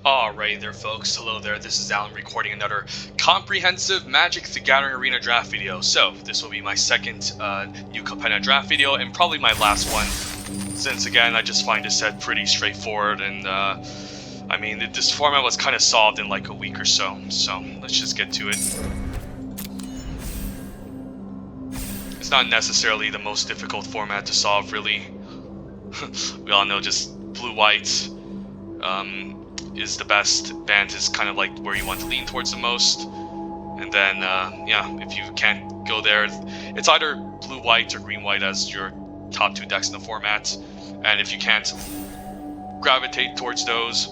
Alright there folks, hello there, this is Alan recording another comprehensive Magic the Gathering Arena draft video. So, this will be my second new Capenna draft video, and probably my last one, since again, I just find this set pretty straightforward, and I mean, this format was kind of solved in like a week or so, let's just get to it. It's not necessarily the most difficult format to solve, really. We all know just blue-white, is the best. Bant is kind of like where you want to lean towards the most, and then yeah, if you can't go there, it's either blue-white or green-white as your top two decks in the format, and if you can't gravitate towards those,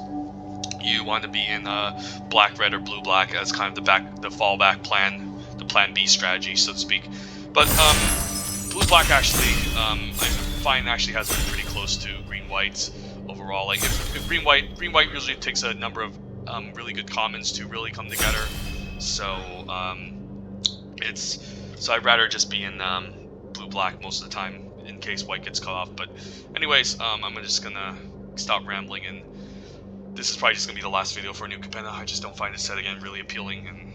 you want to be in black-red or blue-black as kind of the fallback plan, the plan B strategy, so to speak. But blue-black actually, I find actually has been pretty close to green-white overall. Like if green-white usually takes a number of really good commons to really come together. So I'd rather just be in blue-black most of the time in case white gets cut off. But anyways, I'm just gonna stop rambling, and this is probably just gonna be the last video for New Capenna. I just don't find this set again really appealing, and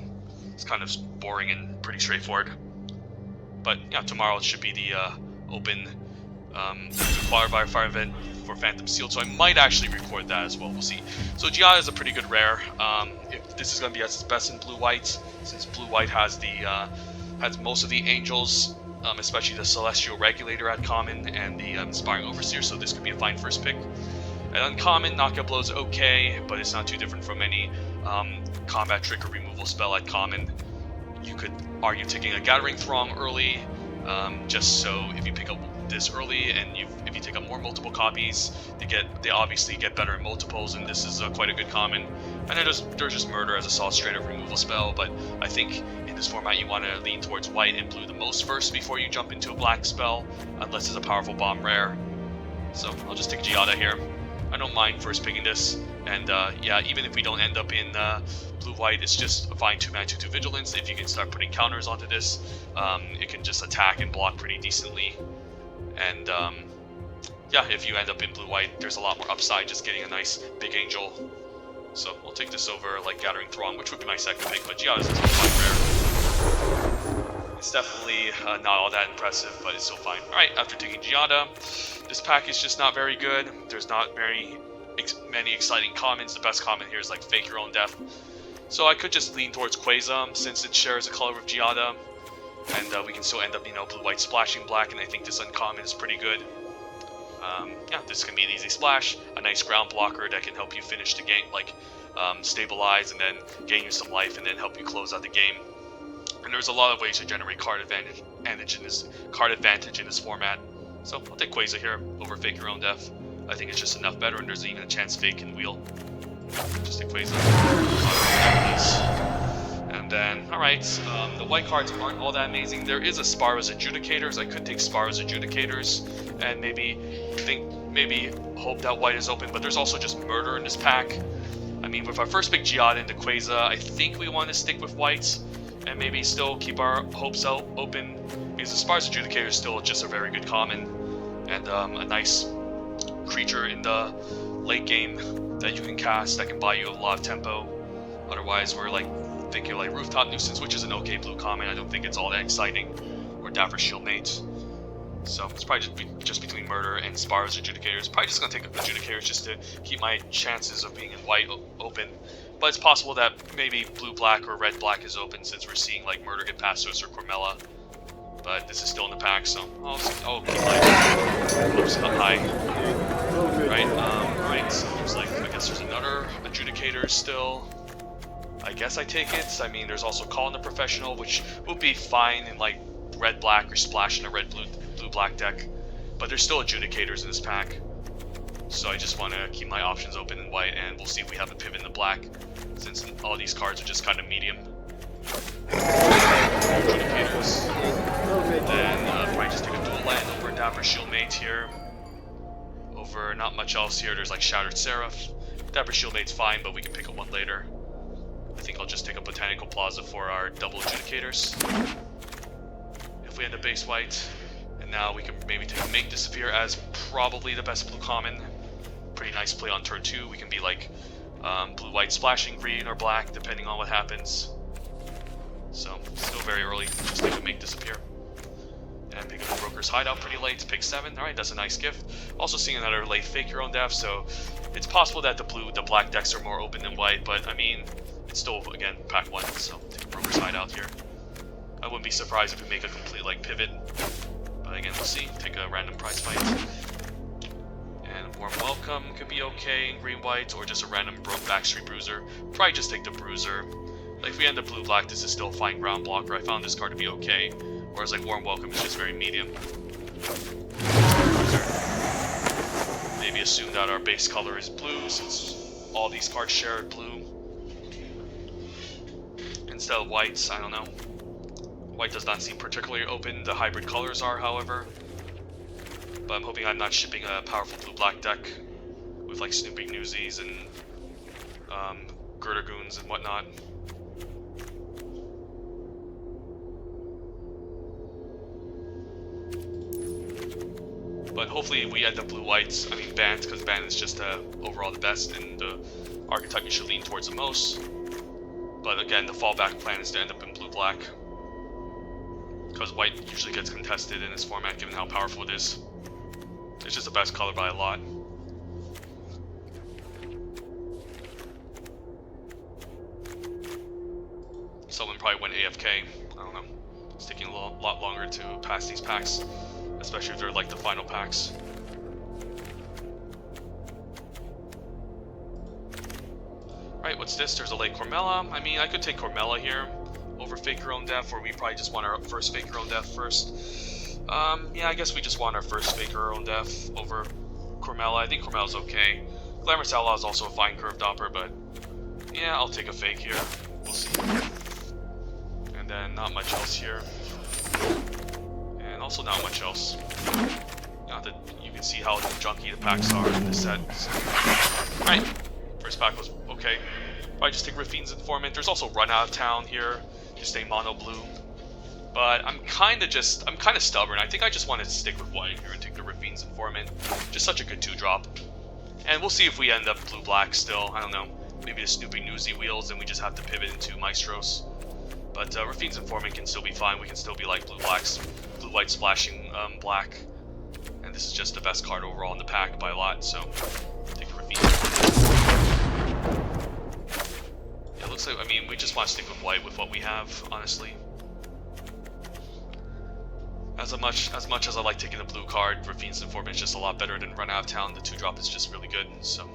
it's kind of boring and pretty straightforward. But yeah, tomorrow it should be the open the Qualifier Fire event for Phantom Sealed, so I might actually record that as well. We'll see. So Giada is a pretty good rare. If this is going to be at its best in blue-white, since blue-white has has most of the angels, especially the Celestial Regulator at common and the Inspiring Overseer, so this could be a fine first pick. At uncommon, Knockout Blow is okay, but it's not too different from any combat trick or removal spell at common. You could argue taking a Gathering Throng early, just so if you pick up this early and if you take up more multiple copies, they obviously get better in multiples, and this is quite a good common. And then there's just Murder as a solid straight up removal spell, but I think in this format you want to lean towards white and blue the most first before you jump into a black spell, unless it's a powerful bomb rare. So I'll just take Giada here. I don't mind first picking this, and yeah, even if we don't end up in blue-white, it's just a fine 2-mana 2/2 Vigilance. If you can start putting counters onto this, it can just attack and block pretty decently. And yeah, if you end up in blue-white, there's a lot more upside just getting a nice big angel. So we'll take this over like Gathering Throng, which would be my second pick, but Giada's is fine rare. It's definitely not all that impressive, but it's still fine. Alright, after taking Giada, this pack is just not very good. There's not very many exciting commons. The best common here is like Fake Your Own Death. So I could just lean towards Quasar, since it shares a color with Giada, and we can still end up, you know, blue-white splashing black, and I think this uncommon is pretty good. Yeah, this can be an easy splash, a nice ground blocker that can help you finish the game, like stabilize and then gain you some life and then help you close out the game. And there's a lot of ways to generate card advantage in this format. So I'll take Quasar here over Fake Your Own Death. I think it's just enough better, and there's even a chance Fake can wheel. Just take Quasar. And then, alright, the white cards aren't all that amazing. There is a Sparrow's Adjudicators. I could take Sparrow's Adjudicators and maybe hope that white is open, but there's also just Murder in this pack. I mean, with our first pick Giada into Quasar, I think we want to stick with white and maybe still keep our hopes out open, because the Sparrow's Adjudicator is still just a very good common and a nice creature in the late game that you can cast that can buy you a lot of tempo. Otherwise, we're like thinking like Rooftop Nuisance, which is an okay blue common. I don't think it's all that exciting, or Dapper Shieldmate. So it's probably just between Murder and Sparrow's Adjudicators. Probably just gonna take Adjudicators just to keep my chances of being in white open. But it's possible that maybe blue-black or red-black is open, since we're seeing like Murder get past us or Cormella. But this is still in the pack, so I'll keep my hopes up high. Right, right, so it looks like, I guess there's another Adjudicator still. I guess I take it. I mean, there's also Call in the Professional, which would be fine in like red-black or splash in a red-blue-black deck. But there's still Adjudicators in this pack. So I just want to keep my options open in white, and we'll see if we have a pivot in the black, since all these cards are just kind of medium. Adjudicators. Then probably just take a dual land over Dapper Shieldmate here. Over not much else here. There's like Shattered Seraph. Dapper Shieldmate's fine, but we can pick up one later. I think I'll just take a Botanical Plaza for our double Adjudicators. If we end up base white, and now we can maybe take Make Disappear as probably the best blue common. Pretty nice play on turn 2. We can be like Blue, white, splashing green or black, depending on what happens. So, still very early. Just need to make disappear. And pick up a Broker's Hideout pretty late. Pick 7. Alright, that's a nice gift. Also seeing another late Fake Your Own Death, so it's possible that the black decks are more open than white, but I mean, it's still, again, pack 1, so take a Broker's Hideout here. I wouldn't be surprised if we make a complete, like, pivot. But again, we'll see. Take a random prize fight. And Warm Welcome could be okay in green-white, or just a random Backstreet Bruiser. Probably just take the Bruiser. Like, if we end up blue-black, this is still a fine ground blocker. I found this card to be okay. Whereas, like, Warm Welcome is just very medium. Maybe assume that our base color is blue, since all these cards share blue. Instead of whites, I don't know. White does not seem particularly open. The hybrid colors are, however. But I'm hoping I'm not shipping a powerful blue-black deck with, like, Snooping Newsies and Girder Goons and whatnot. But hopefully we end up blue-whites, I mean banned, because banned is just overall the best and the archetype you should lean towards the most. But again, the fallback plan is to end up in blue-black, because white usually gets contested in this format given how powerful it is. It's just the best color by a lot. Someone probably went AFK, I don't know. It's taking a lot longer to pass these packs. Especially if they're like the final packs. Right, what's this? There's a late Cormella. I mean, I could take Cormella here over Fake Your Own Death, or we probably just want our first Fake Your Own Death first. Yeah, I guess we just want our first Fake Your Own Death over Cormella. I think Cormella's okay. Glamorous Outlaw is also a fine curve dopper, but yeah, I'll take a fake here. We'll see. And then not much else here. Also not much else. Not that you can see how junky the packs are in this set. So. Alright, first pack was okay. Probably just take Rafine's Informant. There's also Run Out of Town here, just a mono blue. But I'm kind of stubborn. I think I just want to stick with white here and take the Rafine's Informant. Just such a good 2-drop. And we'll see if we end up blue-black still. I don't know. Maybe the Snooping Newsy wheels and we just have to pivot into Maestros. But Rafine's Informant can still be fine. We can still be like blue-blacks. Blue-white splashing black. And this is just the best card overall in the pack by a lot, so take a Rafine. Yeah, it looks like, I mean, we just want to stick with white with what we have, honestly. As much as I like taking the blue card, Rafine's Informant is just a lot better than Run Out of Town. The 2-drop is just really good, so.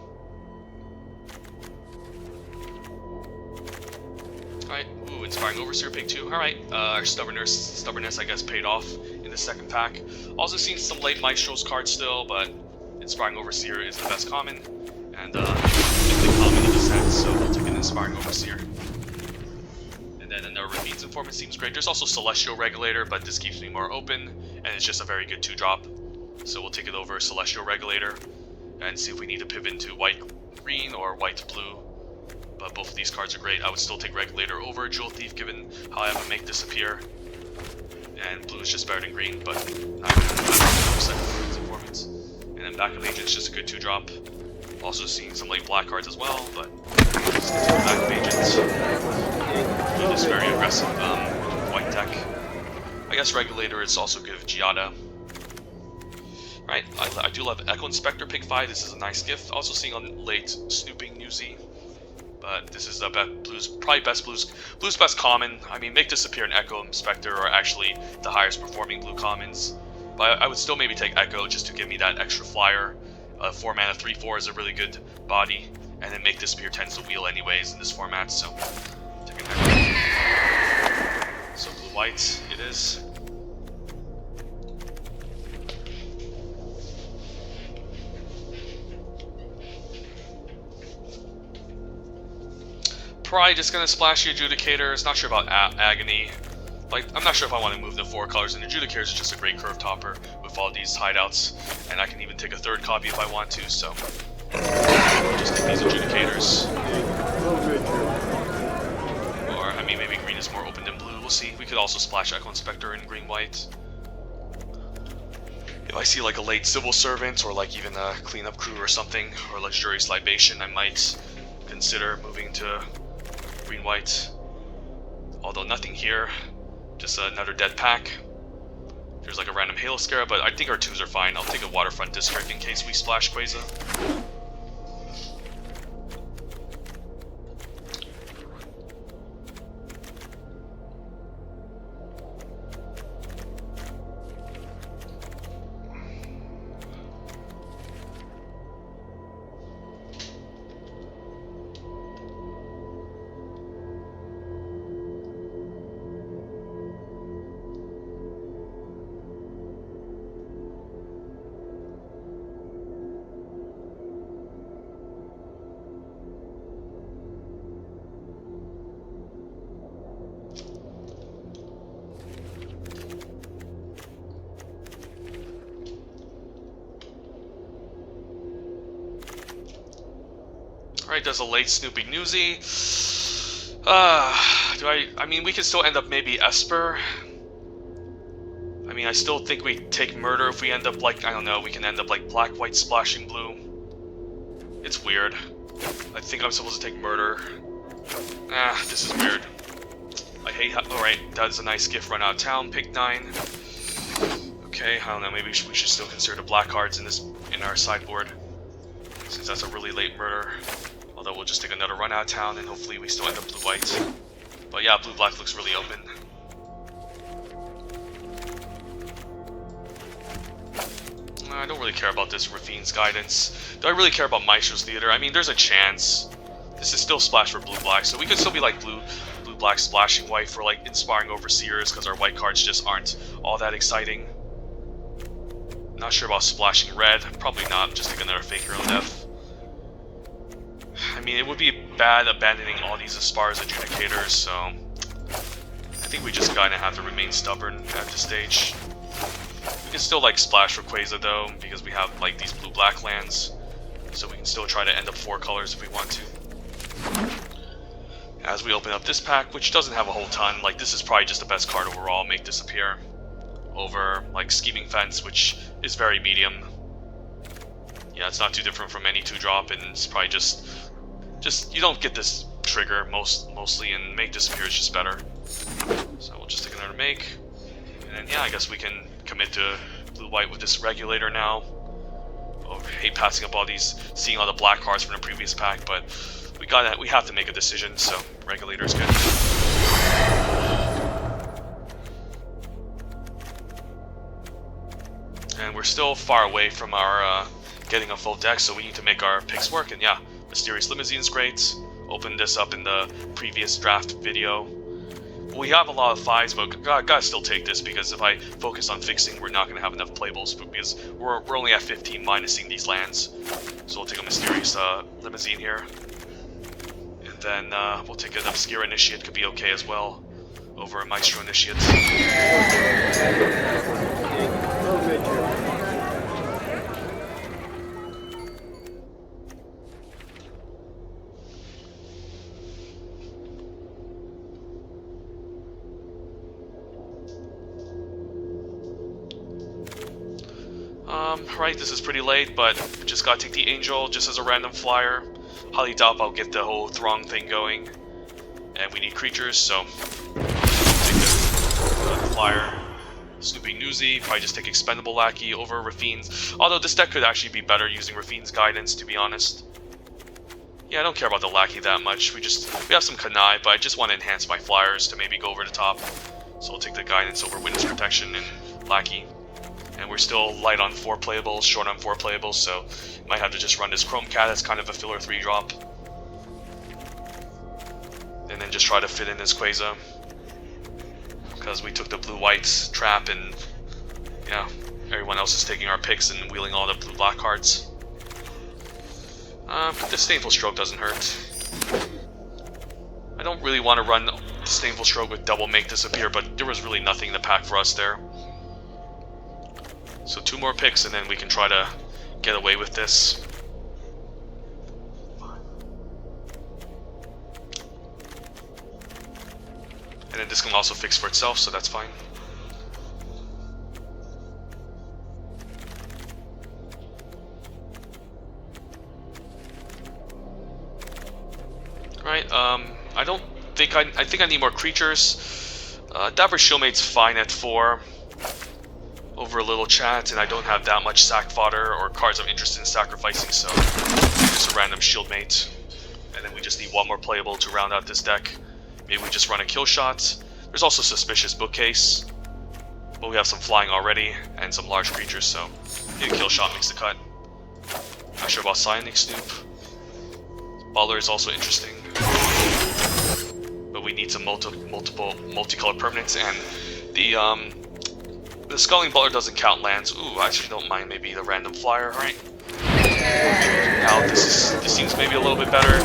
Alright, ooh, Inspiring Overseer, pick 2. Alright, our stubbornness, I guess, paid off in the second pack. Also seen some late Maestros cards still, but Inspiring Overseer is the best common, and the common in the set, so we'll take an Inspiring Overseer. And then another Rafine's Informant seems great. There's also Celestial Regulator, but this keeps me more open, and it's just a very good 2-drop. So we'll take it over Celestial Regulator, and see if we need to pivot into white-green or white-blue. But both of these cards are great. I would still take Regulator over Jewel Thief, given how I have to make disappear. And blue is just better than green, but not Informants. And then Backup Agent's just a good 2-drop. Also seeing some late black cards as well, but just Backup Agents. This very aggressive white deck. I guess Regulator is also good with Giada. Right, I do love Echo Inspector, pick 5. This is a nice gift. Also seeing on late Snooping Newsy. But this is the probably blue's best common. I mean, Make Disappear and Echo Inspector are actually the highest performing blue commons. But I would still maybe take Echo just to give me that extra flyer. 4 mana 3/4 is a really good body, and then Make Disappear tends to wheel anyways in this format. So take an Echo. So blue-white it is. Probably just gonna splash the Adjudicators. Not sure about Agony. Like, I'm not sure if I want to move the 4 colors. And Adjudicators is just a great curve topper with all these hideouts, and I can even take a 3rd copy if I want to. So just take these Adjudicators. Or I mean, maybe green is more open than blue. We'll see. We could also splash Echo Inspector in green-white. If I see like a late Civil Servant or like even a Cleanup Crew or something, or Luxurious Libation, I might consider moving to green-white. Although nothing here, just another dead pack. There's like a random Halo Scarab, but I think our 2s are fine. I'll take a Waterfront District in case we splash Quasar. Alright, does a late Snooping Newsy. I mean, we could still end up maybe Esper. I mean, I still think we take Murder if we end up like, I don't know, we can end up like Black, White, Splashing Blue. It's weird. I think I'm supposed to take Murder. This is weird. I hate how, alright, that's a nice gift, run out of town, pick 9. Okay, I don't know, maybe we should still consider the black cards in our sideboard. Since that's a really late Murder. Although we'll just take another run out of town and hopefully we still end up blue-white. But yeah, blue-black looks really open. I don't really care about this Rafine's Guidance. Do I really care about Maestro's Theater? I mean, there's a chance. This is still splash for blue-black, so we could still be like blue-black splashing white for like Inspiring Overseers, because our white cards just aren't all that exciting. Not sure about splashing red. Probably not. Just take another Fake Hero Death. I mean, it would be bad abandoning all these Aspara's Adjudicators, so I think we just kind of have to remain stubborn at this stage. We can still like splash for Quasar though, because we have like these blue-black lands, so we can still try to end up 4 colors if we want to. As we open up this pack, which doesn't have a whole ton, like this is probably just the best card overall, Make Disappear, over like Scheming Fence, which is very medium. Yeah, it's not too different from any 2-drop, and it's probably just you don't get this trigger mostly, and Make Disappear is just better. So we'll just take another Make, and then yeah, I guess we can commit to blue-white with this Regulator now. Oh, I hate passing up all these, seeing all the black cards from the previous pack, but we have to make a decision, so Regulator's good. And we're still far away from our getting a full deck, so we need to make our picks work. And yeah, Mysterious Limousine's great. Opened this up in the previous draft video. We have a lot of 5s, but gotta still take this, because if I focus on fixing, we're not going to have enough playables, because we're only at 15 minusing these lands. So we'll take a Mysterious Limousine here. And then we'll take an Obscure Initiate, could be okay as well, over a Maestro Initiate. Right, this is pretty late, but just gotta take the Angel just as a random flyer. Highly doubt I'll get the whole Throng thing going. And we need creatures, so take the flyer. Snooping Newsy, probably just take Expendable Lackey over Rafine's. Although this deck could actually be better using Rafine's Guidance, to be honest. Yeah, I don't care about the Lackey that much. We have some Kanai, but I just want to enhance my flyers to maybe go over the top. So we'll take the Guidance over Witness Protection and Lackey. And we're still light on 4 playables, short on 4 playables, so might have to just run this Chrome Cat as kind of a filler 3-drop. And then just try to fit in this Quasar. Because we took the blue-white trap, and yeah, everyone else is taking our picks and wheeling all the blue-black cards. But the Disdainful Stroke doesn't hurt. I don't really want to run Disdainful Stroke with double Make Disappear, but there was really nothing in the pack for us there. So 2 more picks, and then we can try to get away with this. And then this can also fix for itself, so that's fine. Alright, I don't think I think I need more creatures. Dapper Shieldmate's fine at 4. Over a little chat, and I don't have that much sack fodder or cards I'm interested in sacrificing, so just a random Shieldmate. And then we just need one more playable to round out this deck. Maybe we just run a kill shot. There's also Suspicious Bookcase, but we have some flying already, and some large creatures, so maybe a kill shot makes the cut. Not sure about Psionic Snoop. Baller is also interesting. But we need some multiple multicolored permanents, and the Sculling Baller doesn't count lands. Ooh, I actually don't mind maybe the random flyer, right? Now this seems maybe a little bit better.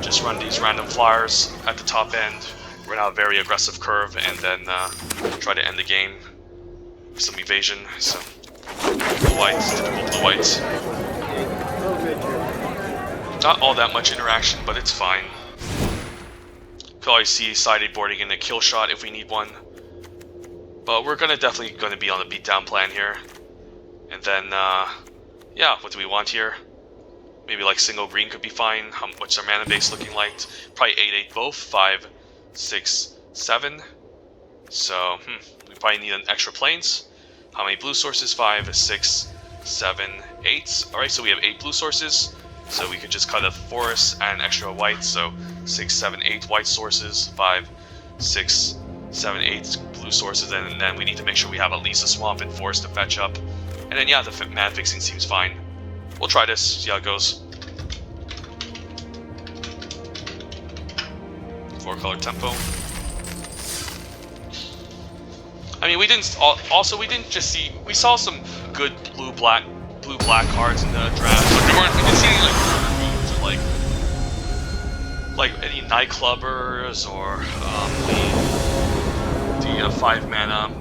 Just run these random flyers at the top end, run out a very aggressive curve, and then try to end the game with some evasion. So blue whites, typical blue whites. Not all that much interaction, but it's fine. Could always see sideboarding in a kill shot if we need one. But we're definitely gonna be on the beatdown plan here. And then yeah, what do we want here? Maybe like single green could be fine. What's our mana base looking like? Probably 8/8 both, 5, 6, 7. So we probably need an extra planes. How many blue sources? 5, 6, 7, 8. Alright, so we have 8 blue sources. So we could just cut a forest and extra white, so 6, 7, 8 white sources, 5, 6, 7, 8 blue sources, and then we need to make sure we have at least a swamp and forest to fetch up. And then yeah, the mana fixing seems fine. We'll try this, see how it goes. 4-color tempo. I mean, we didn't just see, we saw some good blue-black cards in the draft, but we didn't see any like or like any Nightclubbers or the 5 mana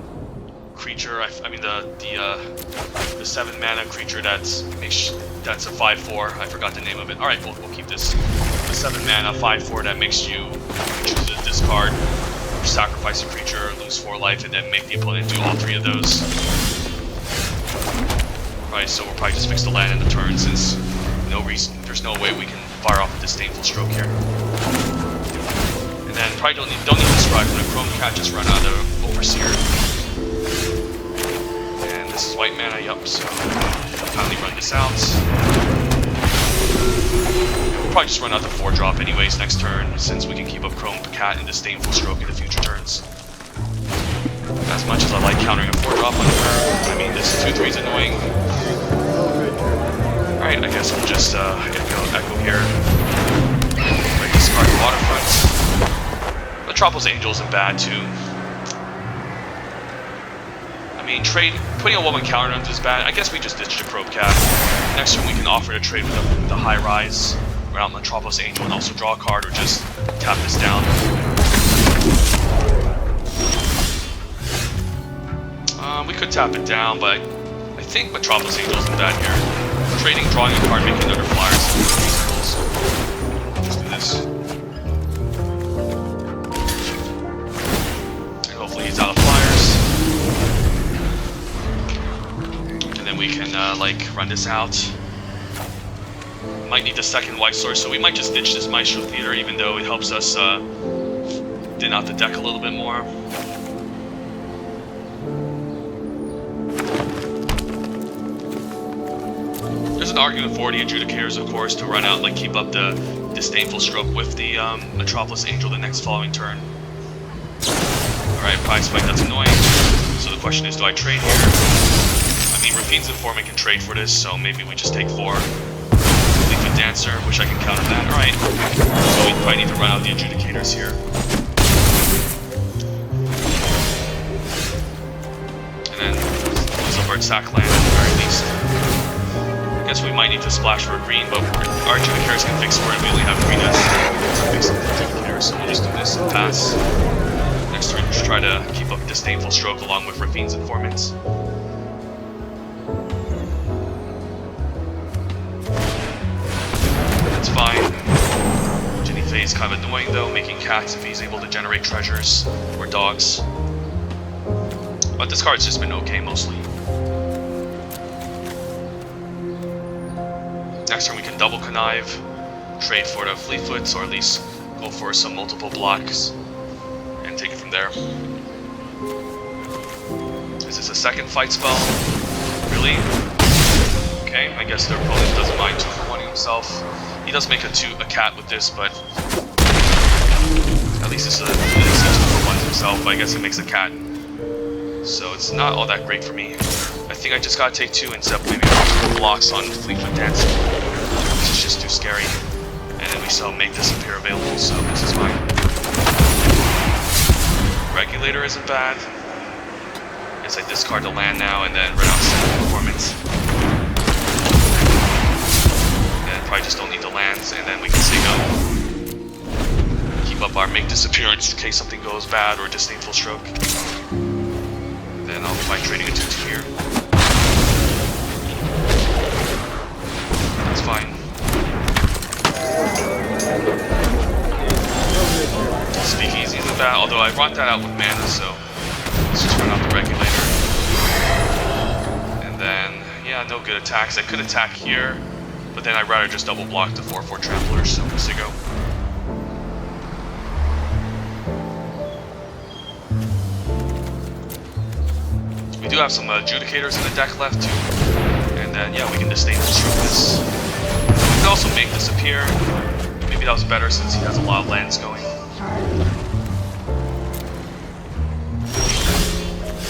creature. I mean the 7 mana creature that's a 5/4. I forgot the name of it. All right, we'll keep this. The 7 mana 5/4 that makes you choose a discard, sacrifice a creature, lose 4 life, and then make the opponent do all 3 of those. Right, so we'll probably just fix the land in the turn, since there's no way we can fire off a Disdainful Stroke here. And then probably don't need to Scribe from the Chrome Cat, just run out of the Overseer. And this is white mana, yup, so I'll finally run this out. We'll probably just run out the 4-drop anyways next turn, since we can keep up Chrome Cat and Disdainful Stroke in the future turns. As much as I like countering a 4-drop on the turn, I mean, this 2/3 is annoying. Alright, I guess we'll just echo here. Like discard the Waterfront. Metropolis Angel isn't bad too. I mean, putting a 1/1 counter on is bad. I guess we just ditched the Probe Cat. Next turn we can offer to trade with the High Rise around Metropolis Angel and also draw a card or just tap this down. We could tap it down, but I think Metropolis Angel isn't bad here. Trading, drawing a card, making another flyer, so let's do this. And hopefully he's out of flyers. And then we can, run this out. Might need the second white source, so we might just ditch this Maestro Theater, even though it helps us, thin out the deck a little bit more. There's an argument for the Adjudicators, of course, to run out, keep up the Disdainful Stroke with the Metropolis Angel the next following turn. Alright, Prize Spike, that's annoying. So the question is, do I trade here? I mean, Rafine's Informant can trade for this, so maybe we just take 4. Leafy Dancer, wish I could counter that. Alright, so we probably need to run out the Adjudicators here. And then use a Bird Sack land at the very least. I guess we might need to splash for a green, but our Adjudicators can fix for it. We only have 3 to fix the Adjudicators, so we'll just do this and pass. Next turn, just try to keep up Disdainful Stroke along with Rafine's Informants. That's fine. Ginny Faye's kind of annoying though, making cats if he's able to generate treasures or dogs. But this card's just been okay mostly. Next turn we can double Connive, trade for the Fleetfoots, or at least go for some multiple blocks and take it from there. Is this a second fight spell? Really? Okay, I guess their opponent doesn't mind 2 for 1-ing himself. He does make a cat with this, but at least it's a 2 for 1 himself. I guess it makes a cat, so it's not all that great for me. I think I just gotta take 2 and set maybe blocks on Fleetfoot Dancing. This is just too scary. And then we still make disappear available, so this is fine. Regulator isn't bad. Guess I discard the land now and then run out 7 performance. And probably just don't need the lands, and then we can say go. Keep up our make disappearance in case something goes bad, or disdainful stroke. Then I'll try trading a 2/2 here. That's fine. Speakeasy isn't bad, although I brought that out with mana, so let's just run out the regulator. And then, yeah, no good attacks. I could attack here, but then I'd rather just double block the 4/4 tramplers, so let's go. We do have some adjudicators in the deck left too. And then, yeah, we can disdainful stroke this. We could also make disappear. Maybe that was better since he has a lot of lands going.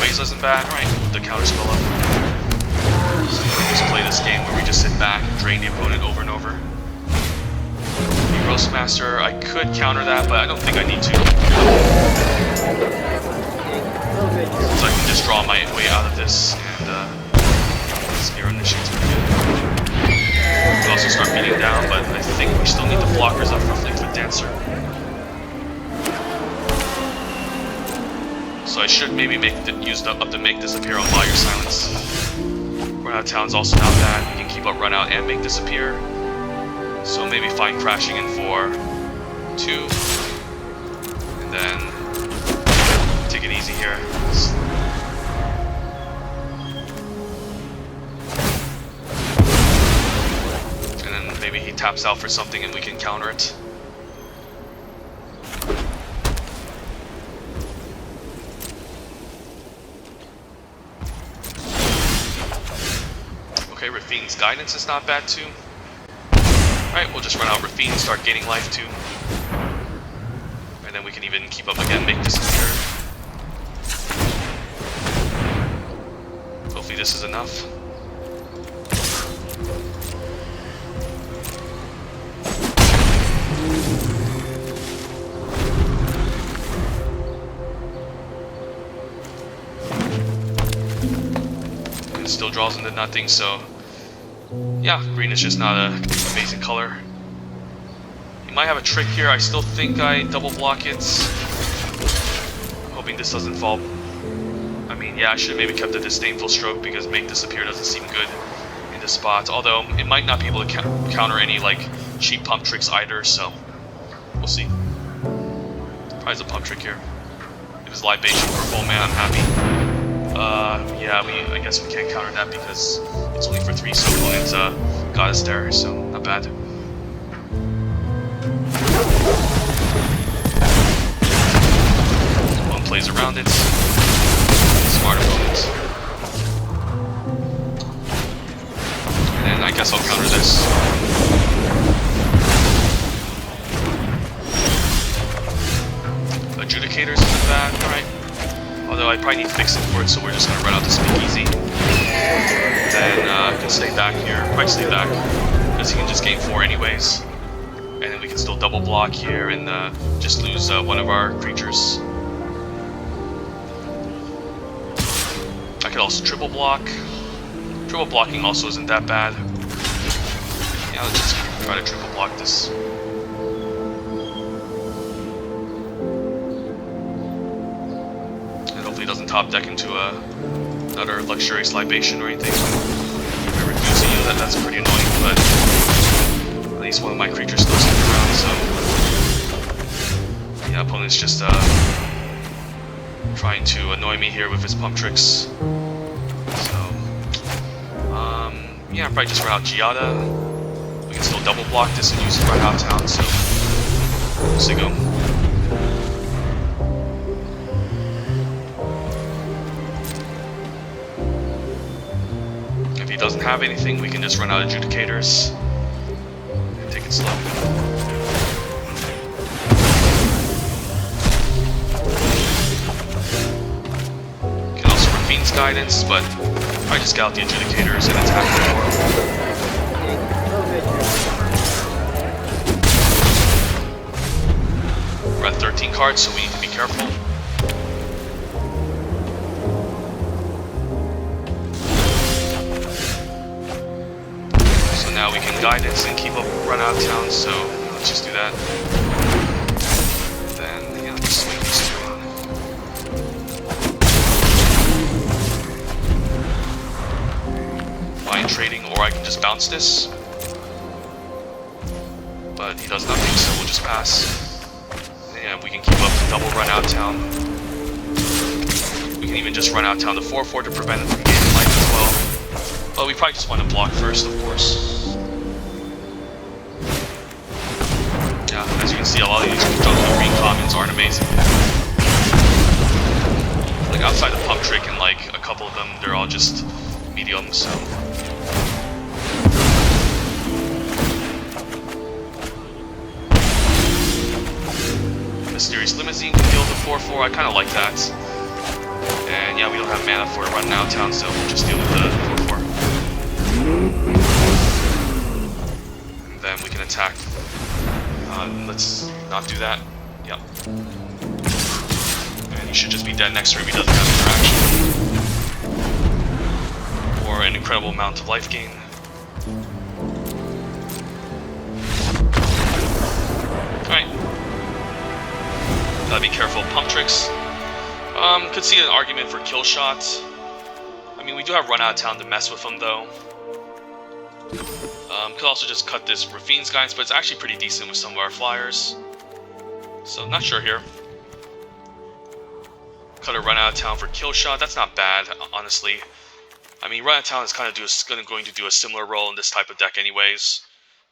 Waze isn't bad, right? The counter spell up. So we just play this game where we just sit back and drain the opponent over and over. The Roastmaster, I could counter that, but I don't think I need to. So I can just draw my way out of this, and Spear Initiate's pretty good. We can also start beating down, but I think we still need the blockers up for Fleetfoot Dancer. So I should maybe use up to make disappear on Fire Silence. Run out of town's also not bad. We can keep up run out and make disappear. So maybe find crashing in for 2, and then take it easy here. And then maybe he taps out for something and we can counter it. Okay, Rafine's Guidance is not bad too. Alright, we'll just run out Rafine and start gaining life too. And then we can even keep up again, make disappear. Hopefully this is enough. And it still draws into nothing, so yeah, green is just not an amazing color. You might have a trick here. I still think I double block it. I'm hoping this doesn't fall. I mean, yeah, I should have maybe kept the Disdainful Stroke because make disappear doesn't seem good in this spot. Although it might not be able to counter any like cheap pump tricks either, so we'll see. Probably a pump trick here. It was Libation for full man, I'm happy. Yeah, I guess we can't counter that because it's only for 3, so opponents got us there, so not bad. One plays around it. Smart opponent. And then I guess I'll counter this. Adjudicators isn't bad, alright. Although I probably need fixing for it, so we're just gonna run out the Speakeasy. Then I can stay back here, probably stay back, because he can just gain 4 anyways. And then we can still double block here and just lose one of our creatures. I could also triple block. Triple blocking also isn't that bad. Yeah, let's just try to triple block this. It doesn't top deck into another luxurious libation or anything. If I reduce it, that's pretty annoying, but at least one of my creatures still sticking around, so yeah, opponent's just trying to annoy me here with his pump tricks. So yeah, I'll probably just run out Giada. We can can still double block this and use it right out of town, so we'll see go. If he doesn't have anything, we can just run out adjudicators and take it slow. Can also Rafine's guidance, but I just get out the adjudicators and attack before. We're at 13 cards, so we need to be careful. So now we can guidance and keep up run out of town, so let's just do that. Then, yeah, let's swing these two on. Fine trading, or I can just bounce this. But he does nothing, so we'll just pass. And we can keep up the double run out of town. We can even just run out of town the 4/4 to prevent it from gaining life as well. But we probably just want to block first, of course. Yeah, as you can see, a lot of these green commons aren't amazing. Like outside the pump trick and like a couple of them, they're all just medium, so. Mysterious Limousine can deal the 4/4, I kind of like that. And yeah, we don't have mana for a run out of town, so we'll just deal with the 4/4. And then we can attack. Let's not do that. Yep. And he should just be dead next turn if he doesn't have interaction. Or an incredible amount of life gain. Alright. Gotta be careful of pump tricks. Could see an argument for kill shots. I mean, we do have run out of town to mess with them, though. Could also just cut this Rafine's guidance, but it's actually pretty decent with some of our flyers. So, not sure here. Cut a run out of town for kill shot. That's not bad, honestly. I mean, run out of town is kind of going to do a similar role in this type of deck, anyways,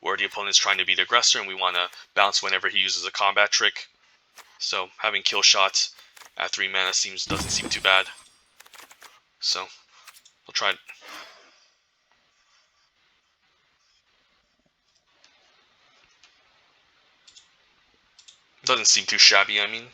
where the opponent's trying to be the aggressor, and we want to bounce whenever he uses a combat trick. So having kill shots at 3 mana doesn't seem too bad. So we'll try it. Doesn't seem too shabby, I mean.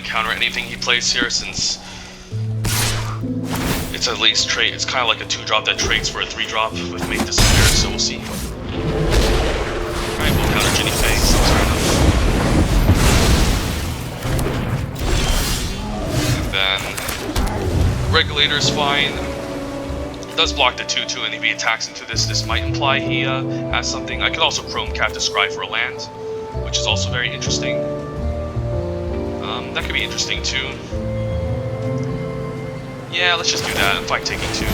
Counter anything he plays here, since it's at least trade. It's kind of like a 2-drop that trades for a 3-drop with Make Disappear, so we'll see. Alright, we'll counter Ginny Faye, sounds fair enough. And then Regulator's fine. It does block the 2/2, and if he attacks into this might imply he has something. I could also Chrome Cat to scry for a land, which is also very interesting. That could be interesting too. Yeah, let's just do that and fight taking 2.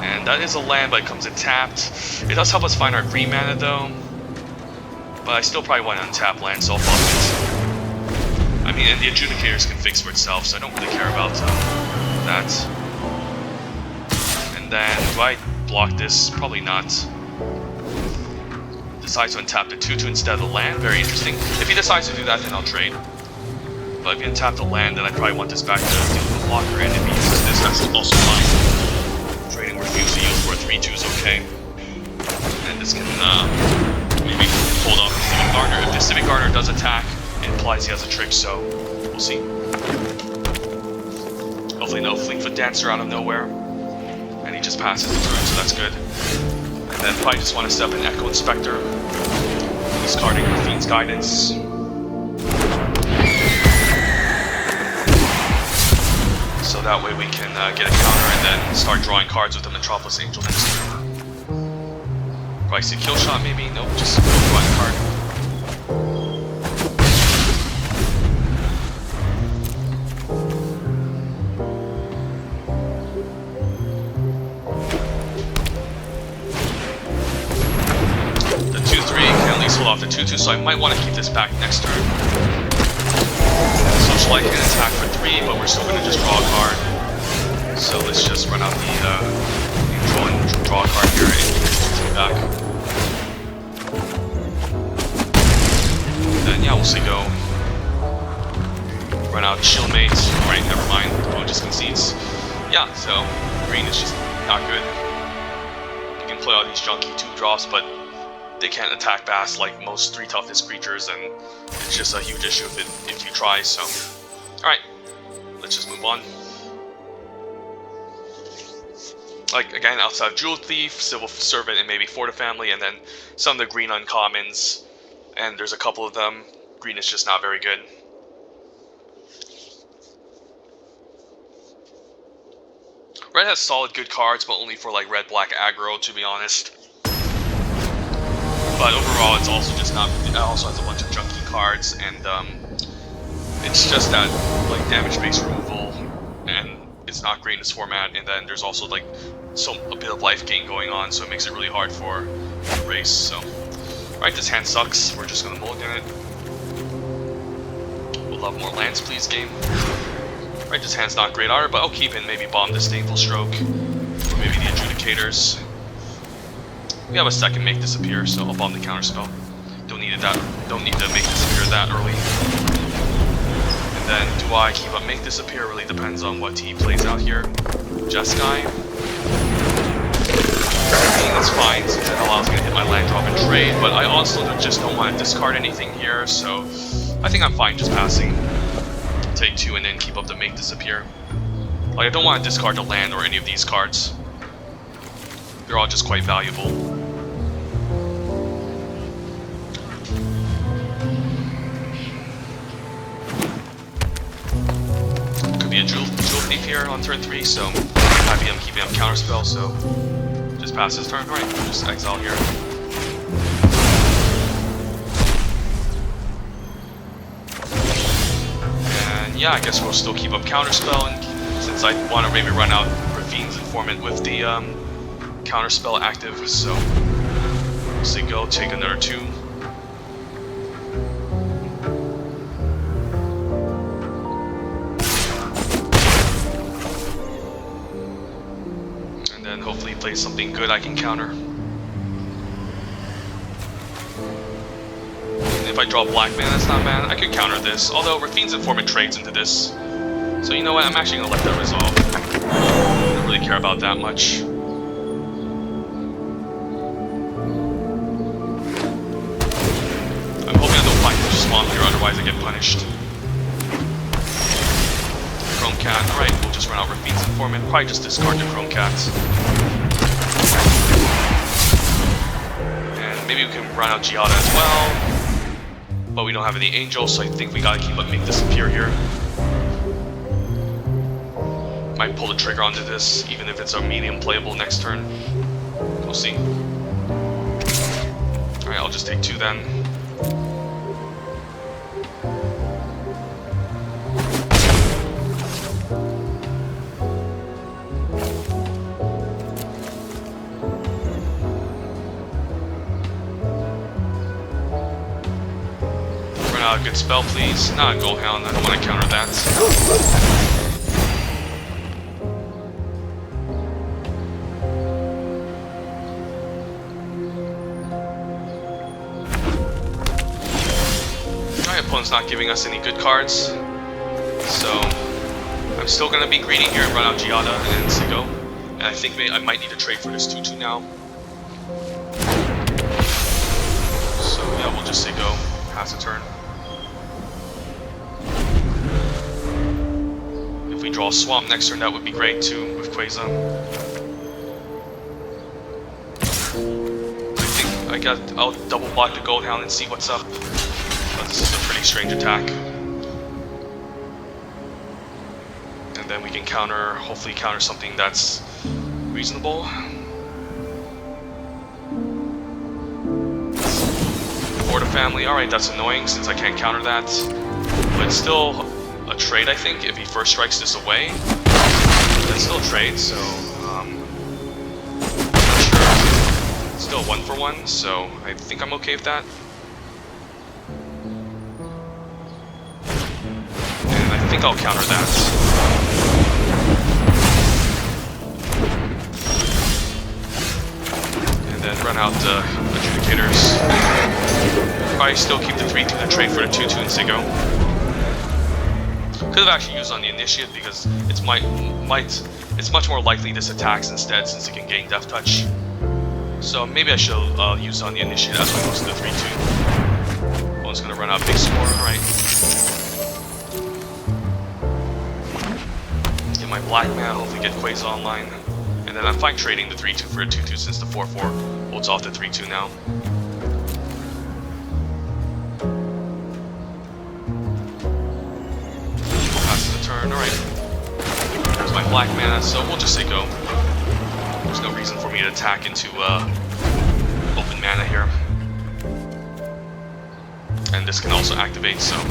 And that is a land, but it comes in tapped. It does help us find our green mana though. But I still probably want to untap land, so I'll bluff it. I mean, and the adjudicators can fix for itself, so I don't really care about that. And then, do I block this? Probably not. Decides to untap the 2/2 instead of the land. Very interesting. If he decides to do that, then I'll trade. But if he untap the land, then I probably want this back to deal with the blocker, and if he uses this, that's also fine. Trading Refuse to Yield for a 3/2 is okay. And this can maybe hold off the Civic Gardener. If the Civic Gardener does attack, it implies he has a trick, so we'll see. Hopefully no Fleetfoot Dancer out of nowhere. And he just passes the turn, so that's good. And then probably just want to set up an Echo Inspector. Discarding Fiend's Guidance. So that way we can get a counter and then start drawing cards with the Metropolis Angel next turn. Probably see a kill shot maybe? Nope, just drawing a card. The 2-3 can at least hold off the 2-2, so I might want to keep this back next turn. Social Light can attack for 3, but we're still going to just draw a card. So let's just run out the draw a card here and keep it back. And then yeah, we'll see go. Run out Shieldmate. Alright, never mind. Opponent just concedes. Yeah, so green is just not good. You can play all these junky 2-drops, but they can't attack Bass like most 3 toughness creatures, and it's just a huge issue if you try, so... Alright, let's just move on. Like, again, outside of Jewel Thief, Civil Servant, and maybe Forta Family, and then some of the green uncommons, and there's a couple of them. Green is just not very good. Red has solid good cards, but only for like red-black aggro, to be honest. But overall, it's also just not. It also has a bunch of junky cards, and it's just that like damage-based removal, and it's not great in this format. And then there's also like a bit of life gain going on, so it makes it really hard for the race. So, right, this hand sucks. We're just gonna mulligan it. We'll love more lands, please, game. Right, this hand's not great either, but I'll keep in maybe bomb the Disdainful Stroke, or maybe the Adjudicators. We have a second Make Disappear, so I'll bomb the counterspell. Don't need to Make Disappear that early. And then, do I keep up Make Disappear? Really depends on what he plays out here. Jeskai. That's fine, since it allows me to hit my land drop and trade, but I also just don't want to discard anything here, so I think I'm fine just passing. Take 2 and then keep up the Make Disappear. Like, I don't want to discard the land or any of these cards. They're all just quite valuable. Could be a Jewel Thief here on turn 3, so happy I'm keeping up Counterspell, so just pass this turn. Alright, just exile here. And yeah, I guess we'll still keep up Counterspell, and since I want to maybe run out Ravine's Informant with the Counterspell active, so let's go take another 2. And then hopefully play something good I can counter. And if I draw black mana, that's not bad. I could counter this, although Rafine's Informant trades into this. So you know what, I'm actually going to let that resolve. I don't really care about that much. I'm hoping I don't find a swamp here, otherwise I get punished. Chrome Cat, alright, we'll just run out Rafine's Informant, probably just discard the Chrome Cats. And maybe we can run out Giada as well. But we don't have any Angels, so I think we gotta keep up Make Disappear here. Might pull the trigger onto this, even if it's a medium playable next turn. We'll see. Alright, I'll just take 2 then. Run out a good spell, please. Not a Goldhound, I don't want to counter that. Opponent's not giving us any good cards, so I'm still gonna be greedy here and run out Giada and Sigo. And I think I might need to trade for this 2/2 now. So yeah, we'll just Sigo, pass a turn. If we draw a swamp next turn, that would be great too with Quasar. I think I'll double block the Goldhound and see what's up. But this is a pretty strange attack. And then we can counter, hopefully counter something that's reasonable. Or the family, alright, that's annoying since I can't counter that. But it's still a trade, I think. If he first strikes this away, that's still a trade, so I'm not sure. It's still a 1-for-1, so I think I'm okay with that. And I think I'll counter that. And then run out the adjudicators. Probably still keep the 3-2 to trade for the 2-2 and Sigo. Could have actually used on the initiate because it's much more likely this attacks instead since it can gain death touch. So maybe I should use on the initiate as opposed to the 3-2. One's gonna run out big score, alright. Get my black mana, hopefully get Quasar online. And then I'm fine trading the 3-2 for a 2-2 since the 4-4 holds off the 3-2 now. Alright, there's my black mana, so we'll just say go. There's no reason for me to attack into open mana here. And this can also activate, so it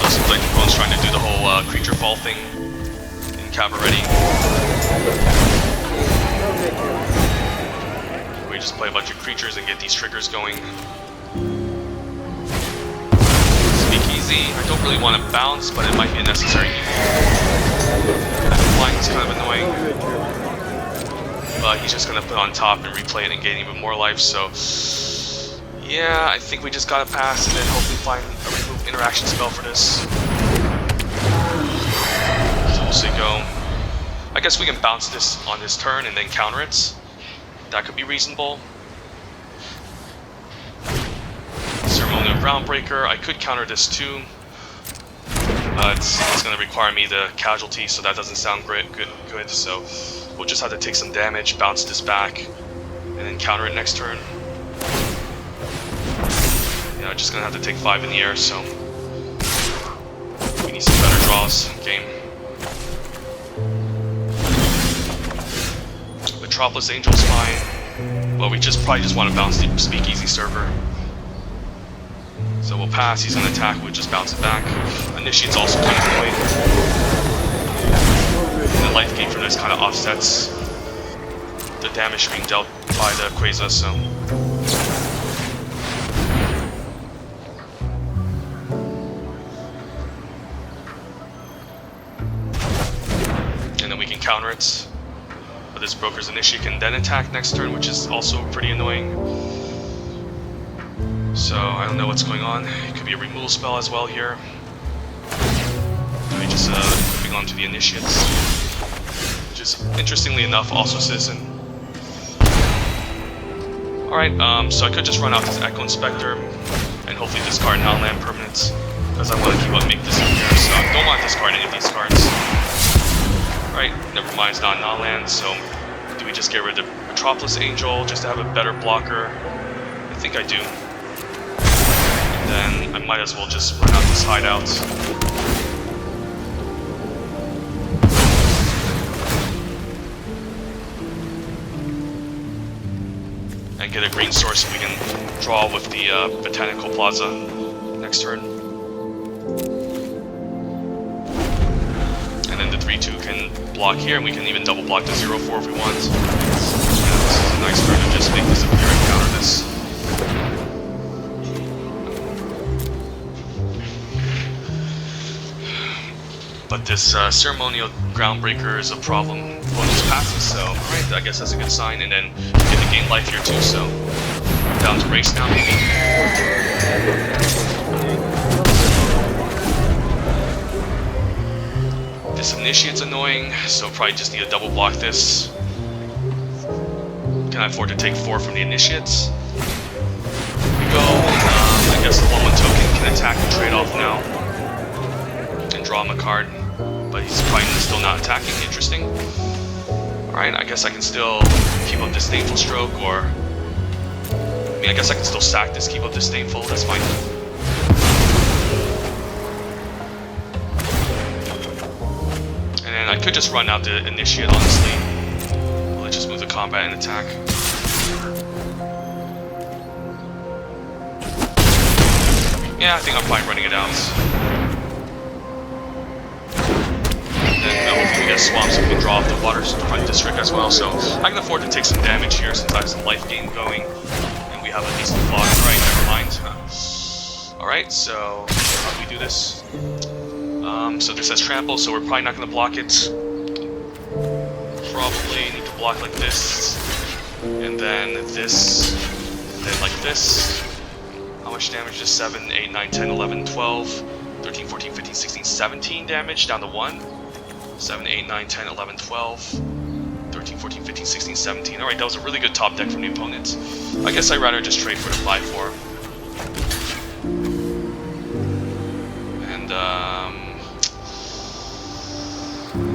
seems like the opponent's trying to do the whole creature fall thing in Cavalry. We just play a bunch of creatures and get these triggers going. I don't really want to bounce, but it might be a necessary evil. Flying's kind of annoying. But he's just going to put on top and replay it and gain even more life, so... yeah, I think we just gotta pass and then hopefully find a remove interaction spell for this. So we'll see go. I guess we can bounce this on this turn and then counter it. That could be reasonable. Ceremonial Groundbreaker, I could counter this too. It's going to require me the casualty, so that doesn't sound good. So we'll just have to take some damage, bounce this back, and then counter it next turn. Yeah, I'm just going to have to take 5 in the air, so we need some better draws. Game. Metropolis Angel's fine. Well, we probably just want to bounce the Speakeasy server. So we'll pass, he's going to attack, we'll just bounce it back. Initiate's also kind of annoying. And the life gain from this kind of offsets the damage being dealt by the Quasar, so... and then we can counter it. But this Broker's Initiate can then attack next turn, which is also pretty annoying. So, I don't know what's going on. It could be a removal spell as well here. Maybe just equipping onto the Initiates. Which is, interestingly enough, also Citizen. Alright, so I could just run out this Echo Inspector and hopefully discard non-land permanents. Because I want to keep on making this in here, so I don't want to discard any of these cards. Alright, never mind, it's not non-land, so do we just get rid of Metropolis Angel just to have a better blocker? I think I do. Then I might as well just run out this hideout. And get a green source so we can draw with the Botanical Plaza next turn. And then the 3-2 can block here, and we can even double block the 0-4 if we want. Yeah, this is a nice turn to just make this appear and counter this. But this Ceremonial Groundbreaker is a problem. Well, just passes, so alright, I guess that's a good sign. And then get to gain life here too, so down to race now maybe. This Initiate's annoying, so probably just need to double block this. Can I afford to take 4 from the Initiates? Here we go. I guess the 1/1 token can attack and trade off now. draw him a card. But he's probably still not attacking. Interesting. Alright, I guess I can still keep up Disdainful Stroke, or... I mean, I guess I can still sack this, keep up Disdainful, that's fine. And then I could just run out the Initiate, honestly. Let's just move the combat and attack. Yeah, I think I'm fine running it out. Hopefully we get swamps so we can draw off the water front district as well. So I can afford to take some damage here since I have some life gain going. And we have a decent block. Alright, never mind. Alright, so how do we do this? So this has trample, so we're probably not going to block it. Probably need to block like this. And then this. And then like this. How much damage is 7, 8, 9, 10, 11, 12, 13, 14, 15, 16, 17 damage down to 1. 7, 8, 9, 10, 11, 12, 13, 14, 15, 16, 17. Alright, that was a really good top deck from the opponent. I guess I'd rather just trade for the 5-4. And,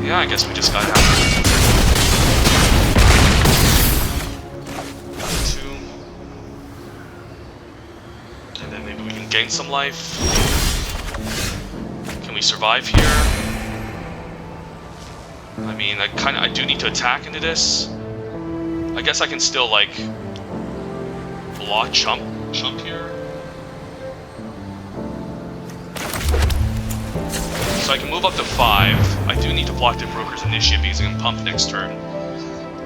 yeah, I guess we just gotta have got 2. And then maybe we can gain some life. Can we survive here? I mean, I do need to attack into this. I guess I can still, like, block, chump here. So I can move up to 5. I do need to block the Broker's Initiate because I can pump next turn.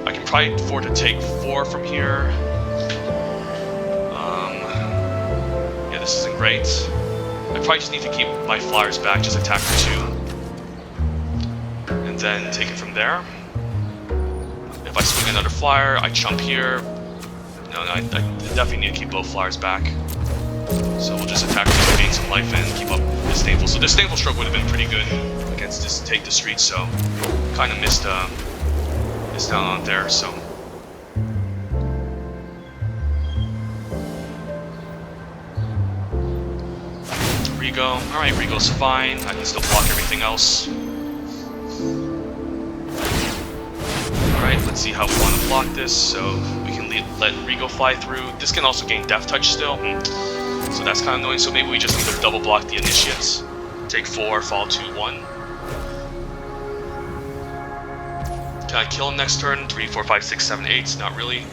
I can probably afford to take 4 from here. Yeah, this isn't great. I probably just need to keep my flyers back, just attack for 2. And then take it from there. If I swing another flyer, I chump here. No, I definitely need to keep both flyers back. So we'll just attack to gain some life and keep up Disdainful. So Disdainful Stroke would have been pretty good against this Take the Street, so kind of missed out on it there, so. Rigo. Alright, Rigo's fine. I can still block everything else. Alright, let's see how we want to block this. So we can let Rigo fly through. This can also gain Death Touch still. So that's kind of annoying. So maybe we just need to double block the Initiates. Take 4, fall 2, 1. Can I kill him next turn? 3, 4, 5, 6, 7, 8. Not really.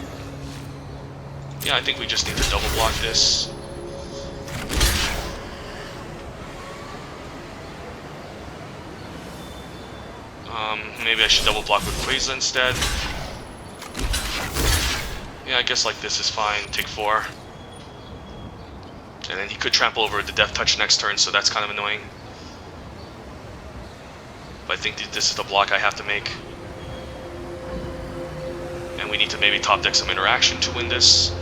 Yeah, I think we just need to double block this. Maybe I should double block with Quasla instead. Yeah, I guess like this is fine. Take 4. And then he could trample over the Death Touch next turn, so that's kind of annoying. But I think this is the block I have to make. And we need to maybe top deck some interaction to win this.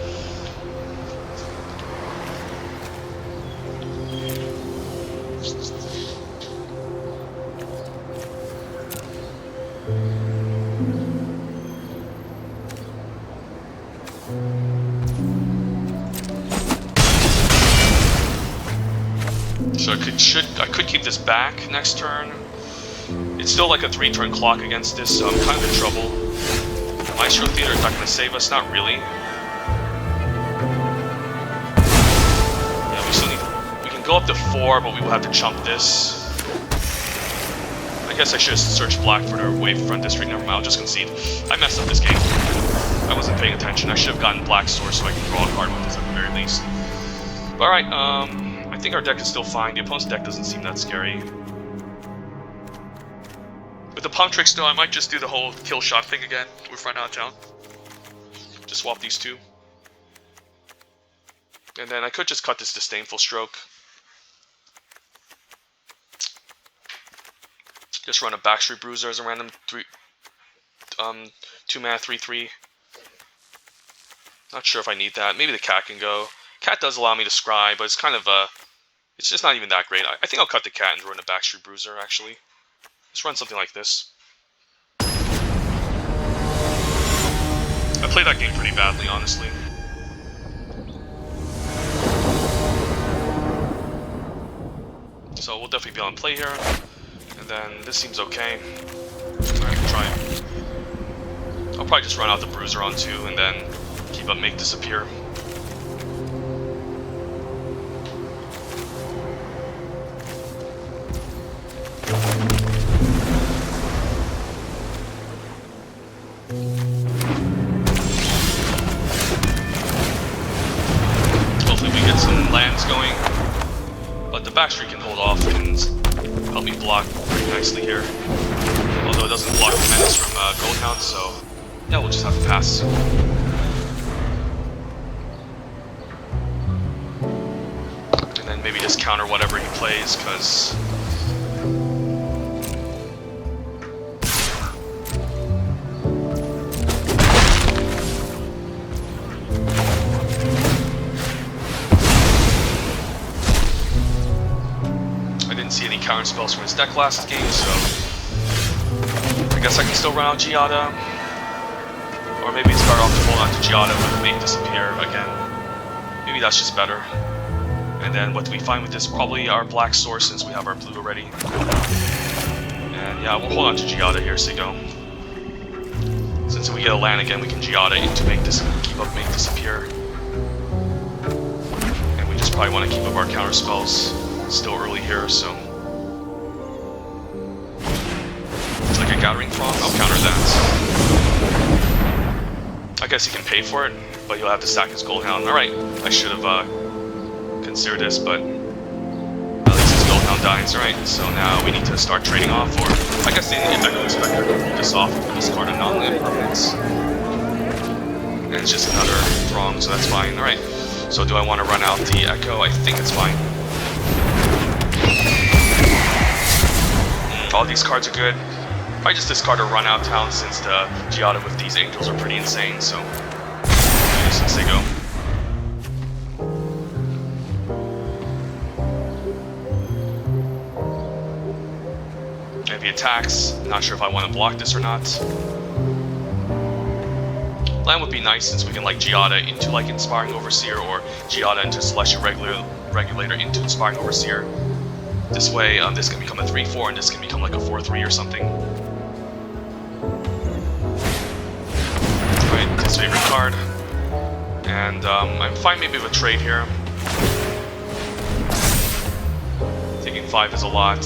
So I could keep this back next turn. It's still like a 3-turn clock against this, so I'm kind of in trouble. Maestro Theater is not going to save us, not really. Yeah, we still need. We can go up to 4, but we will have to chump this. I guess I should have searched black for their wave front district. Never mind, I'll just concede. I messed up this game. I wasn't paying attention. I should have gotten black source so I can draw a card with this at the very least. Alright, I think our deck is still fine. The opponent's deck doesn't seem that scary. With the pump tricks though, I might just do the whole kill shot thing again with Run Out of Town. Just swap these 2. And then I could just cut this Disdainful Stroke. Just run a Backstreet Bruiser as a random 2-mana 3/3. Not sure if I need that. Maybe the Cat can go. Cat does allow me to scry, but it's kind of it's just not even that great. I think I'll cut the Cat and run a Backstreet Bruiser, actually. Let's run something like this. I played that game pretty badly, honestly. So we'll definitely be on play here. And then this seems okay. I can try it. I'll probably just run out the bruiser on 2 and then keep up make disappear. Hopefully we get some lands going. But the backstreet can hold off and help me block pretty nicely here. Although it doesn't block the menace from Goldhound, so yeah, we'll just have to pass. And then maybe just counter whatever he plays, because I didn't see any counter spells from his deck last game, so I guess I can still run out Giada. Or maybe start off to hold on to Giada with Make Disappear again. Maybe that's just better. And then what do we find with this? Probably our black source since we have our blue already. And yeah, we'll hold on to Giada here, Sigo. Since if we get a land again, we can Giada into keep up Make Disappear. And we just probably want to keep up our counter spells still early here, so. It's like a Gathering Frog, I'll counter that. I guess he can pay for it, but he'll have to sack his Goldhound. Alright, I should have considered this, but at least his Goldhound dies. Alright, so now we need to start trading off, or I guess the Echo Inspector can hold this off and discard a non-land permanence. And it's just another Throng, so that's fine. Alright, so do I want to run out the Echo? I think it's fine. All these cards are good. I just discard a run out town since the Giada with these angels are pretty insane, so since they go. If he attacks, not sure if I want to block this or not. Land would be nice since we can like Giada into like Inspiring Overseer or Giada into Celestial Regulator into Inspiring Overseer. This way, this can become a 3-4 and this can become like a 4-3 or something. Alright, his favorite card. And I'm fine maybe with a trade here. Taking 5 is a lot.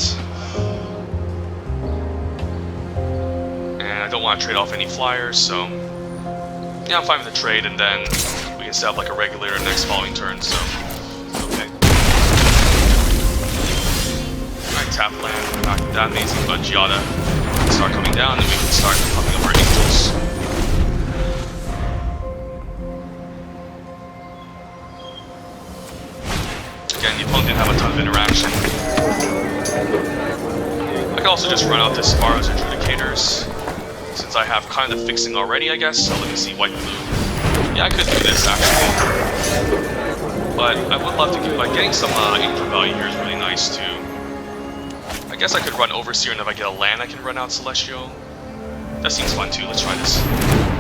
And I don't want to trade off any flyers, so yeah, I'm fine with the trade, and then we can set up like a regulator next following turn, so okay. Alright, tap land, not that amazing, but Giada can start coming down, and we can start popping up our angels. Again, the opponent didn't have a ton of interaction. I can also just run out the Sparrows or Adjudicators, since I have kind of the fixing already, I guess. So let me see, white blue. Yeah, I could do this actually, but I would love to get, like, getting some angel value here is really nice too. I guess I could run Overseer, and if I get a land, I can run out Celestial. That seems fun too. Let's try this.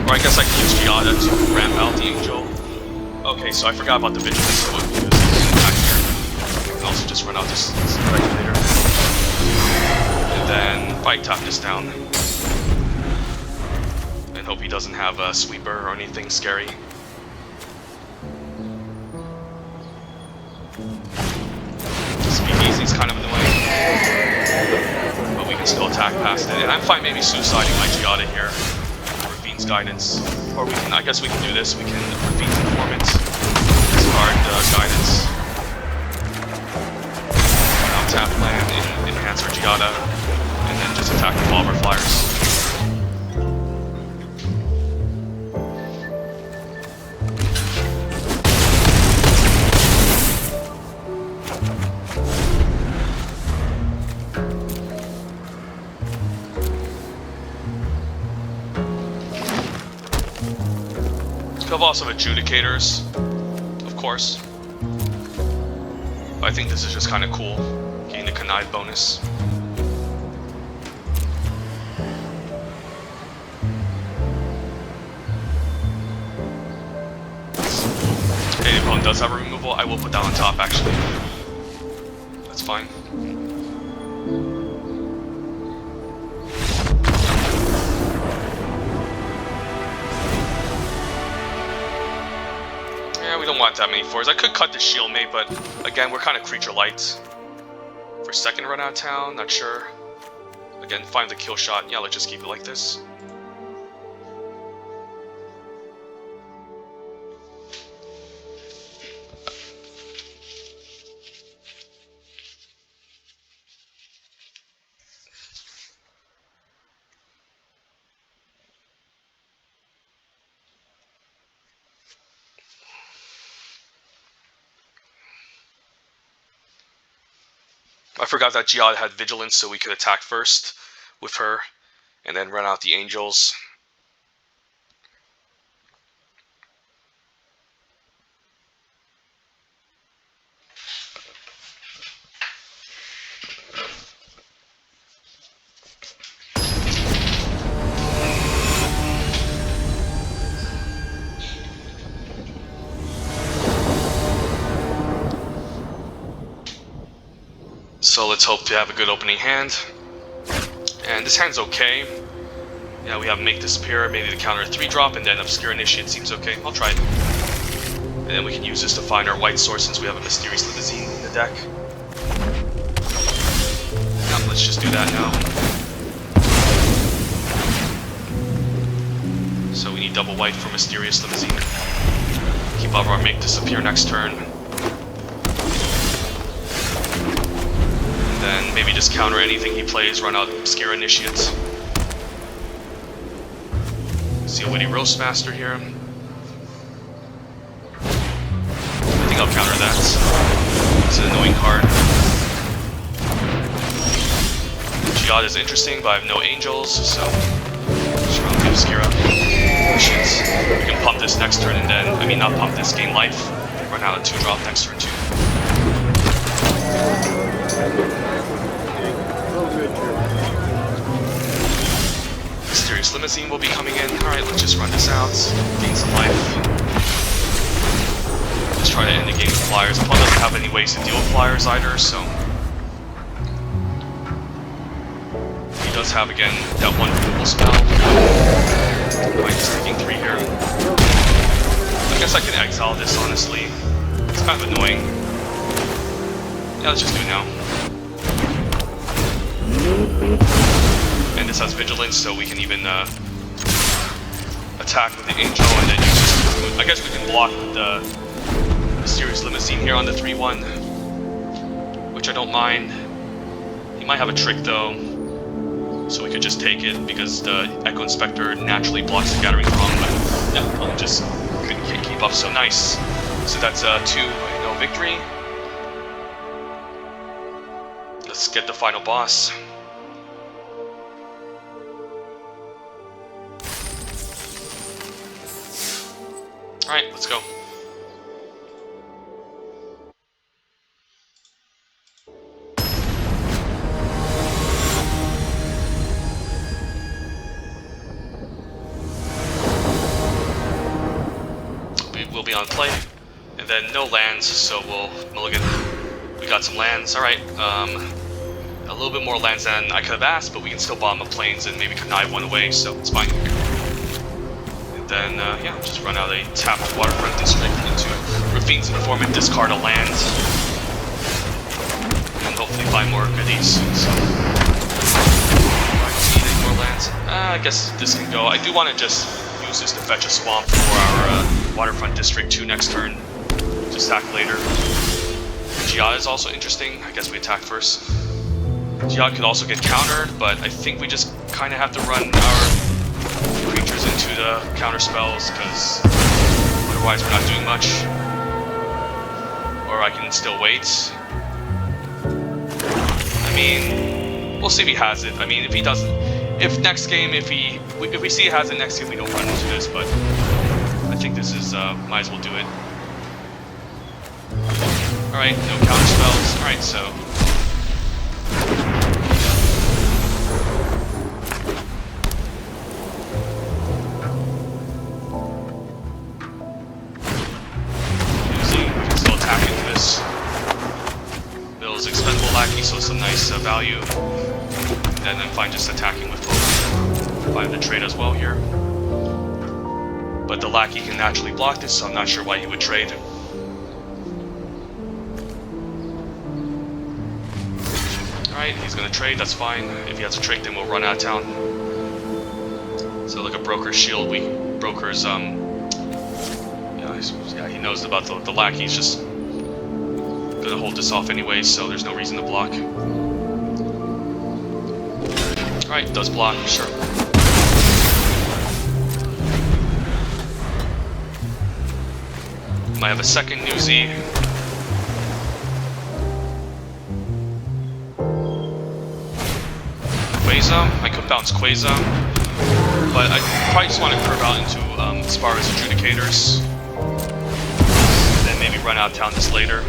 Or I guess I can use Giada to ramp out the angel. Okay, so I forgot about the Vigilance, so we'll use this back here. I can also just run out this regulator, and then if I tap this down. Hope he doesn't have a sweeper or anything scary. Speakeasy's kind of in the way, but we can still attack past it. And I'm fine maybe suiciding my Giada here, Rafine's Guidance, or we can. I guess we can do this. We can Rafine's Informant, discard Guidance, now tap land, enhance our Giada, and then just attack with all of our flyers. Also Adjudicators, of course. But I think this is just kind of cool, getting the Connive bonus. Okay, the opponent does have a removal. I will put that on top, actually. That's fine. we don't want that many 4s. I could cut the shield mate, but again, we're kind of creature light. For second run out of town, not sure. Again, find the kill shot. Yeah, let's just keep it like this. I forgot that Jihad had Vigilance, so we could attack first with her, and then run out the Angels. So let's hope to have a good opening hand. And this hand's okay. Yeah, we have Make Disappear, maybe the counter 3-drop, and then Obscure Initiate seems okay. I'll try it. And then we can use this to find our white source since we have a Mysterious Limousine in the deck. Yeah, let's just do that now. So we need double white for Mysterious Limousine. Keep up our Make Disappear next turn. Then maybe just counter anything he plays, run out Obscure Initiates. See a Witty Roastmaster here. I think I'll counter that. It's an annoying card. Jihad is interesting, but I have no Angels, so sure I'll give Obscura Initiates. We can pump this next turn and then, I mean not pump this, gain life. Run out a 2-drop next turn too. Mysterious Limousine will be coming in. Alright, let's just run this out. Gain some life. Just try to end the game with flyers. Opponent doesn't have any ways to deal with flyers either, so... He does have, again, that one removal spell. I'm just taking 3 here. I guess I can exile this, honestly. It's kind of annoying. Yeah, let's just do it now. And this has Vigilance, so we can even attack with the Angel, and then use this. I guess we can block with the Mysterious Limousine here on the 3-1, which I don't mind. He might have a trick though, so we could just take it because the Echo Inspector naturally blocks the Gathering Throng, but no, I'll just can't keep up. So nice. So that's a 2-0 victory. Let's get the final boss. Alright, let's go. We'll be on play, and then no lands, so we'll mulligan. We got some lands, alright. A little bit more lands than I could have asked, but we can still bomb the plains and maybe connive one away, so it's fine. Then, yeah, just run out a tapped Waterfront District into Rafine's Informant, discard a land, and hopefully buy more goodies. So, do I need any more lands? I guess this can go. I do want to just use this to fetch a swamp for our Waterfront District 2 next turn. Just attack later. Jihad is also interesting. I guess we attack first. Jihad could also get countered, but I think we just kind of have to run our creatures into the counter spells, because otherwise we're not doing much. Or I can still wait. I mean, we'll see if he has it. I mean, if he doesn't, if next game, if we see he has it next game, we don't run into this, but I think this is, might as well do it. Alright, no counter spells. Alright, so so some nice value, and then fine just attacking with both. Find the trade as well here, but the Lackey can naturally block this, so I'm not sure why he would trade. Alright, he's gonna trade, that's fine. If he has a trade, then we'll run out of town. So like a broker's shield, broker's, yeah, he knows about the lackey, he's just gonna hold this off anyways, so there's no reason to block. Alright, does block, sure. Might have a second newsy. Quasar, I could bounce Quasar, but I probably just want to curve out into Sparrow's Adjudicators, and then maybe run out of town this later.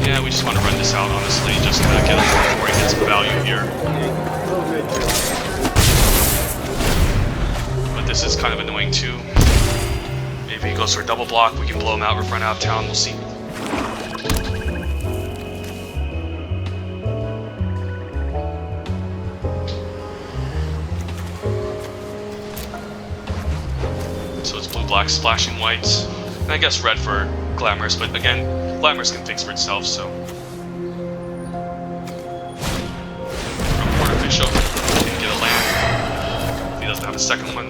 Yeah, we just want to run this out, honestly, just to get a little before he gets some value here. But this is kind of annoying too. Maybe he goes for a double block, we can blow him out, run out of town, we'll see. Black splashing white, and I guess red for Glamorous, but again, Glamorous can fix for itself, so. Artificial, can get a land, if he doesn't have a second one.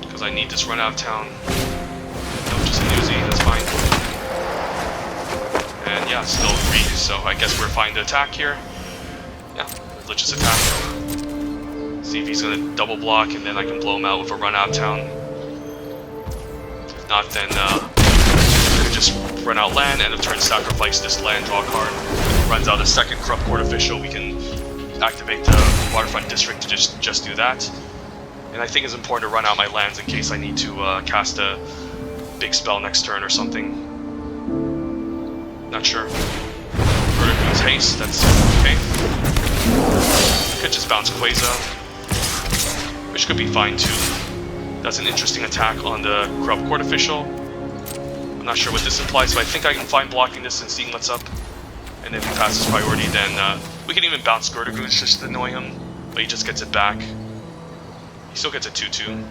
Because I need this run out of town. No, just a newsy, that's fine. And yeah, still 3, so I guess we're fine to attack here. Yeah, let's just attack. See if he's gonna double block, and then I can blow him out with a run out of town. If not, then I can just run out land, end of turn sacrifice this land, draw a card. Runs out a second Corrupt Court Official, we can activate the Waterfront District to just do that. And I think it's important to run out my lands in case I need to cast a big spell next turn or something. Not sure. Vertigo's Haste, that's okay. Could just bounce Quasar, which could be fine too. That's an interesting attack on the Corrupt Court Official. I'm not sure what this implies, but I think I can find blocking this and seeing what's up. And if he passes priority, then we can even bounce Vertigo's just to annoy him, but he just gets it back. He still gets a 2/2.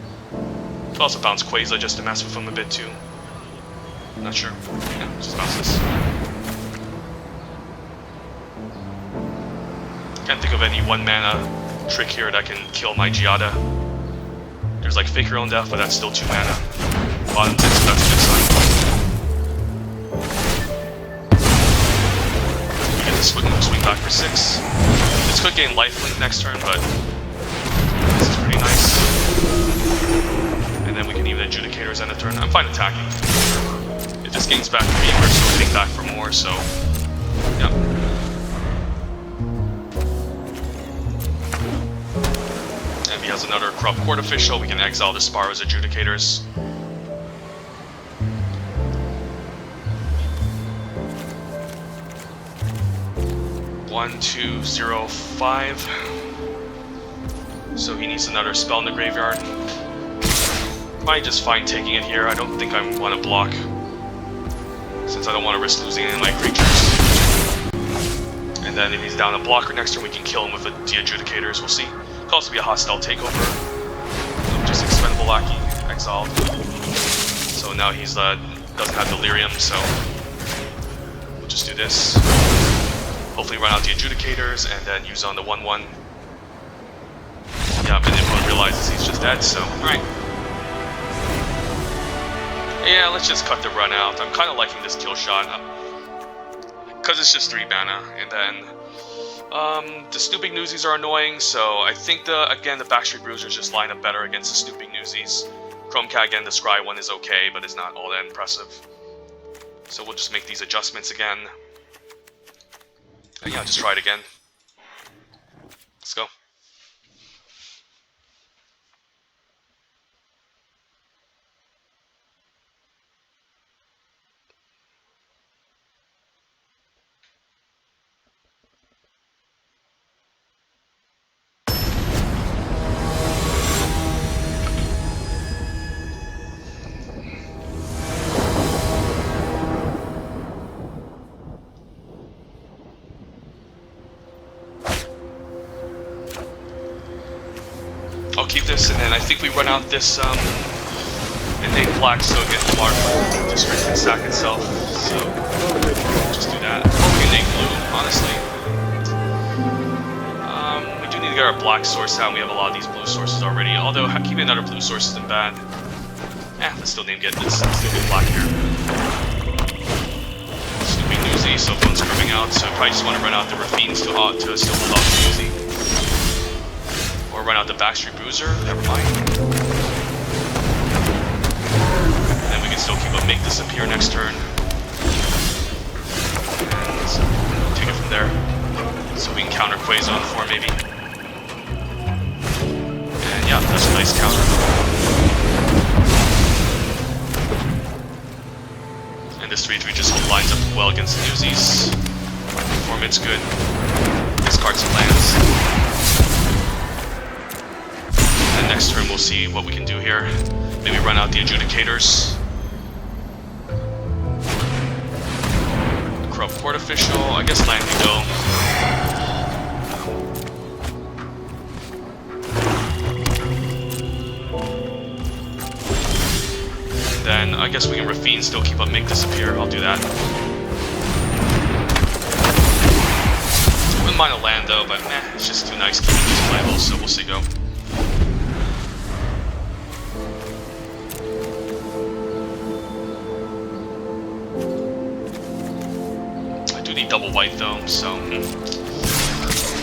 Could also bounce Quasar just to mess with him a bit too. Not sure. Yeah, just bounce this. Can't think of any 1-mana trick here that can kill my Giada. There's like Fake Your Own Death, but that's still 2 mana. Bottom 6, that's a good sign. We get the swing back for 6. This could gain lifelink next turn, but this is pretty nice. And then we can even Adjudicators end of turn. I'm fine attacking. If this gains back 3, we're still getting back for more, so yeah. If he has another Corrupt Court Official, we can exile the Sparrow's Adjudicators. One, 2, 0, 5. So he needs another spell in the graveyard. Might just fine taking it here. I don't think I want to block, since I don't want to risk losing any of my creatures. And then if he's down a blocker next turn, we can kill him with the Adjudicators. We'll see. Could also be a hostile takeover. Just expendable lackey, exiled. So now he's doesn't have Delirium, so we'll just do this. Hopefully run out the Adjudicators and then use on the 1/1. Yeah, but everyone realizes he's just dead, so alright. Yeah, let's just cut the run out. I'm kind of liking this kill shot, because it's just 3 mana, and then the Stooping Newsies are annoying, so I think again the Backstreet Bruisers just line up better against the Stooping Newsies. Chrome Cat, again, the Scry one is okay, but it's not all that impressive. So we'll just make these adjustments again. And yeah, just try it again. Let's go. I'll keep this, and then I think we run out this, and eliminate black so again black district can sack itself. So just do that. Eliminate blue, honestly. We do need to get our black source out. We have a lot of these blue sources already. Although keeping another blue source isn't bad. Let's still get black here. Snoopy Newsy, so phone's coming out, so probably just want to run out the Rafines to still hold off the Newsy. Or run out the Backstreet Bruiser, never mind. And then we can still keep up Make Disappear next turn. And take it from there. So we can counter Quays on 4 maybe. And yeah, that's a nice counter. And this 3-3 just lines up well against the Newsies. Performance good. Discard some lands. And next turn we'll see what we can do here. Maybe run out the Adjudicators. Corrupt Court Official. I guess land can go. Then I guess we can Rafine, still keep up Make Disappear. I'll do that. Wouldn't mind a land though, but meh, it's just too nice keeping these playable, so we'll see go. I do need double white though, so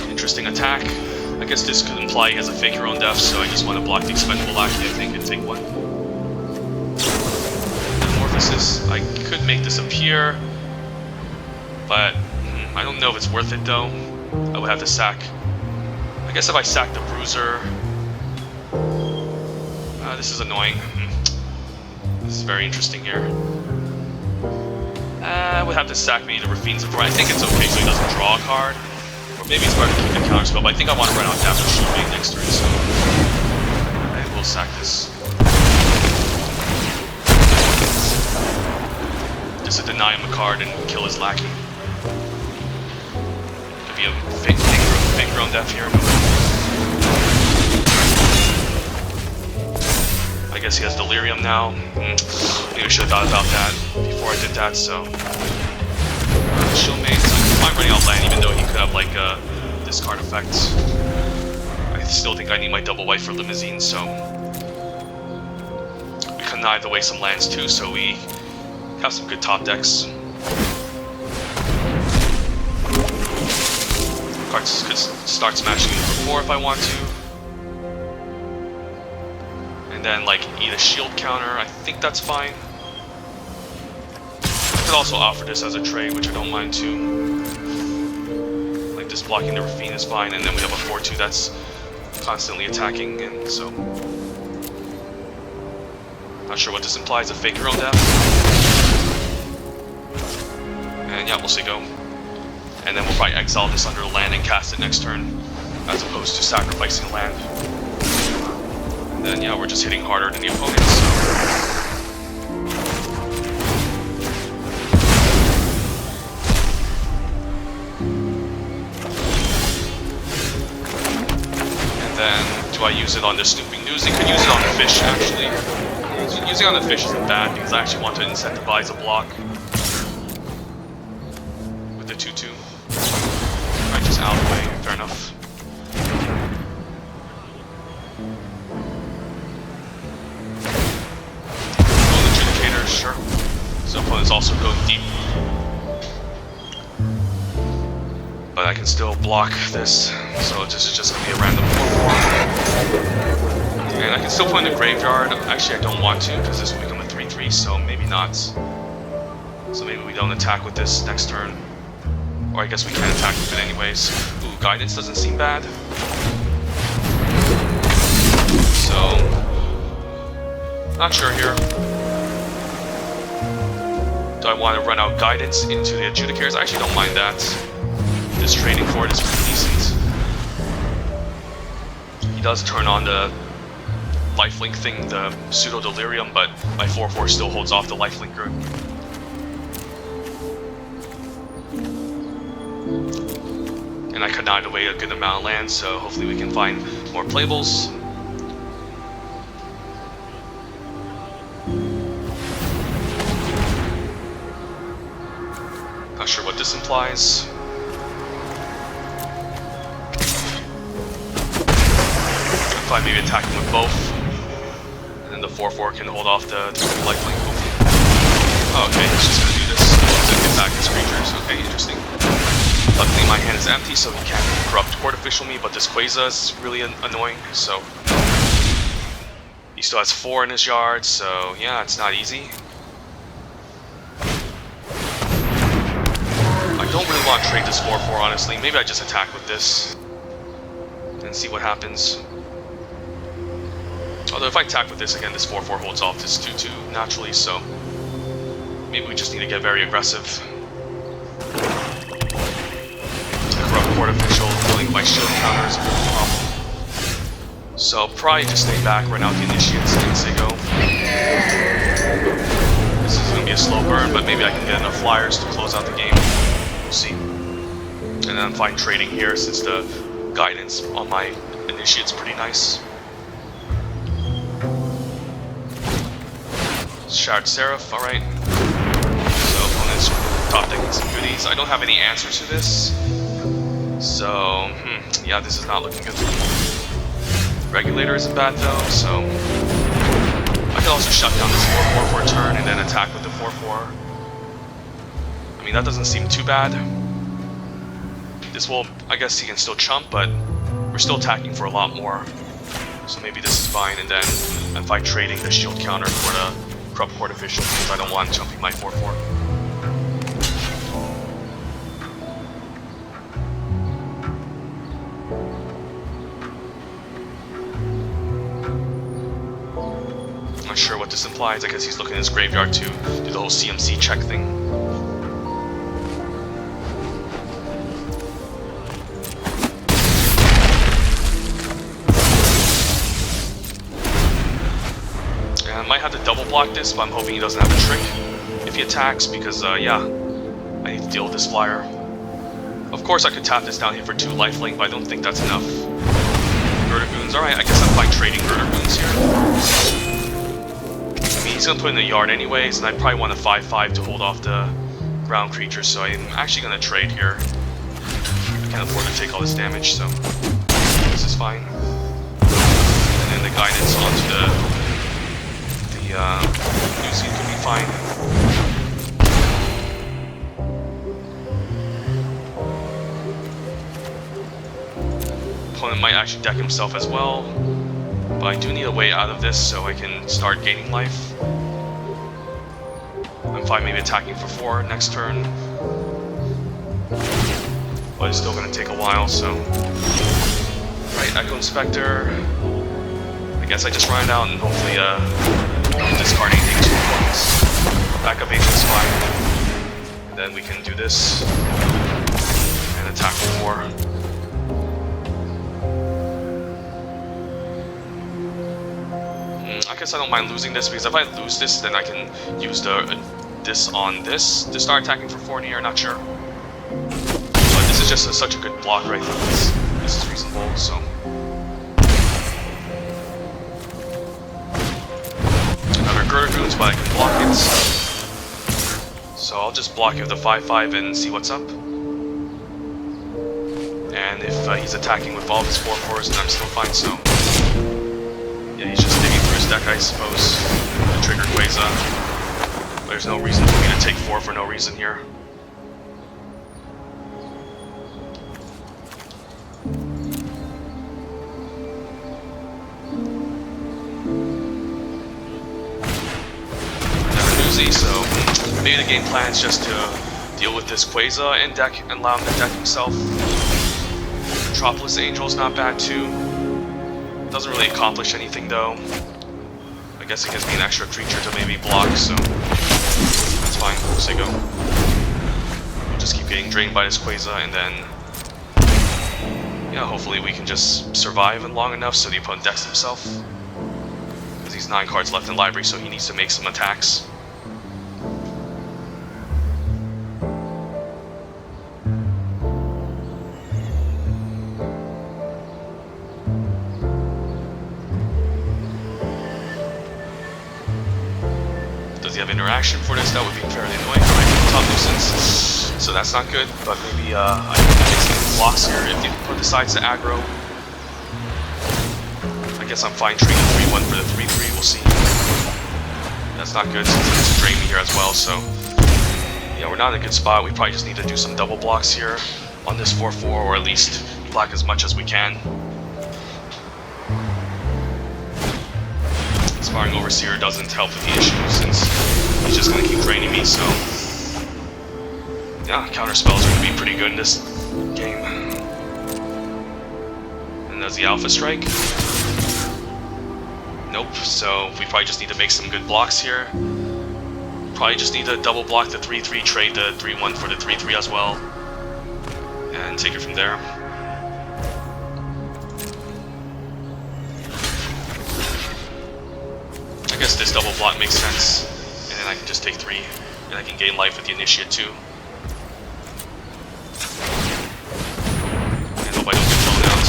interesting attack. I guess this could imply he has a Fake Your Own Death, so I just want to block the Expendable Lackey, I think, and take one. I could make this appear, but I don't know if it's worth it though. I would have to sack. I guess if I sack the Bruiser, this is annoying. This is very interesting here. I would have to sack maybe the Rafines before. I think it's okay so he doesn't draw a card, or maybe it's better to keep the counter spell. But I think I want to run out Damage Shield next turn, so I will sack this. To deny him a card and kill his lackey. Could be a fake Your Own Death here. I guess he has Delirium now. Maybe I should have thought about that before I did that, so. Shieldmate, so I might running out land even though he could have like a discard effect. I still think I need my double white for Limousine, so. We connived away some lands too, so we have some good top decks. Cards could start smashing for 4 if I want to. And then like eat a shield counter, I think that's fine. I could also offer this as a trade, which I don't mind too. Like just blocking the Rafine is fine, and then we have a 4-2 that's constantly attacking, and so. Not sure what this implies, a Fake Your Own Death. And yeah, we'll see go. And then we'll probably exile this under a land and cast it next turn, as opposed to sacrificing a land. And then yeah, we're just hitting harder than the opponents. So. And then, do I use it on the Snooping News? You could use it on the fish, actually. Using it on the fish isn't bad, because I actually want to incentivize a block. 2-2. Alright, just out of the way, fair enough. Golden Adjudicator, sure. So opponent's also going deep. But I can still block this, so this is just going to be a random 4-4. And I can still put in the graveyard. Actually, I don't want to, because this will become a 3-3, so maybe not. So maybe we don't attack with this next turn. Or I guess we can attack with it anyways. Ooh, Guidance doesn't seem bad. So, not sure here. Do I want to run out Guidance into the Adjudicators? I actually don't mind that. This trading for it is pretty decent. He does turn on the lifelink thing, the Pseudo Delirium, but my 4-4 still holds off the lifelinker. And I connived away a good amount of land, so hopefully we can find more playables. this implies. If I maybe attack him with both, and then the 4/4 can hold off the lifelink. Oh, okay, he's just gonna do this to get back his creatures. Okay, interesting. Luckily my hand is empty, so he can't corrupt court official me, but this Quasar is really annoying, so... He still has 4 in his yard, so yeah, it's not easy. I don't really want to trade this 4/4, honestly. Maybe I just attack with this and see what happens. Although if I attack with this again, this 4/4 holds off this 2/2 naturally, so maybe we just need to get very aggressive. Corrupt court official, killing my shield counter is a bit of a problem. So I'll probably just stay back, run out the initiates, and say go. This is going to be a slow burn, but maybe I can get enough flyers to close out the game. We'll see. And then I'm fine trading here since the guidance on my initiate's pretty nice. Shard Seraph, alright. So opponent's top decking some goodies. I don't have any answers to this. So, yeah, this is not looking good for me. Regulator isn't bad though, so I could also shut down this 4/4 for a turn and then attack with the 4/4. I mean, that doesn't seem too bad. This will, I guess he can still chump, but we're still attacking for a lot more. So maybe this is fine, and then if I trading the shield counter for the corrupt court official because I don't want chumping my 4/4. Not sure what this implies. I guess he's looking in his graveyard to do the whole CMC check thing. And I might have to double block this, but I'm hoping he doesn't have a trick if he attacks because, yeah, I need to deal with this flyer. Of course I could tap this down here for 2 lifelink, but I don't think that's enough. Girder Goons, alright, I guess I'm fine trading Girder Goons here. He's gonna put in the yard anyways, and I probably want a 5/5 to hold off the ground creatures, so I'm actually gonna trade here. I can't afford to take all this damage, so this is fine. And then the guidance onto the new seed could be fine. Opponent might actually deck himself as well. But I do need a way out of this so I can start gaining life. I'm fine maybe attacking for 4 next turn. But it's still going to take a while, so... Right, Echo Inspector. I guess I just run it out and hopefully discard anything to points. Backup agent's fine. And then we can do this. And attack for 4. I guess I don't mind losing this, because if I lose this, then I can use this on this to start attacking for 4 in here, not sure. But this is just such a good block right here. This is reasonable, so... Another Girder Goons, but I can block it. So I'll just block it with the 5/5 and see what's up. And if he's attacking with all of his 4/4s, then I'm still fine, so... Yeah, he's just digging through his deck, I suppose, to trigger Quasar. But there's no reason for me to take 4 for no reason here. Never doozy, so maybe the game plan is just to deal with this Quasar and deck and allow him to deck himself. Metropolis Angel's not bad too. Doesn't really accomplish anything though. I guess it gives me an extra creature to maybe block, so that's fine. We'll say go. We'll just keep getting drained by this Quasar, and then yeah, hopefully we can just survive long enough so the opponent decks himself. Because he's 9 cards left in library, so he needs to make some attacks. Does he have interaction for this, that would be fairly annoying. Alright, top nuisance. So that's not good, but maybe I can make some blocks here if he decides to aggro. I guess I'm fine trading 3-1 for the 3-3, we'll see. That's not good since it's drain me here as well, so yeah, we're not in a good spot. We probably just need to do some double blocks here on this 4-4, or at least block as much as we can. Sparring Overseer doesn't help with the issue since he's just going to keep draining me, so yeah, counter spells are going to be pretty good in this game. And there's the Alpha Strike. Nope, so we probably just need to make some good blocks here. Probably just need to double block the 3-3, trade the 3-1 for the 3-3 as well, and take it from there. I guess this double block makes sense, and then I can just take 3, and I can gain life with the Initiate too. And hope I don't get thrown out.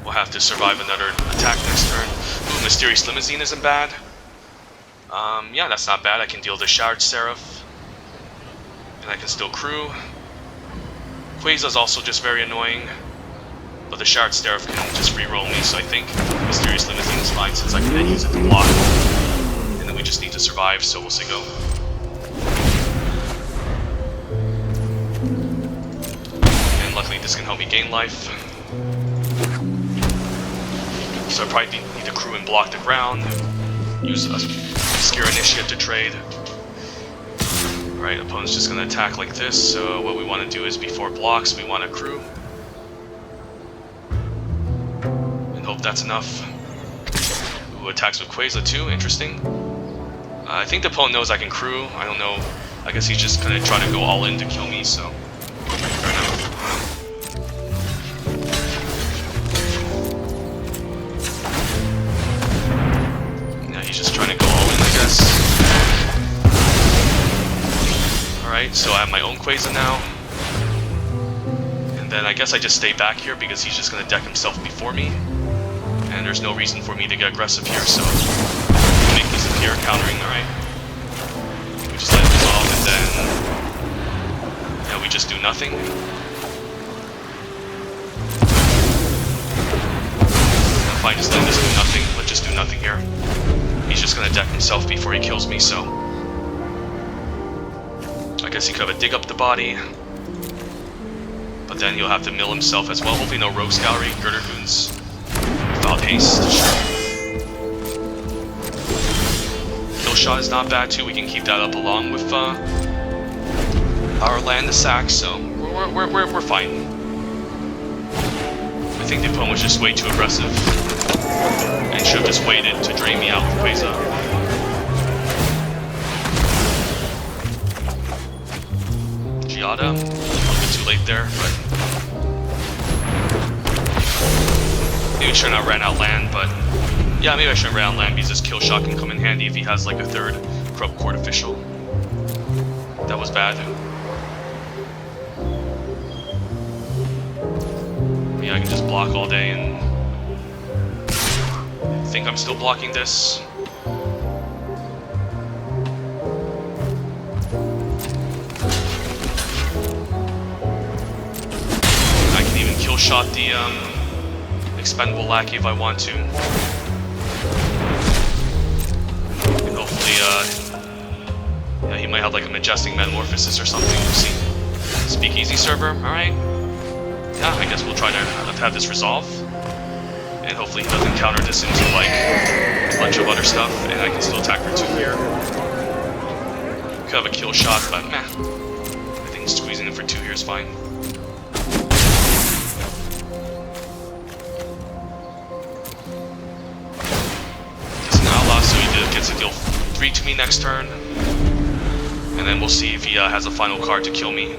We'll have to survive another attack next turn. Ooh, Mysterious Limousine isn't bad. Yeah, that's not bad. I can deal the Showered Seraph, and I can still crew. Quasa's also just very annoying. But the Showered Seraph can just reroll me, so I think Mysterious Limousine is fine since I can then use it to block. And then we just need to survive, so we'll say go. And luckily this can help me gain life. So I probably need to crew and block the ground. Use a Scare Initiate to trade. Alright, opponent's just going to attack like this, so what we want to do is before blocks we want to crew. Hope that's enough. Ooh, attacks with Quasa too, interesting. I think the opponent knows I can crew, I don't know. I guess he's just gonna try to go all in to kill me, so fair enough. Yeah, he's just trying to go all in, I guess. Alright, so I have my own Quasa now. And then I guess I just stay back here because he's just gonna deck himself before me. And there's no reason for me to get aggressive here, so make these appear countering, alright? We just let it resolve, and then yeah, we just do nothing. If I just let this do nothing, let's just do nothing here. He's just gonna deck himself before he kills me, so I guess he could have a dig up the body. But then he'll have to mill himself as well. Hopefully no Rogue's Gallery, Girder Goons. Without haste, sure. Kill shot is not bad too. We can keep that up along with our land to sack, so we're fine. I think the opponent was just way too aggressive and should have just waited to drain me out with Quasa. Giada, a little bit too late there, but maybe I shouldn't have ran out land, but yeah, maybe I shouldn't ran out land because this kill shot can come in handy if he has like a third Corrupt Court official. That was bad. Yeah, I can just block all day and I think I'm still blocking this. I can even kill shot the Expendable Lackey if I want to. And hopefully, yeah, he might have like a Majestic Metamorphosis or something. We'll see. Speakeasy server, alright. Yeah, I guess we'll try to have this resolve. And hopefully he doesn't counter this into like a bunch of other stuff, and I can still attack for 2 here. Could have a kill shot, but meh. I think squeezing it for 2 here is fine. Gets to deal 3 to me next turn, and then we'll see if he has a final card to kill me.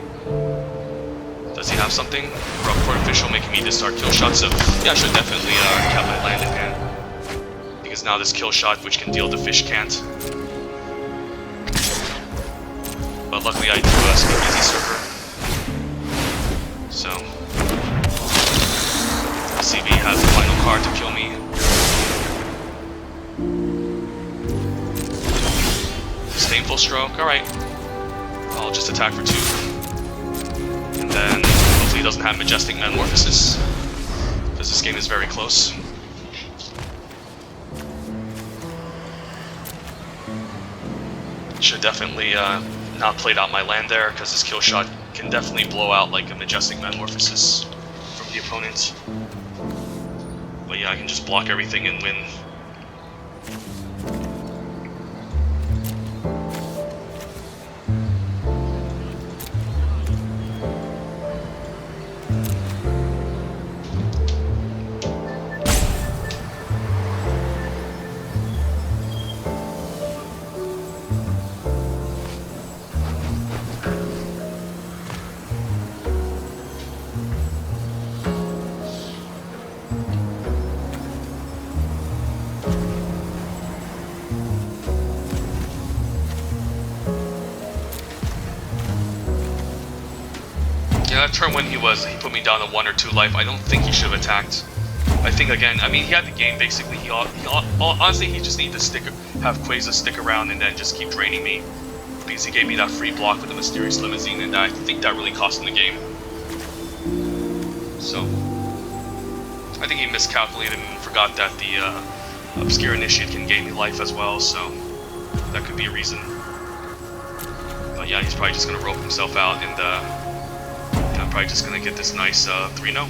Does he have something? Corrupt Court official making me discard kill shot, so yeah, I should definitely cap my land in hand. Because now this kill shot, which can deal, the fish can't. But luckily I do Speakeasy server. So let's see if he has a final card to kill me. Disdainful Stroke, alright. I'll just attack for 2. And then hopefully he doesn't have Majestic Metamorphosis, because this game is very close. Should definitely not played out my land there, because this kill shot can definitely blow out like a Majestic Metamorphosis from the opponent. But yeah, I can just block everything and win. Yeah, that turn when he put me down to 1 or 2 life, I don't think he should have attacked. I think again, I mean, he had the game basically. Honestly, he just needed to have Quasar stick around and then just keep draining me, because he gave me that free block with the Mysterious Limousine, and I think that really cost him the game. So, I think he miscalculated and forgot that the Obscure Initiate can gain me life as well, so that could be a reason. But yeah, he's probably just gonna rope himself out, and I'm probably just gonna get this nice 3-0.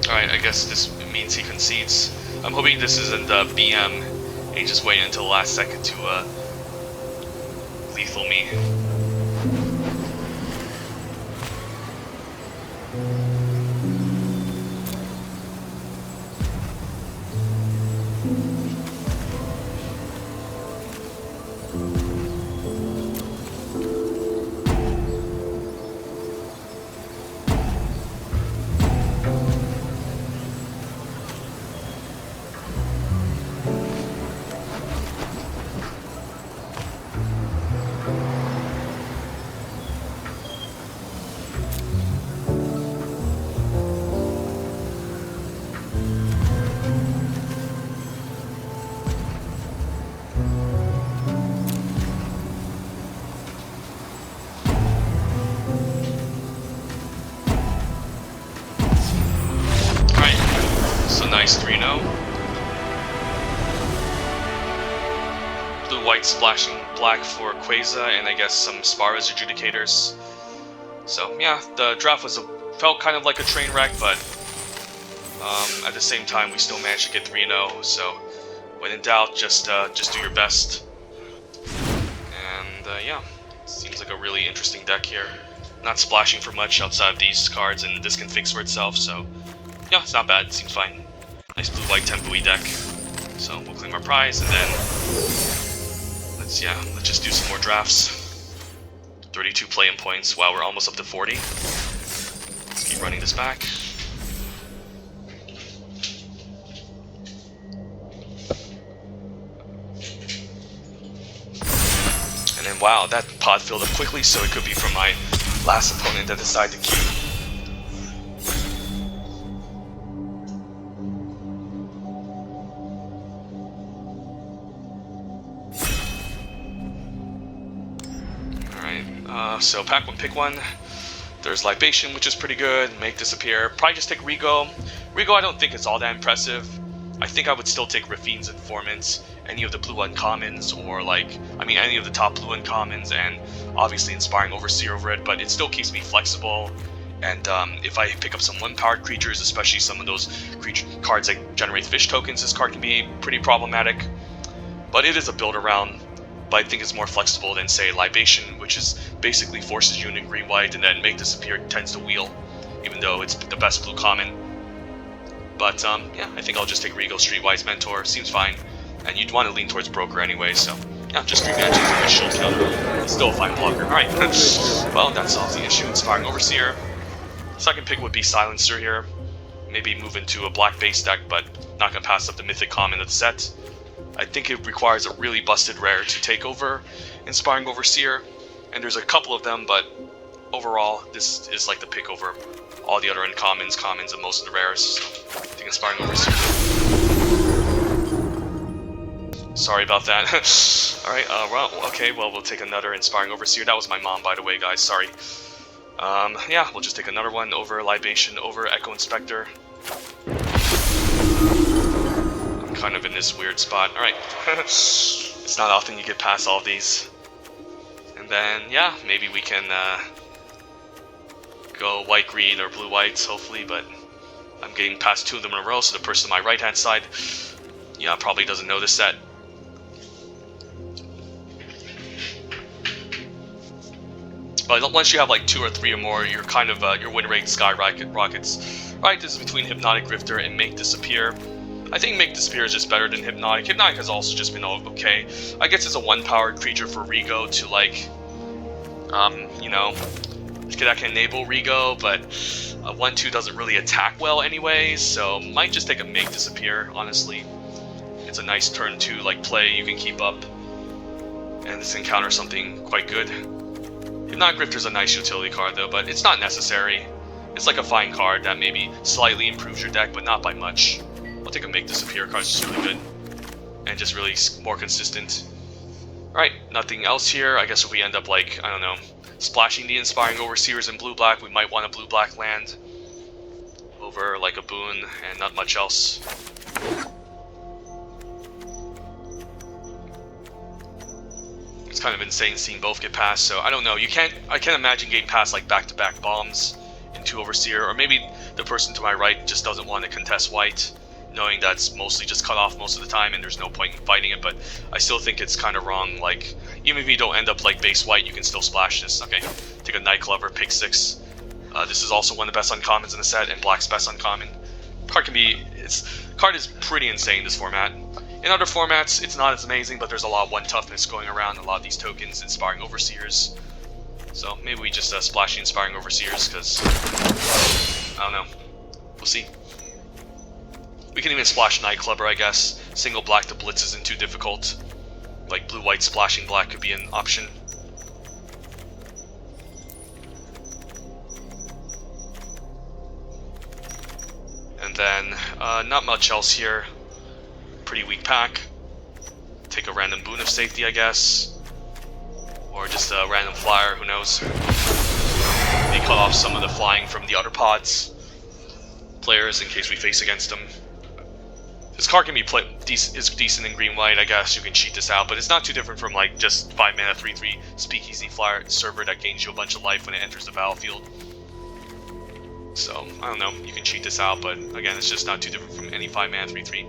Alright, I guess this means he concedes. I'm hoping this isn't BM, and he just waited until the last second to lethal me. Nice 3-0. Blue-white splashing black for Quasar, and I guess some Sparrows Adjudicators. So yeah, the draft felt kind of like a train wreck, but at the same time we still managed to get 3-0. So when in doubt, just do your best. And yeah, seems like a really interesting deck here. Not splashing for much outside of these cards, and this can fix for itself. So yeah, it's not bad. It seems fine. Nice blue-white Tempo-y deck. So we'll claim our prize, and then let's just do some more drafts. 32 play-in points. Wow, we're almost up to 40. Let's keep running this back. And then wow, that pod filled up quickly, so it could be from my last opponent that decided to queue. So pack one, pick one. There's Libation, which is pretty good. Make Disappear. Probably just take Rigo. Rigo I don't think is all that impressive. I think I would still take Rafine's Informants, any of the blue uncommons, or any of the top blue uncommons, and obviously Inspiring Overseer over it, but it still keeps me flexible. And if I pick up some one-powered creatures, especially some of those cards that generate fish tokens, this card can be pretty problematic. But it is a build around. But I think it's more flexible than, say, Libation, which is basically forces you into green-white, and then Make Disappear tends to wheel, even though it's the best blue common. But yeah, I think I'll just take Rigo Streetwise Mentor. Seems fine. And you'd want to lean towards Broker anyway, so yeah, just 3 mana change with shield counter. Still a fine blocker. Alright, well, that solves the issue. Inspiring Overseer. Second pick would be Silencer here. Maybe move into a black base deck, but not going to pass up the Mythic Common of the set. I think it requires a really busted rare to take over Inspiring Overseer, and there's a couple of them, but overall, this is like the pick over all the other uncommons, commons, and most of the rares. So I think Inspiring Overseer. Sorry about that. Alright, well, okay, well, we'll take another Inspiring Overseer. That was my mom, by the way, guys, sorry. Yeah, we'll just take another one over Libation, over Echo Inspector. I'm kind of in this weird spot. Alright. It's not often you get past all of these. And then, yeah, maybe we can, go white-green or blue-whites, hopefully, but I'm getting past 2 of them in a row, so the person on my right-hand side, yeah, probably doesn't notice that. But once you have like 2 or 3 or more, you're kind of your win rate skyrockets. Right, this is between Hypnotic Rifter and Make Disappear. I think Make Disappear is just better than Hypnotic. Hypnotic has also just been okay. I guess it's a 1-powered creature for Rigo to like, you know, that can enable Rigo, but 1/2 doesn't really attack well anyway, so might just take a Make Disappear. Honestly, it's a nice turn 2 like play you can keep up, and this can counter something quite good. Hypnotic Rifter's a nice utility card though, but it's not necessary. It's like a fine card that maybe slightly improves your deck, but not by much. I'll take a Make Disappear card, it's just really good. And just really more consistent. Alright, nothing else here. I guess if we end up like, I don't know, splashing the Inspiring Overseers in blue-black, we might want a blue-black land over like a boon and not much else. It's kind of insane seeing both get past, so I don't know. I can't imagine getting past like back-to-back bombs into Overseer, or maybe the person to my right just doesn't want to contest white, knowing that's mostly just cut off most of the time and there's no point in fighting it, but I still think it's kind of wrong. Like, even if you don't end up like base white, you can still splash this. Okay, take a Nightclubber, pick 6. This is also one of the best uncommons in the set, and black's best uncommon. Card is pretty insane, this format. In other formats, it's not as amazing, but there's a lot of 1 toughness going around, a lot of these tokens, Inspiring Overseers. So maybe we just splash the Inspiring Overseers, because, I don't know, we'll see. We can even splash Nightclubber, I guess. Single black to blitz isn't too difficult. Like blue-white splashing black could be an option. And then, not much else here. Pretty weak pack. Take a random boon of safety, I guess. Or just a random flyer, who knows. They cut off some of the flying from the other pods. Players, in case we face against them. This card can be is decent in green-white, I guess. You can cheat this out, but it's not too different from like just 5 mana 3/3 Speakeasy Flyer server that gains you a bunch of life when it enters the battlefield. So, I don't know, you can cheat this out, but again, it's just not too different from any 5 mana 3/3.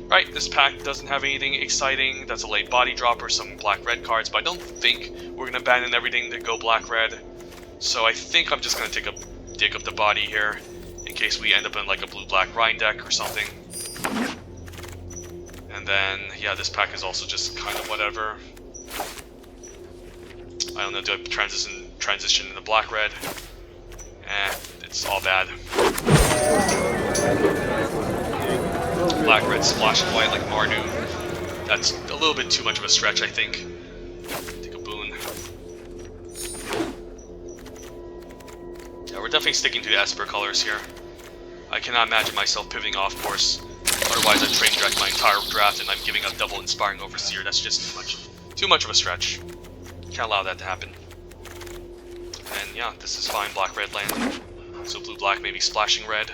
Right, this pack doesn't have anything exciting. That's a late body dropper, some black-red cards, but I don't think we're going to abandon everything to go black-red. So I think I'm just going to dig up the body here, in case we end up in like a blue-black Rhine deck or something. And then, yeah, this pack is also just kind of whatever. I don't know, do I transition into black-red? It's all bad. Black-red splash of white like Mardu. That's a little bit too much of a stretch, I think. Take a boon. Yeah, we're definitely sticking to the Esper colors here. I cannot imagine myself pivoting off course. Otherwise, I'd train direct my entire draft and I'm giving up double Inspiring Overseer. That's just too much of a stretch. Can't allow that to happen. And yeah, this is fine, black-red land. So blue-black maybe splashing red.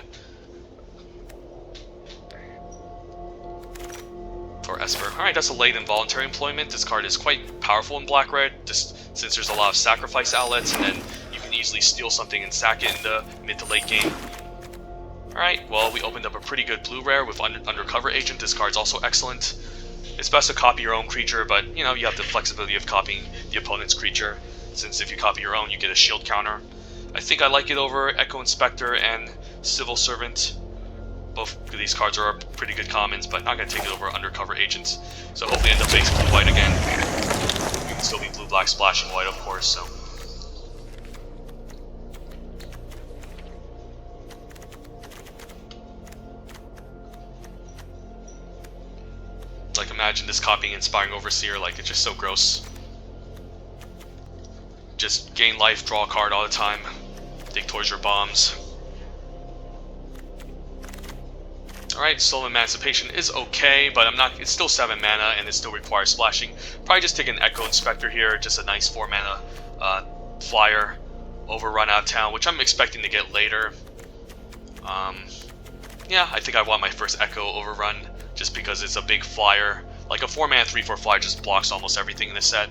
For Esper. Alright, that's a late involuntary employment. This card is quite powerful in black-red, just since there's a lot of sacrifice outlets, and then you can easily steal something and sack it in the mid to late game. Alright, well, we opened up a pretty good blue rare with Undercover Agent. This card's also excellent. It's best to copy your own creature, but, you know, you have the flexibility of copying the opponent's creature, since if you copy your own, you get a shield counter. I think I like it over Echo Inspector and Civil Servant. Both of these cards are pretty good commons, but not going to take it over undercover agents. So hopefully end up facing blue-white again. We can still be blue-black splashing white, of course, so... Like, imagine this copying Inspiring Overseer, like, it's just so gross. Just gain life, draw a card all the time, dig towards your bombs. Alright, Soul Emancipation is okay, but it's still 7 mana and it still requires splashing. Probably just take an Echo Inspector here, just a nice 4 mana flyer over Run Out of Town, which I'm expecting to get later. Yeah, I think I want my first Echo Overrun, just because it's a big flyer. Like a 4 mana 3/4 flyer just blocks almost everything in this set.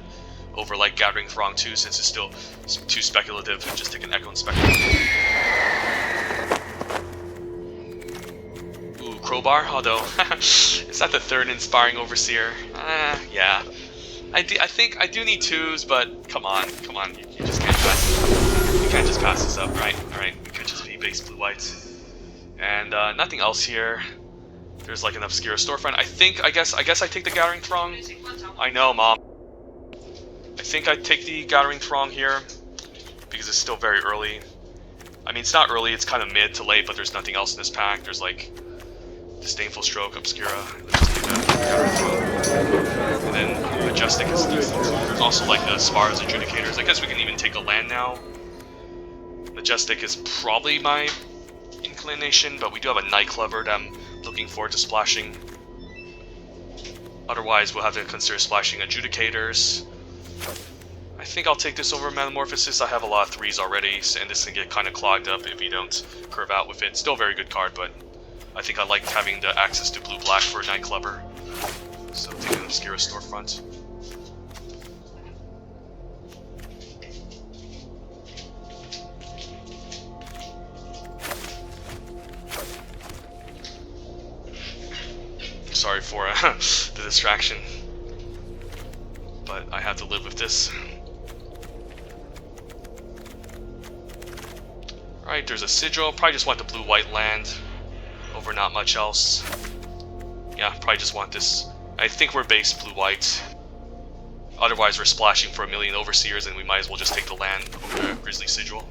Over like Gathering Throng 2, since it's still too speculative, just take an Echo Inspector. Ooh, Crowbar, although, is that the 3rd Inspiring Overseer? Yeah. I think I do need 2s, but come on, you just can't pass. You can't just pass this up, right? Alright, we could just be base blue-white. And nothing else here. There's like an obscure storefront. I guess I take the Gathering Throng. I know, Mom. I think I take the Gathering Throng here because it's still very early. I mean, it's not early, it's kind of mid to late, but there's nothing else in this pack. There's like Disdainful Stroke, Obscura. Let's just take that Gathering Throng. And then Majestic is decent. There's also like the Spars Adjudicators. I guess we can even take a land now. Majestic is probably my inclination, but we do have a Nightclubber that I'm looking forward to splashing. Otherwise, we'll have to consider splashing Adjudicators. I think I'll take this over Metamorphosis. I have a lot of 3s already, and this can get kind of clogged up if you don't curve out with it. Still a very good card, but I think I like having the access to blue-black for Nightclubber. So take an Obscura Storefront. Sorry for the distraction, but I have to live with this. Alright, there's a Sigil. Probably just want the blue-white land over not much else. Yeah, probably just want this. I think we're base blue-white. Otherwise, we're splashing for 1,000,000 Overseers, and we might as well just take the land over Grizzly Sigil.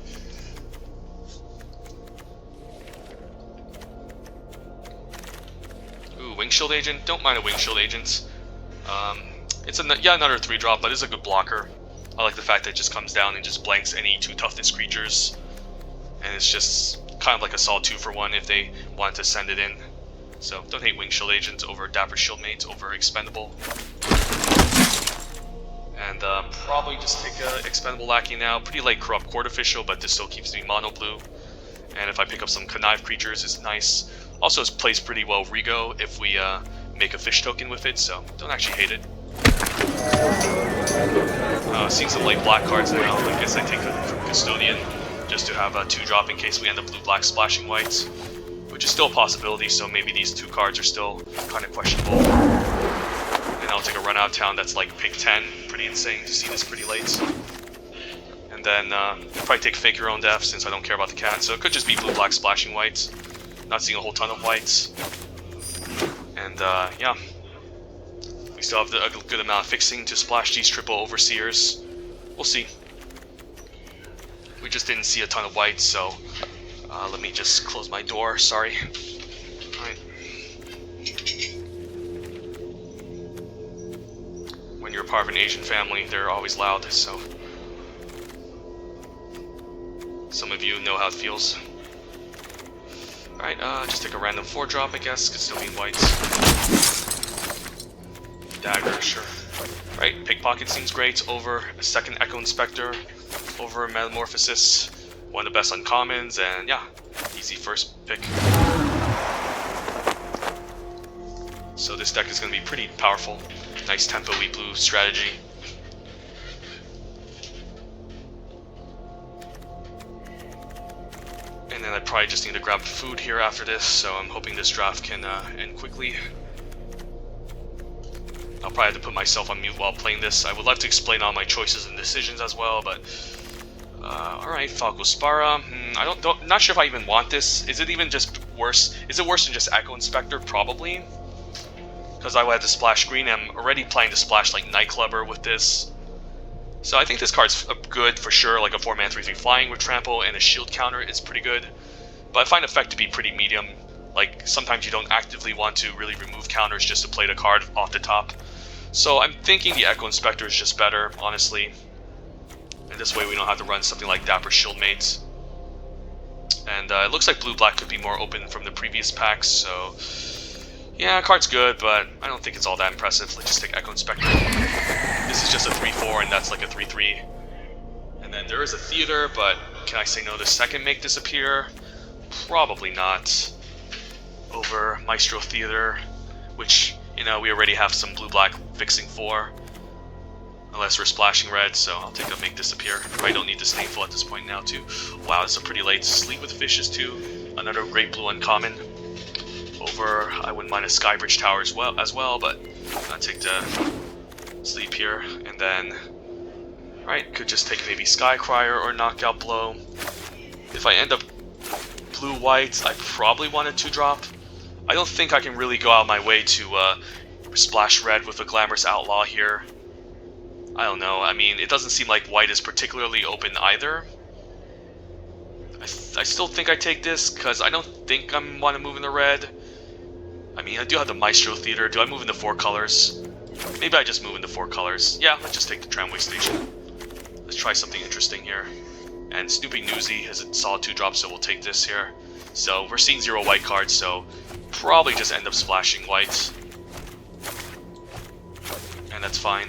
Wingshield Agent, don't mind a Wingshield Agent. It's another 3-drop, but it's a good blocker. I like the fact that it just comes down and just blanks any 2 toughness creatures. And it's just kind of like a solid 2-for-1 if they wanted to send it in. So don't hate Wingshield Agent over Dapper Shieldmate over Expendable. And probably just take a Expendable Lackey now. Pretty late Corrupt Court Official, but this still keeps me mono blue. And if I pick up some Connive creatures, it's nice. Also, it plays pretty well Rego if we make a fish token with it, so don't actually hate it. Seeing some late black cards now, I guess I take a Custodian just to have a 2-drop in case we end up blue-black splashing whites, which is still a possibility, so maybe these 2 cards are still kind of questionable. And I'll take a Run Out of Town that's like pick 10, pretty insane to see this pretty late. And then probably take Fake Your Own Death since I don't care about the cat, so it could just be blue-black splashing whites. Not seeing a whole ton of whites. And yeah. We still have a good amount of fixing to splash these triple Overseers. We'll see. We just didn't see a ton of whites, so let me just close my door, sorry. Alright. When you're part of an Asian family, they're always loud, so some of you know how it feels. Alright, just take a random 4-drop, I guess, could still be whites. Dagger, sure. Alright, Pickpocket seems great over a second Echo Inspector, over Metamorphosis, one of the best uncommons, and yeah, easy first pick. So this deck is going to be pretty powerful. Nice tempo wheat blue strategy. And then I probably just need to grab food here after this, so I'm hoping this draft can end quickly. I'll probably have to put myself on mute while playing this. I would love to explain all my choices and decisions as well, but alright, Falco Spara. Not sure if I even want this. Is it even just worse. Is it worse than just Echo Inspector? Probably. Because I would have to splash green. I'm already planning to splash like Nightclubber with this. So I think this card's good for sure, like a 4-mana 3/3 flying with trample and a shield counter is pretty good. But I find effect to be pretty medium. Like sometimes you don't actively want to really remove counters just to play the card off the top. So I'm thinking the Echo Inspector is just better, honestly. And this way we don't have to run something like Dapper Shieldmate. And it looks like blue-black could be more open from the previous packs, so... yeah, card's good, but I don't think it's all that impressive. Let's just take Echo Inspector. This is just a 3/4, and that's like a 3/3. And then there is a Theater, but can I say no to second Make Disappear? Probably not. Over Maestro Theater, which, you know, we already have some blue-black fixing for. Unless we're splashing red, so I'll take a Make Disappear. Probably don't need the Disdainful at this point now, too. Wow, this is a pretty late. Sleep with Fishes, too. Another great blue uncommon. Over, I wouldn't mind a Skybridge Tower as well, but I'll take the Sleep here. And then, right, could just take maybe Skycrier or Knockout Blow. If I end up blue-white, I probably want a 2-drop. I don't think I can really go out of my way to splash red with a Glamorous Outlaw here. I don't know, I mean, it doesn't seem like white is particularly open either. I still think I take this, because I don't think I want to move in the red. I mean, I do have the Maestro Theater. Do I move into 4 colors? Maybe I just move into 4 colors. Yeah, let's just take the Tramway Station. Let's try something interesting here. And Snoopy Newsy is a solid 2-drop, so we'll take this here. So we're seeing 0 white cards, so probably just end up splashing white. And that's fine.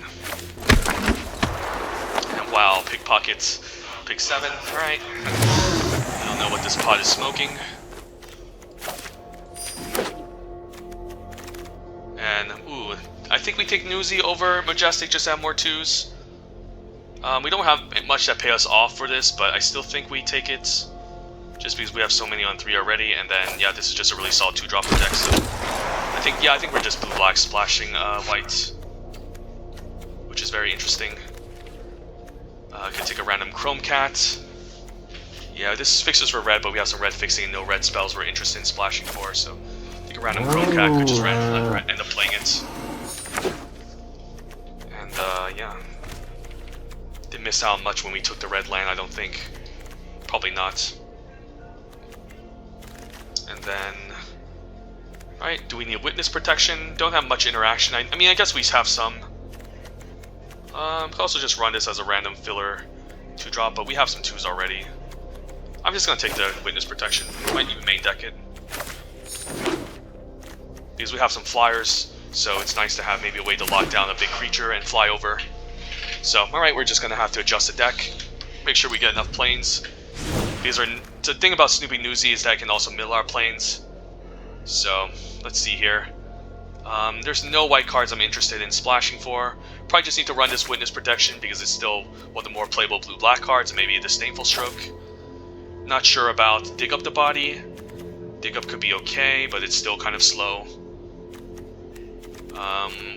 And wow, Pickpocket. Pick 7, alright. I don't know what this pot is smoking. And, ooh, I think we take Newsy over Majestic, just have more 2s. We don't have much that pay us off for this, but I still think we take it. Just because we have so many on 3 already, and then, yeah, this is just a really solid 2-drop deck, so... I think we're just blue-black splashing white. Which is very interesting. Could take a random Chrome Cat. Yeah, this fixes for red, but we have some red fixing and no red spells we're interested in splashing for, so... I think a random Chrome Cat could just end up playing it. And, yeah. Didn't miss out much when we took the red land, I don't think. Probably not. And then... Right, do we need Witness Protection? Don't have much interaction. I mean, I guess we have some. Could also just run this as a random filler 2-drop, but we have some 2s already. I'm just gonna take the Witness Protection. Might even main deck it. Because we have some flyers, so it's nice to have maybe a way to lock down a big creature and fly over. So, alright, we're just gonna have to adjust the deck. Make sure we get enough planes. The thing about Snoopy Newsy is that it can also mill our planes. So, let's see here. There's no white cards I'm interested in splashing for. Probably just need to run this Witness Protection because it's still one of the more playable blue-black cards, and maybe a Disdainful Stroke. Not sure about Dig Up the Body. Dig Up could be okay, but it's still kind of slow.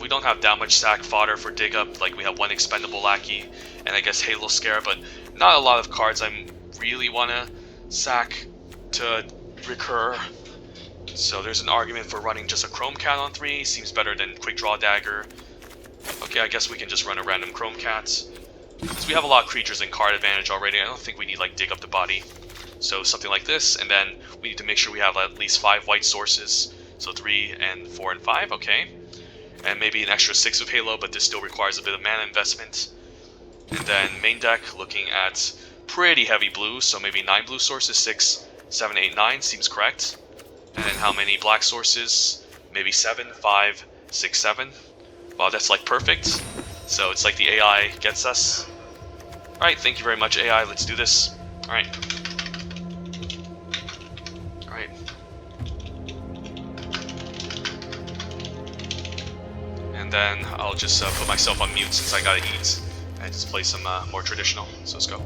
We don't have that much sack fodder for Dig Up, like we have 1 Expendable Lackey, and I guess Halo Scare, but not a lot of cards I really want to sack to recur. So there's an argument for running just a Chrome Cat on 3, seems better than Quick Draw Dagger. Okay, I guess we can just run a random Chrome Cat. Because we have a lot of creatures in card advantage already, I don't think we need like Dig Up the Body. So something like this, and then we need to make sure we have at least 5 white sources. So 3 and 4 and 5, okay. And maybe an extra 6 of Halo, but this still requires a bit of mana investment. And then main deck, looking at pretty heavy blue, so maybe 9 blue sources, 6, 7, 8, 9 seems correct. And then how many black sources? Maybe 7, 5, 6, 7. Wow, that's like perfect. So it's like the AI gets us. Alright, thank you very much AI, let's do this. Alright. Alright. And then I'll just put myself on mute since I gotta eat. And just play some more traditional. So let's go.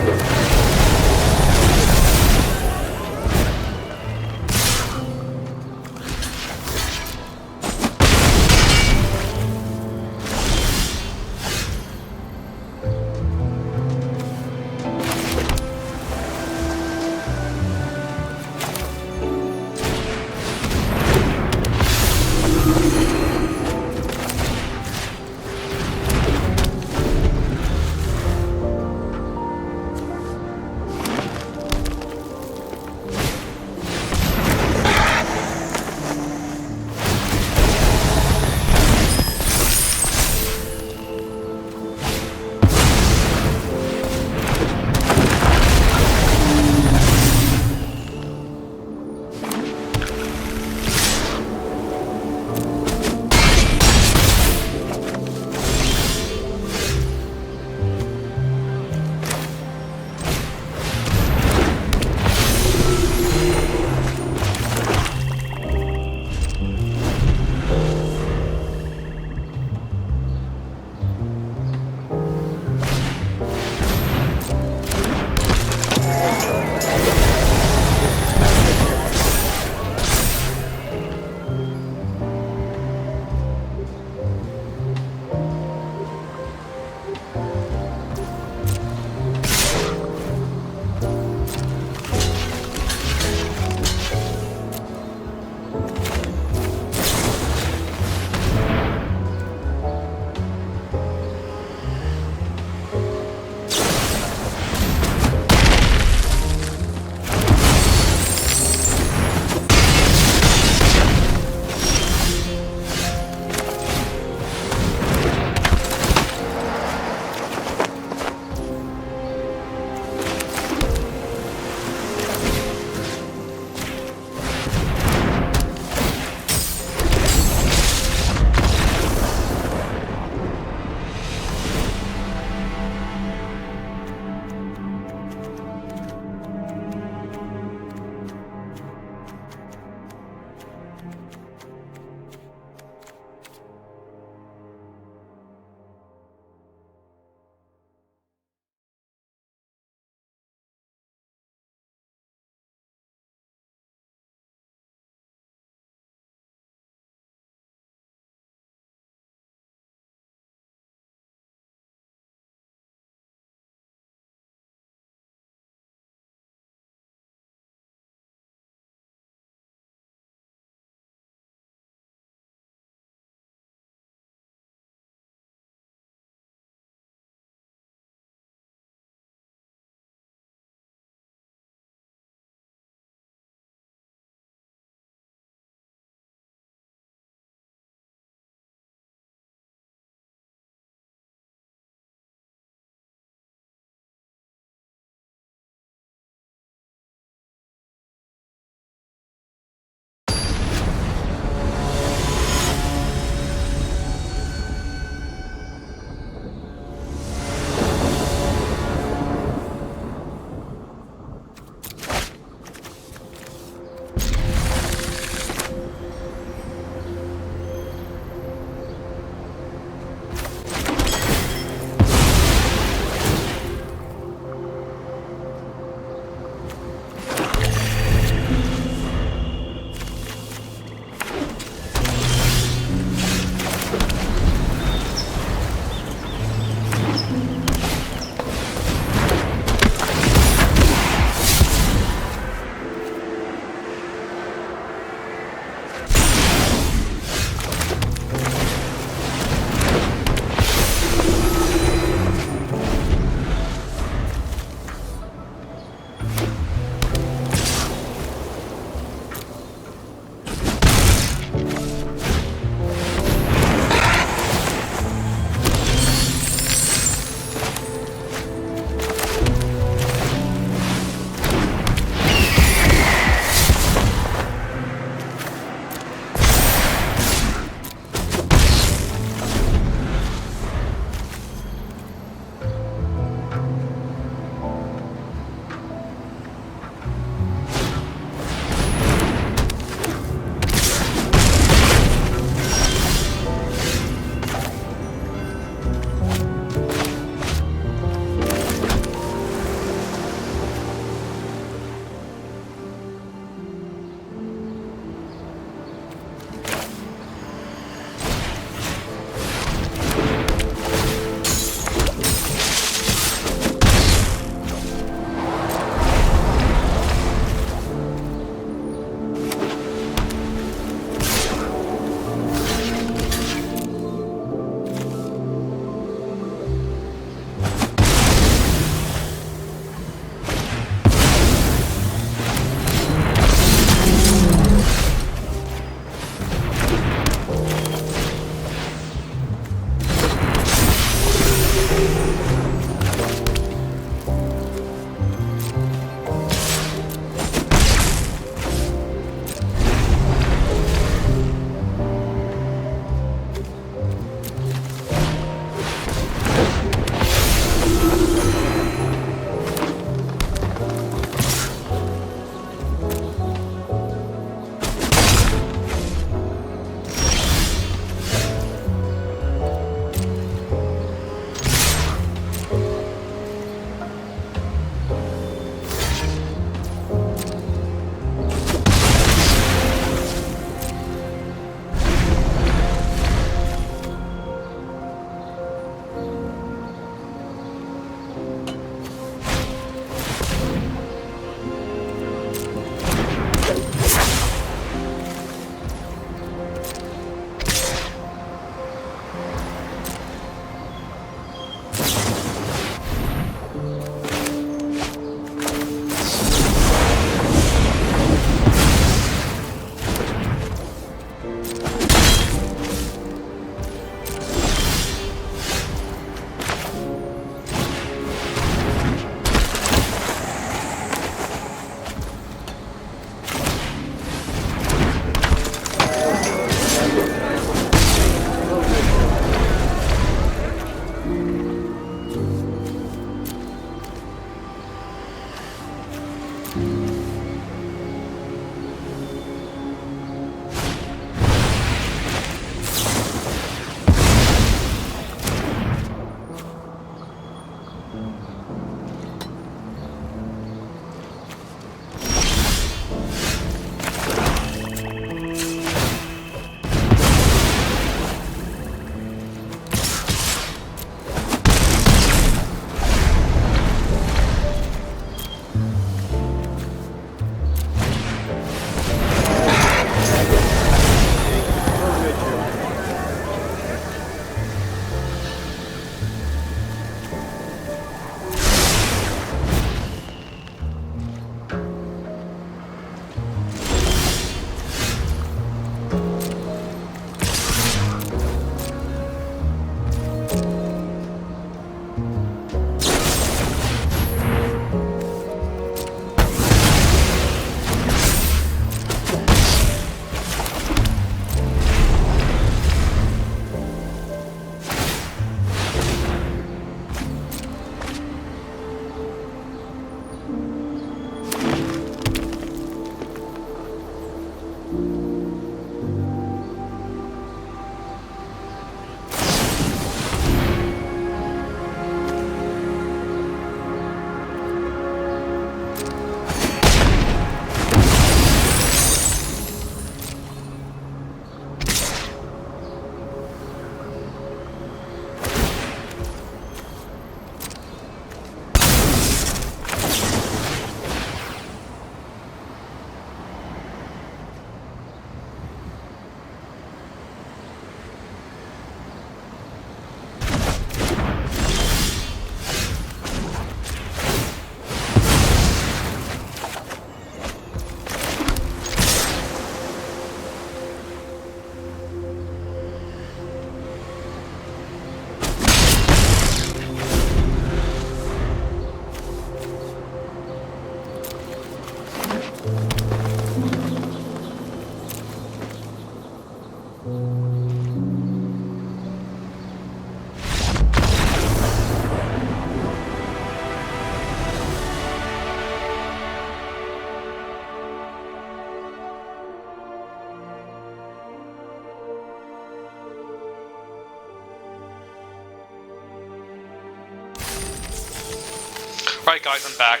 Alright guys, I'm back.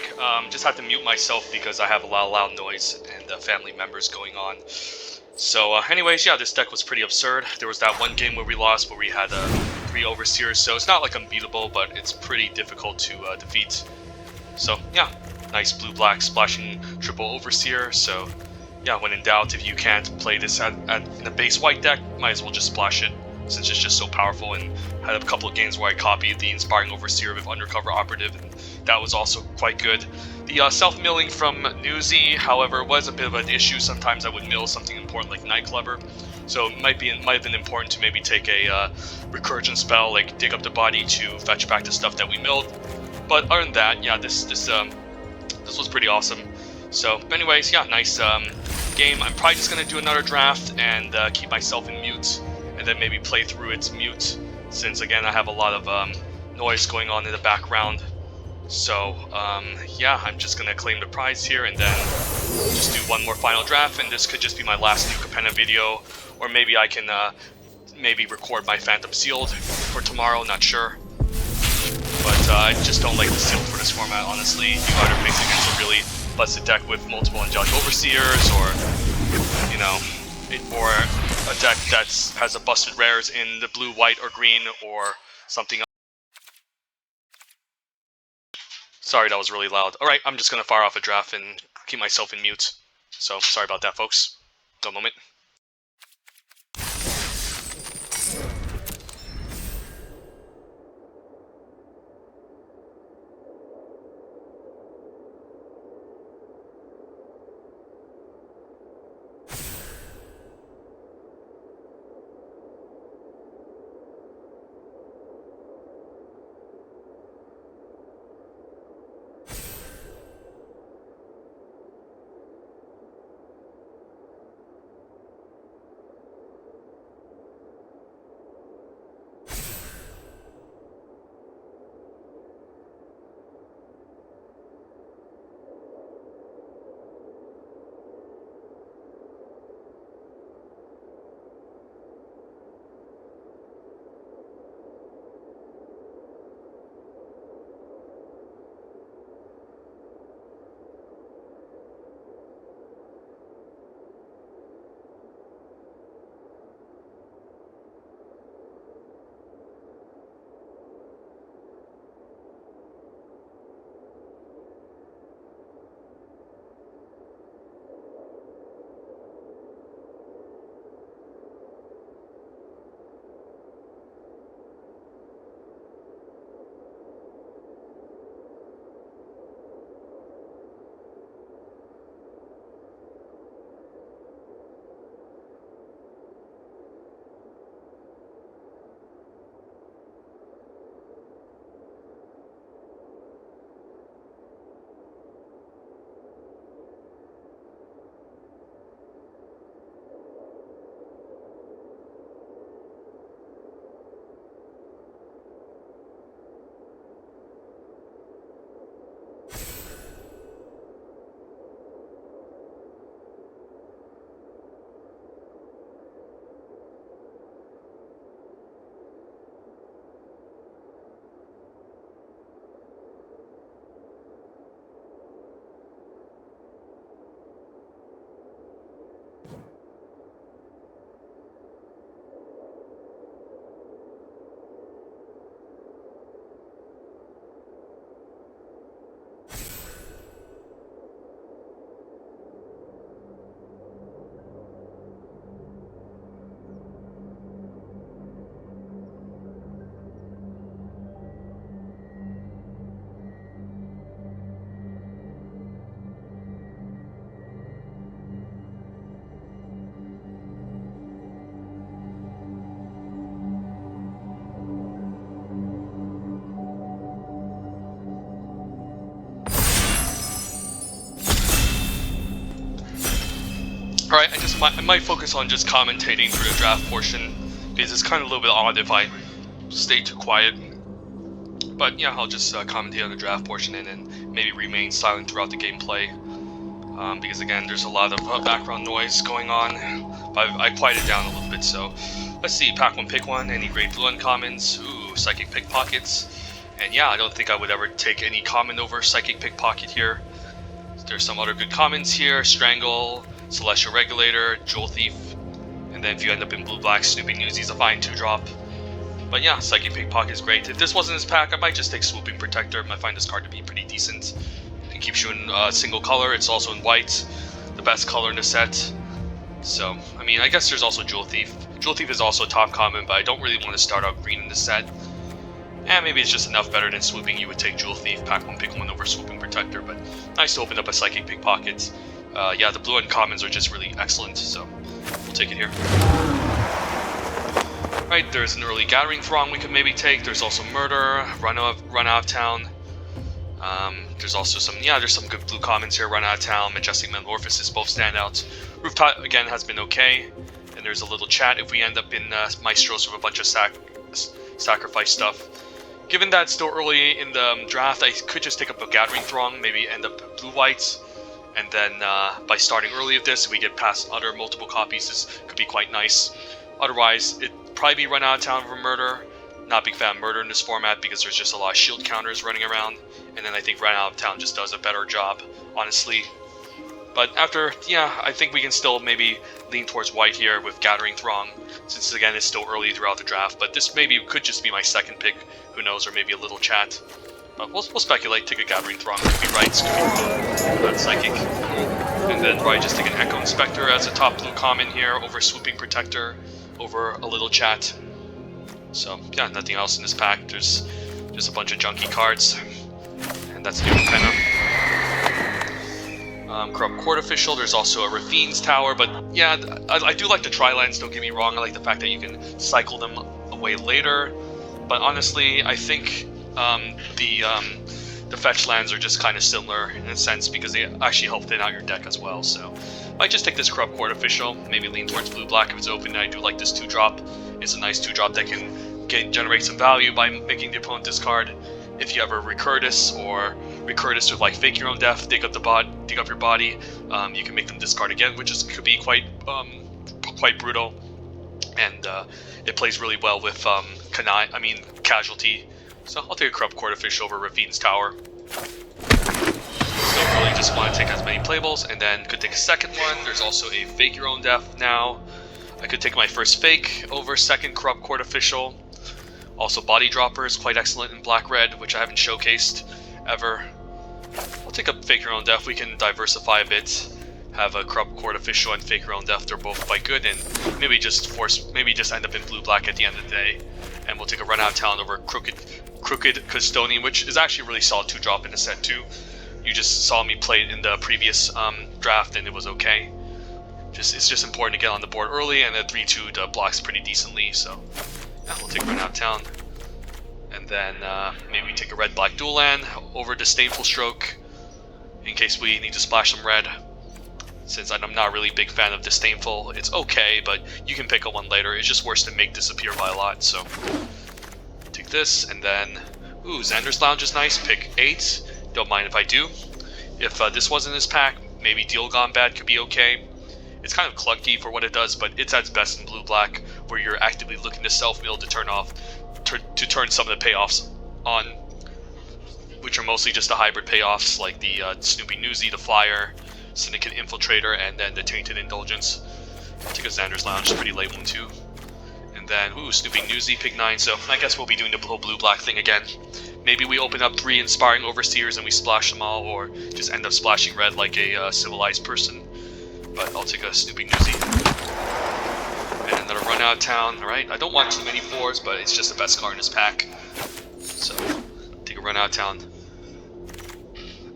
Just had to mute myself because I have a lot of loud noise and family members going on. So anyways, yeah, this deck was pretty absurd. There was that one game where we lost where we had 3 Overseers, so it's not like unbeatable, but it's pretty difficult to defeat. So yeah, nice blue-black splashing triple Overseer, so yeah, when in doubt, if you can't play this in a base white deck, might as well just splash it, since it's just so powerful, and had a couple of games where I copied the Inspiring Overseer with Undercover Operative, and that was also quite good. The self-milling from Newsy, however, was a bit of an issue. Sometimes I would mill something important like Night Clever, so it might have been important to maybe take a recursion spell, like Dig Up the Body, to fetch back the stuff that we milled. But other than that, yeah, this was pretty awesome. So anyways, yeah, nice game. I'm probably just going to do another draft and keep myself in mute, and then maybe play through its mute, since again I have a lot of noise going on in the background. So yeah, I'm just going to claim the prize here and then just do one more final draft, and this could just be my last new Capenna video, or maybe I can maybe record my Phantom Sealed for tomorrow, not sure. But I just don't like the Sealed for this format, honestly. You either face against a really busted deck with multiple Angelic Overseers, or, you know, or a deck that has a busted rares in the blue, white, or green, or something else. Sorry, that was really loud. Alright, I'm just gonna fire off a draft and keep myself in mute. So, sorry about that, folks. One moment. Alright, I might focus on just commentating through the draft portion, because it's kind of a little bit odd if I stay too quiet. But yeah, I'll just commentate on the draft portion and then maybe remain silent throughout the gameplay. Because again, there's a lot of background noise going on, but I quieted down a little bit, so let's see, pack one, pick one, any great blue uncommons, ooh, psychic pickpockets, And yeah, I don't think I would ever take any common over Psychic Pickpocket here. There's some other good commons here: Strangle, Celestial Regulator, Jewel Thief, and then if you end up in blue-black, Snooping Newsy's a fine 2-drop. But yeah, Psychic Pickpocket is great. If this wasn't his pack, I might just take Swooping Protector. I find this card to be pretty decent. It keeps you in single color. It's also in white, the best color in the set. So, I mean, I guess there's also Jewel Thief. Jewel Thief is also a top common, but I don't really want to start out green in this set. And maybe it's just enough better than Swooping. You would take Jewel Thief, pack 1, pick 1 over Swooping Protector, but nice to open up a Psychic Pickpocket. Yeah, the blue uncommons are just really excellent, so we'll take it here. Right, there's an early Gathering Throng we could maybe take. There's also Murder, Run Out of Town. There's also some, there's some good blue commons here. Run Out of Town, Majestic Metamorphosis, both standouts. Rooftop, again, has been okay. And there's a little chat if we end up in Maestros with a bunch of sacrifice stuff. Given that it's still early in the draft, I could just take up a Gathering Throng, maybe end up blue-whites. And then by starting early with this, if we get past other multiple copies, this could be quite nice. Otherwise, it'd probably be Run Out of Town for Murder. Not a big fan of Murder in this format because there's just a lot of shield counters running around. And then I think Run Out of Town just does a better job, honestly. But after, I think we can still maybe lean towards white here with Gathering Throng, since again it's still early throughout the draft. But this maybe could just be my second pick, who knows, or maybe a little chat. But we'll speculate, take a Gathering Throng, could be right, could be not Psychic. And then probably just take an Echo Inspector as a top blue common here, over Swooping Protector, over a little chat. So, yeah, nothing else in this pack. There's just a bunch of junky cards. And that's new Capenna. Corrupt Court Official, there's also a Rafine's Tower, but yeah, I do like the Tri-Lands, don't get me wrong. I like the fact that you can cycle them away later. But honestly, I think the fetch lands are just kind of similar in a sense because they actually help thin out your deck as well. So I might just take this Corrupt Court Official, maybe lean towards blue-black if it's open. I do like this 2-drop. It's a nice 2-drop that can generate some value by making the opponent discard. If you ever recur this, or recur this with like Fake Your Own Death, dig up your body, you can make them discard again, which could be quite brutal. And it plays really well with Casualty. So I'll take a Corrupt Court Official over Rafine's Tower. So really just want to take as many playables, and then could take a second one. There's also a Fake Your Own Death now. I could take my first Fake over second Corrupt Court Official. Also Body Dropper is quite excellent in black-red, which I haven't showcased ever. I'll take up Fake Your Own Death. We can diversify a bit. Have a Corrupt Court Official and Fake Your Own Death. They're both quite good, and maybe just end up in blue-black at the end of the day. And we'll take a Run Out of Town over Crooked Custodian, which is actually a really solid 2-drop in the set too. You just saw me play it in the previous draft, and it was okay. It's just important to get on the board early, and a 3/2 blocks pretty decently. So yeah, we'll take Run Out of Town, and then maybe take a red-black dual land over Disdainful Stroke in case we need to splash some red. Since I'm not really a big fan of Disdainful, it's okay, but you can pick a one later. It's just worse to make disappear by a lot. So take this, and then Xander's Lounge is nice. Pick 8. Don't mind if I do. If this wasn't his pack, maybe Deal Gone Bad could be okay. It's kind of clunky for what it does, but it's at its best in blue-black, where you're actively looking to self-mill to turn some of the payoffs on, which are mostly just the hybrid payoffs, like the Snooping Newsy, the Flyer, Syndicate Infiltrator, and then the Tainted Indulgence. I'll take a Xander's Lounge, pretty late one too. And then, Snooping Newsy, pick 9, so I guess we'll be doing the whole blue-black thing again. Maybe we open up 3 Inspiring Overseers and we splash them all, or just end up splashing red like a civilized person. But I'll take a Snooping Newsy. And another Run Out of Town, alright? I don't want too many 4s, but it's just the best card in this pack. So, take a Run Out of Town.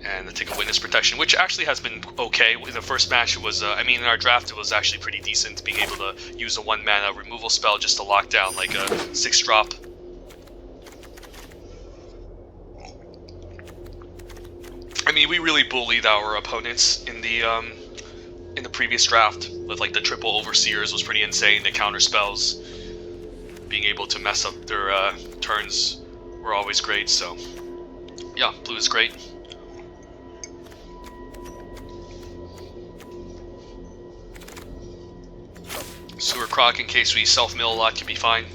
And take a Witness Protection, which actually has been okay. In the first match, it was, in our draft, it was actually pretty decent, being able to use a 1-mana removal spell just to lock down like a 6-drop. I mean, we really bullied our opponents in the previous draft with like the triple Overseers was pretty insane. The counter spells, being able to mess up their turns, were always great. So yeah, blue is great. Sewer Croc, in case we self-mill a lot, can be fine.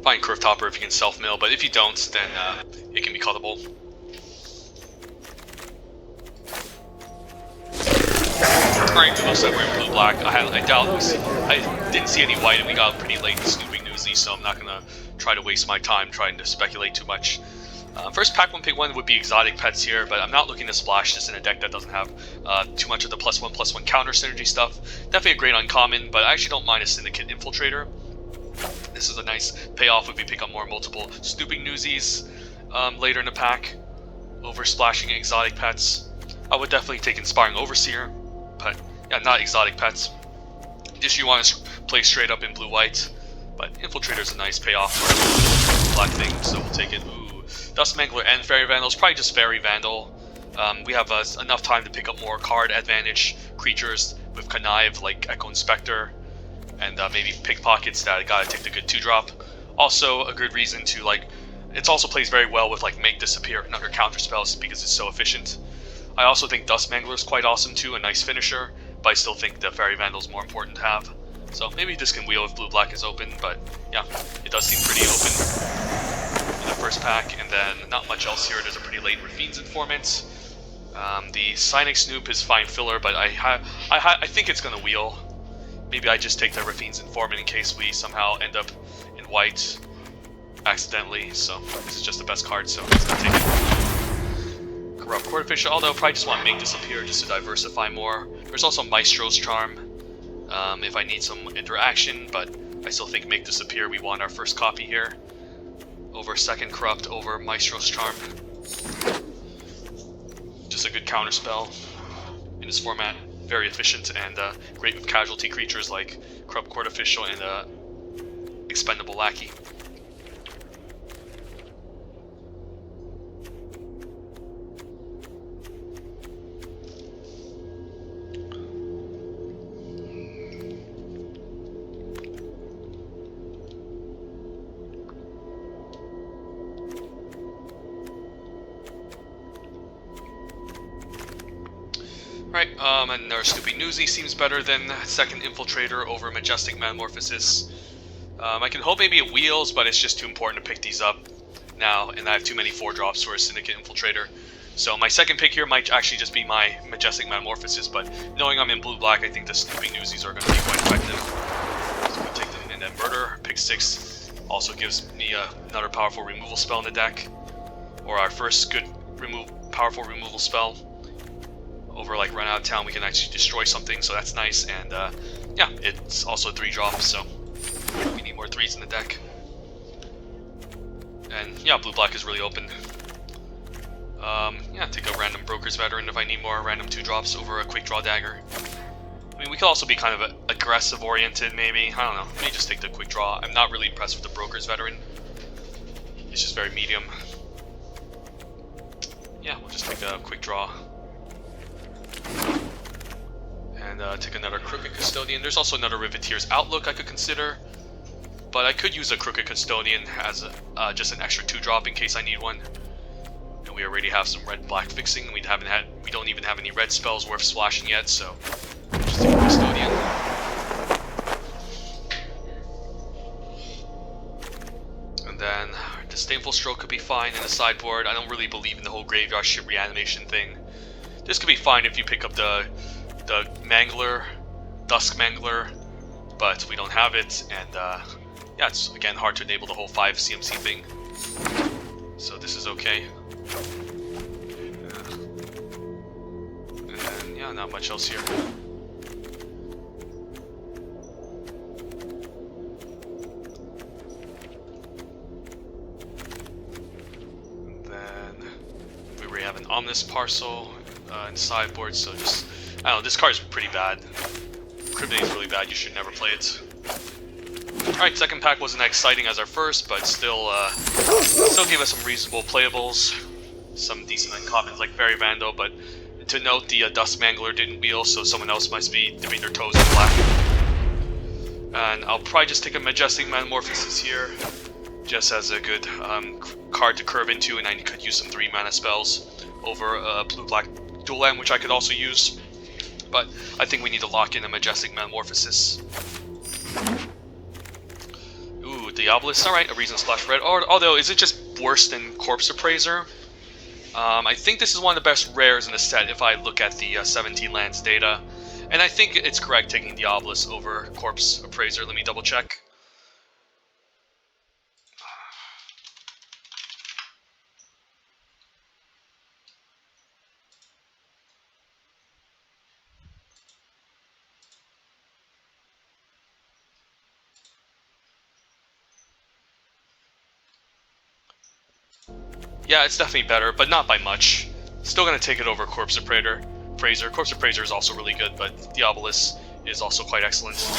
Fine Curve Topper if you can self-mill, but if you don't, then it can be cuttable. Alright, it looks like we're in blue-black. I didn't see any white, and we got pretty late in Snooping Newsy, so I'm not going to try to waste my time trying to speculate too much. First pack 1, pick 1 would be exotic pets here, but I'm not looking to splash this in a deck that doesn't have too much of the +1/+1 counter synergy stuff. Definitely a great uncommon, but I actually don't mind a Syndicate Infiltrator. This is a nice payoff if we pick up more multiple Snooping Newsies later in the pack over splashing exotic pets. I would definitely take Inspiring Overseer, but yeah, not exotic pets. This you want to play straight up in blue-white, but Infiltrator is a nice payoff for a black thing, so we'll take it. Ooh, Dust Mangler and Fairy Vandal is probably just Fairy Vandal. We have enough time to pick up more card advantage creatures with Connive, like Echo Inspector, and maybe Pickpockets that I gotta take the good 2-drop. Also, a good reason to, like, it also plays very well with, like, Make Disappear and other counter spells because it's so efficient. I also think Dust Mangler is quite awesome too, a nice finisher, but I still think the Fairy Vandal is more important to have. So maybe this can wheel if blue-black is open, but yeah, it does seem pretty open in the first pack, and then not much else here. There's a pretty late Rafine's Informant. The Cynic Snoop is fine filler, but I think it's going to wheel. Maybe I just take the Rafine's Informant in case we somehow end up in white accidentally, so this is just the best card, so I'm just going to take it. Corrupt Court Official, although I probably just want to Make Disappear just to diversify more. There's also Maestro's Charm if I need some interaction, but I still think Make Disappear, we want our first copy here. Over second Corrupt, over Maestro's Charm. Just a good counter spell in this format. Very efficient and great with casualty creatures like Corrupt Court Official and Expendable Lackey. Right, and our Snooping Newsy seems better than second Infiltrator over Majestic Metamorphosis. I can hope maybe it wheels, but it's just too important to pick these up now, and I have too many 4-drops for a Syndicate Infiltrator. So my second pick here might actually just be my Majestic Metamorphosis, but knowing I'm in blue-black, I think the Snooping Newsies are going to be quite effective. So we take them, and then Murder, pick 6, also gives me another powerful removal spell in the deck, or our first good powerful removal spell. Over like Run Out of Town, we can actually destroy something, so that's nice. And yeah, it's also 3-drop, so we need more 3s in the deck. And yeah, blue-black is really open. Yeah, take a random Broker's Veteran if I need more random 2-drops over a Quick Draw Dagger. I mean, we could also be kind of aggressive oriented, maybe. I don't know. Maybe just take the Quick Draw. I'm not really impressed with the Broker's Veteran. It's just very medium. Yeah, we'll just take a Quick Draw. And take another Crooked Custodian. There's also another Riveteer's Outlook I could consider, but I could use a Crooked Custodian as just an extra 2-drop in case I need one. And we already have some red-black fixing. We don't even have any red spells worth splashing yet, so just take a Custodian. And then Disdainful Stroke could be fine in the sideboard. I don't really believe in the whole Graveyard Ship reanimation thing. This could be fine if you pick up the Mangler, Dusk Mangler, but we don't have it, and yeah, it's again hard to enable the whole 5 CMC thing. So this is okay. And then yeah, not much else here. And then we already have an Omnis Parcel. In sideboard, so just, I don't know, this card is pretty bad. Cryptonite is really bad, you should never play it. Alright, second pack wasn't as exciting as our first, but still gave us some reasonable playables. Some decent uncommons like Fairy Vandal, but to note, the Dust Mangler didn't wheel, so someone else must be dipping their toes in black. And I'll probably just take a Majestic Metamorphosis here, just as a good card to curve into, and I could use some 3-mana spells over blue-black dual land, which I could also use, but I think we need to lock in a Majestic Metamorphosis. Ooh, Ooh, Diabolus. Alright, a reason splash red. Although, is it just worse than Corpse Appraiser? I think this is one of the best rares in the set if I look at the 17 lands data. And I think it's correct taking Diabolus over Corpse Appraiser. Let me double check. Yeah, it's definitely better, but not by much. Still gonna take it over Corpse Appraiser. Corpse Appraiser is also really good, but Diabolus is also quite excellent. So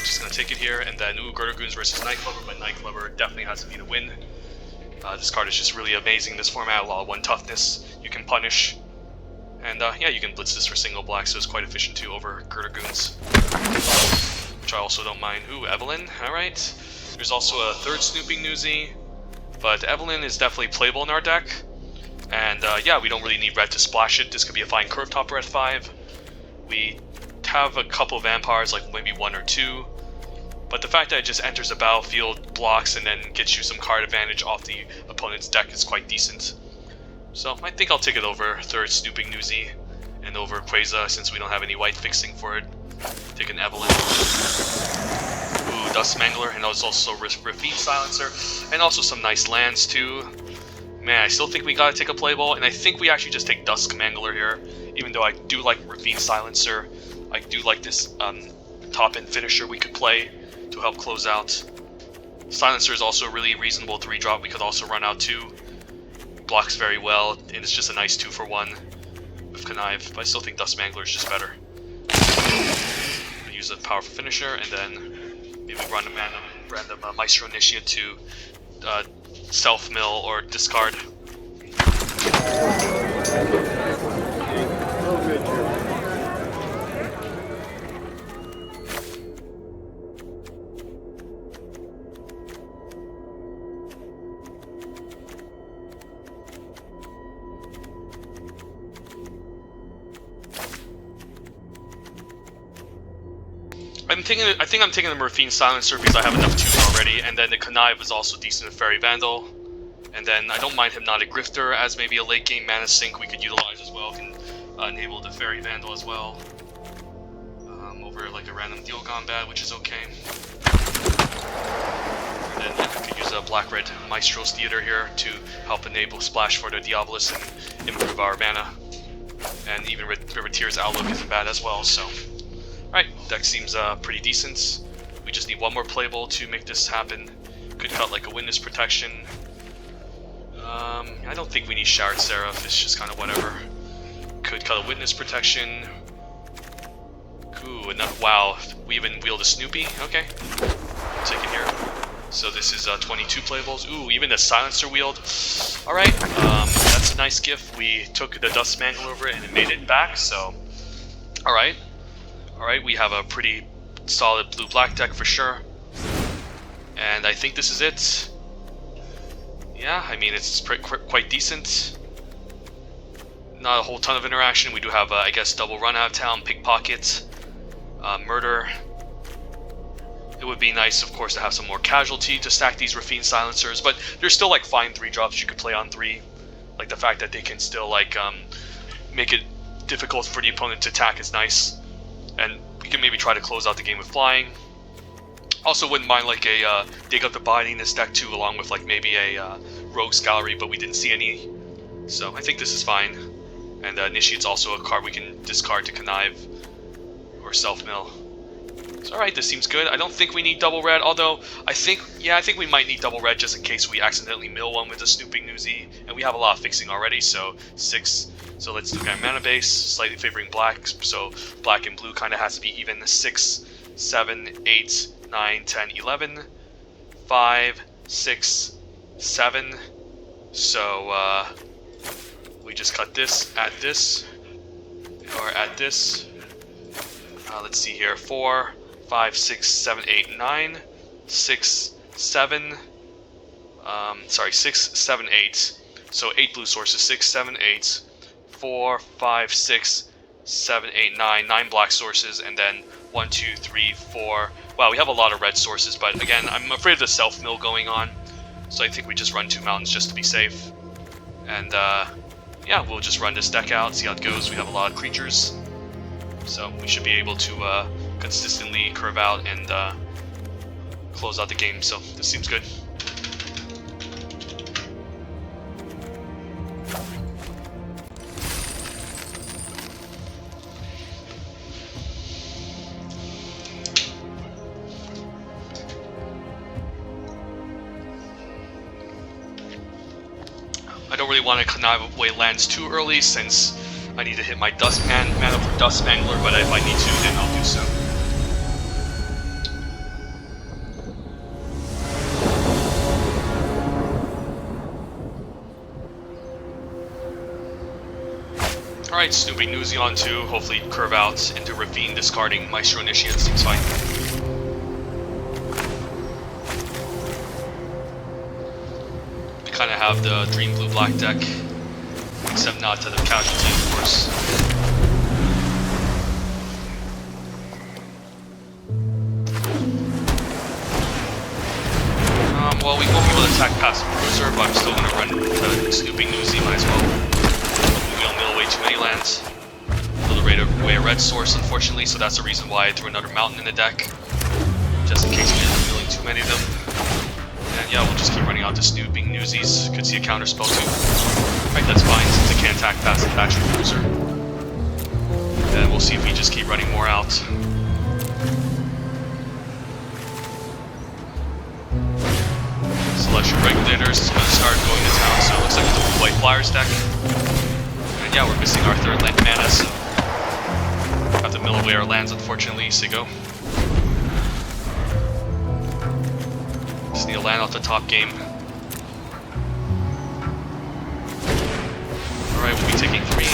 just gonna take it here, and then Girder Goons versus Night Clubber, but Night Clubber definitely has to be the win. This card is just really amazing in this format. A lot of 1 toughness you can punish. And yeah, you can blitz this for single black, so it's quite efficient too over Girder Goons. Which I also don't mind. Ooh, Evelyn, alright. There's also a third Snooping Newsy. But Evelyn is definitely playable in our deck. And yeah, we don't really need red to splash it. This could be a fine curve topper at 5. We have a couple of vampires, like maybe 1 or 2. But the fact that it just enters the battlefield, blocks, and then gets you some card advantage off the opponent's deck is quite decent. So I think I'll take it over third Snooping Newsy and over Quasar since we don't have any white fixing for it. Take an Evelyn. Ooh, Dust Mangler, and there's also Rafine Silencer, and also some nice lands too. Man, I still think we gotta take a play ball, and I think we actually just take Dusk Mangler here, even though I do like Rafine Silencer. I do like this top-end finisher we could play to help close out. Silencer is also a really reasonable 3-drop. We could also run out 2. Blocks very well, and it's just a nice 2-for-1 with Connive, but I still think Dust Mangler is just better. Use a powerful finisher, and then maybe run a random Maestro Initiate to self-mill or discard. I think I'm taking the Rafine Silencer because I have enough 2s already, and then the Connive is also decent with Fairy Vandal. And then I don't mind Hypnotic Grifter as maybe a late game mana sink we could utilize as well. Can enable the Fairy Vandal as well. Over like a random deal gone bad, which is okay. And then I could use a Black-Red Maestro's Theater here to help enable Splash for the Diabolus and improve our mana. And even River Tears Outlook isn't bad as well, so... Alright, deck seems pretty decent. We just need 1 more playable to make this happen. Could cut like a Witness Protection. I don't think we need Showered Seraph, it's just kind of whatever. Could cut a Witness Protection. Ooh, enough. Wow, we even wield a Snoopy? Okay. I'll take it here. So this is 22 playables. Ooh, even the Silencer wield. Alright, that's a nice gift. We took the Dust Mangle over it and it made it back, so... Alright. Alright, we have a pretty solid blue-black deck for sure. And I think this is it. Yeah, I mean, it's quite decent. Not a whole ton of interaction. We do have, I guess, double run out of town, pickpocket, murder. It would be nice, of course, to have some more casualty to stack these Rafine Silencers, but there's still, like, fine 3-drops you could play on 3. Like, the fact that they can still, like, make it difficult for the opponent to attack is nice. And we can maybe try to close out the game with flying. Also wouldn't mind like a Dig Up the Body in this deck too, along with like maybe a Rogue's Gallery, but we didn't see any. So I think this is fine. And Initiate's also a card we can discard to Connive or Self-Mill. So alright, this seems good. I don't think we need double red, although I think we might need double red just in case we accidentally mill one with a Snooping Newsy. And we have a lot of fixing already, so 6. So let's look at mana base, slightly favoring black, so black and blue kind of has to be even. 6, 7, 8, 9, 10, 11, 5, 6, 7. So we just cut this, add this, or add this. Let's see here, 4, 5, 6, 7, 8, 9, 6, 7, 6, 7, 8. So 8 blue sources, 6, 7, 8. 4, 5, 6, 7, 8, 9. 9 black sources, and then 1, 2, 3, 4. Wow, we have a lot of red sources, but again, I'm afraid of the self-mill going on. So I think we just run 2 mountains just to be safe. And yeah, we'll just run this deck out, see how it goes. We have a lot of creatures. So we should be able to consistently curve out and close out the game. So this seems good. I don't really want to connive away lands too early since I need to hit my mana for Dust Mangler, but if I need to, then I'll do so. Alright, Snooping Newsy on 2, hopefully curve out into Ravine, discarding Maestro Initiate, seems fine. Kind of have the Dream Blue Black deck, except not to the casualty, of course. Well, we won't be able to attack past Bruiser, but I'm still going to run the Snooping Newsy, might as well. We don't mill away too many lands. Mill away a red source, unfortunately, so that's the reason why I threw another mountain in the deck, just in case we end up milling too many of them. And yeah, we'll just keep running out the Snooping Newsies. Could see a counter spell too. Right, that's fine since it can't attack past the Thatcher Cruiser. And we'll see if we just keep running more out. Celestial Regulators is going to start going to town, so it looks like it's a blue white Flyers deck. And yeah, we're missing our 3rd land mana, so have to mill away our lands, unfortunately. Sigo. Just need to land off the top game. Alright, we'll be taking 3.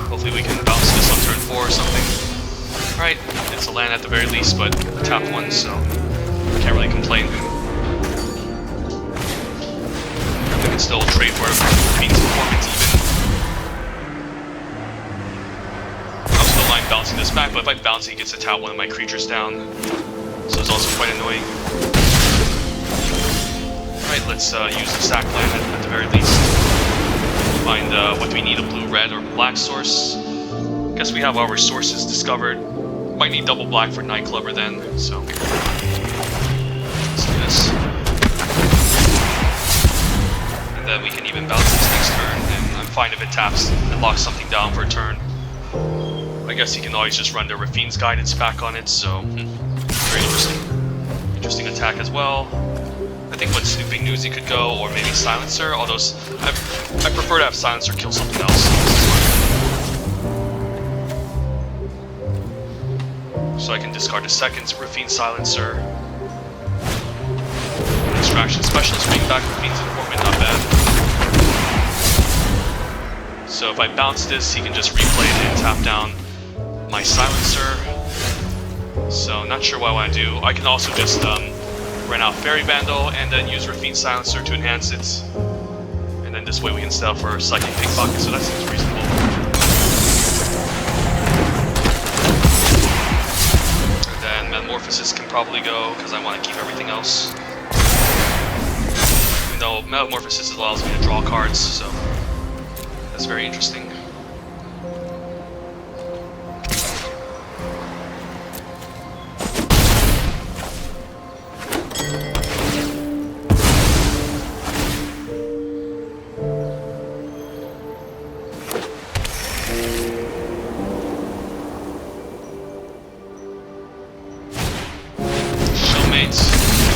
Hopefully we can bounce this on turn 4 or something. Alright, it's a land at the very least, but tapped 1, so can't really complain. We can still trade for it, means performance even. I'm still line bouncing this back, but if I bounce it, he gets to tap one of my creatures down. So it's also quite annoying. Alright, let's use the sack land at the very least. Find what do we need, a blue, red, or black source. Guess we have our resources discovered. Might need double black for Nightclubber then, so let's do this. And then we can even bounce this next turn, and I'm fine if it taps and locks something down for a turn. I guess you can always just run the Rafine's Guidance back on it, so very interesting. Interesting attack as well. I think what Snooping Newsy could go, or maybe Silencer, although I prefer to have Silencer kill something else. So I can discard a 2nd Rafine Silencer. Extraction Specialist, bring back Rafine's Informant, not bad. So if I bounce this, he can just replay it and tap down my Silencer. So not sure what I want to do. I can also just run out Fairy Vandal and then use Rafine Silencer to enhance it. And then this way we can set up for Psychic Pickpocket, so that seems reasonable. And then Metamorphosis can probably go, because I want to keep everything else. Even though Metamorphosis allows me to draw cards, so that's very interesting.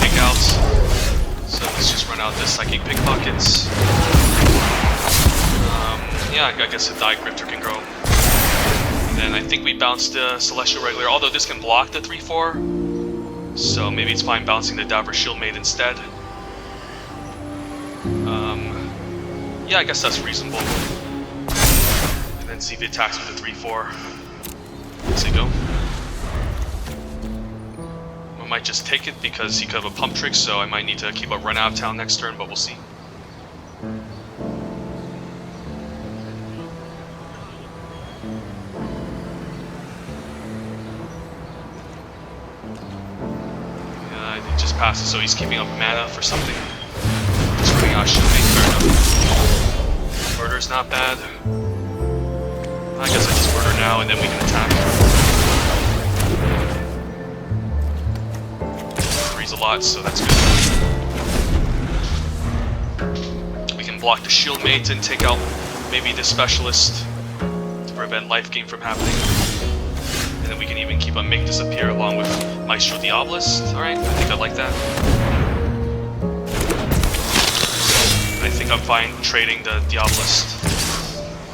Pick out. So let's just run out the Psychic Pickpockets. Yeah, I guess the Die Grifter can go. And then I think we bounced the Celestial Regulator, although this can block the 3/4. So maybe it's fine bouncing the Dapper Shieldmaid instead. Yeah, I guess that's reasonable. And then see if it attacks with the 3/4. Let's see, go. I might just take it because he could have a Pump Trick, so I might need to keep a run out of town next turn, but we'll see. passes, so he's keeping up mana for something. Just running out shield mate, fair enough. Murder's not bad. I guess I just murder now and then we can attack. Freeze a lot, so that's good. We can block the shield mate and take out maybe the specialist to prevent life gain from happening. And then we can even keep on Make Disappear along with Maestro the Obelisk. Alright, I think I like that. I think I'm fine trading the Obelisk.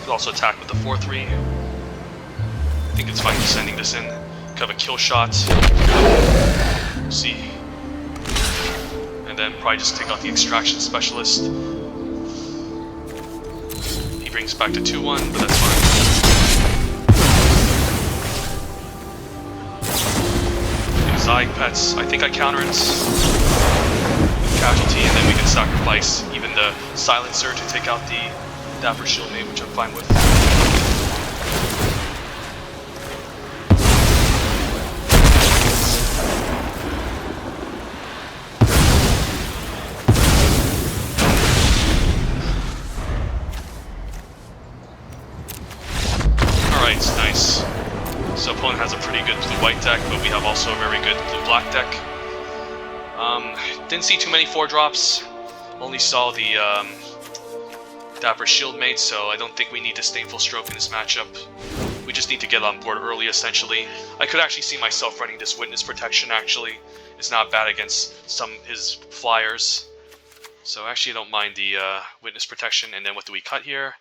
Could also attack with the 4-3. I think it's fine sending this in. Could have a kill shot. We'll see. And then probably just take out the extraction specialist. He brings back to 2-1, but that's fine. Exotic pets. I think I counterance casualty, and then we can sacrifice even the silencer to take out the Dapper Shield Mate, which I'm fine with. Alright, nice. So opponent has a pretty good blue-white deck, but we have also a very good blue-black deck. Didn't see too many 4-drops. Only saw the Dapper Shield Mate, so I don't think we need Disdainful Stroke in this matchup. We just need to get on board early, essentially. I could actually see myself running this Witness Protection, actually. It's not bad against his flyers. So actually I don't mind the Witness Protection. And then what do we cut here?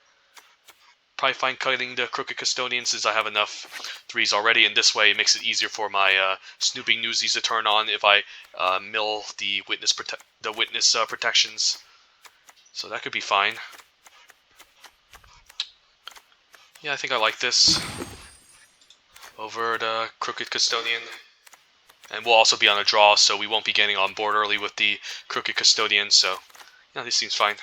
Probably fine cutting the Crooked Custodian since I have enough 3s already, and this way it makes it easier for my Snooping Newsies to turn on if I mill the Witness protections. So that could be fine. Yeah, I think I like this over the Crooked Custodian. And we'll also be on a draw, so we won't be getting on board early with the Crooked Custodian, so yeah, this seems fine.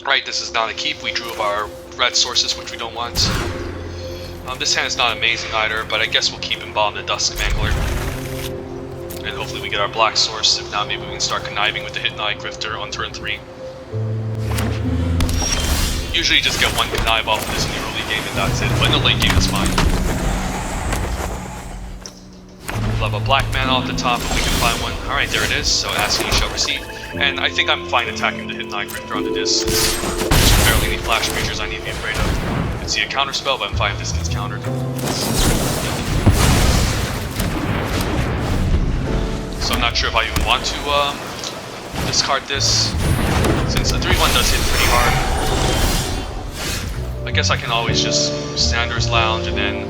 Right, this is not a keep. We drew up our red sources, which we don't want. This hand is not amazing either, but I guess we'll keep and bomb the Dusk Mangler. And hopefully we get our black source. If not, maybe we can start conniving with the Hidden Eye Grifter on turn 3. Usually just get one connive off of this in the early game and that's it, but in the late game it's fine. We'll have a black mana off the top if we can find one. Alright, there it is, so asking you shall receive. And I think I'm fine attacking the Hidden Eye Grifter on the disc. There's barely any flash creatures I need to be afraid of. I can see a counter spell, but I'm fine if this gets countered. So I'm not sure if I even want to discard this, since the 3-1 does hit pretty hard. I guess I can always just Sanders Lounge and then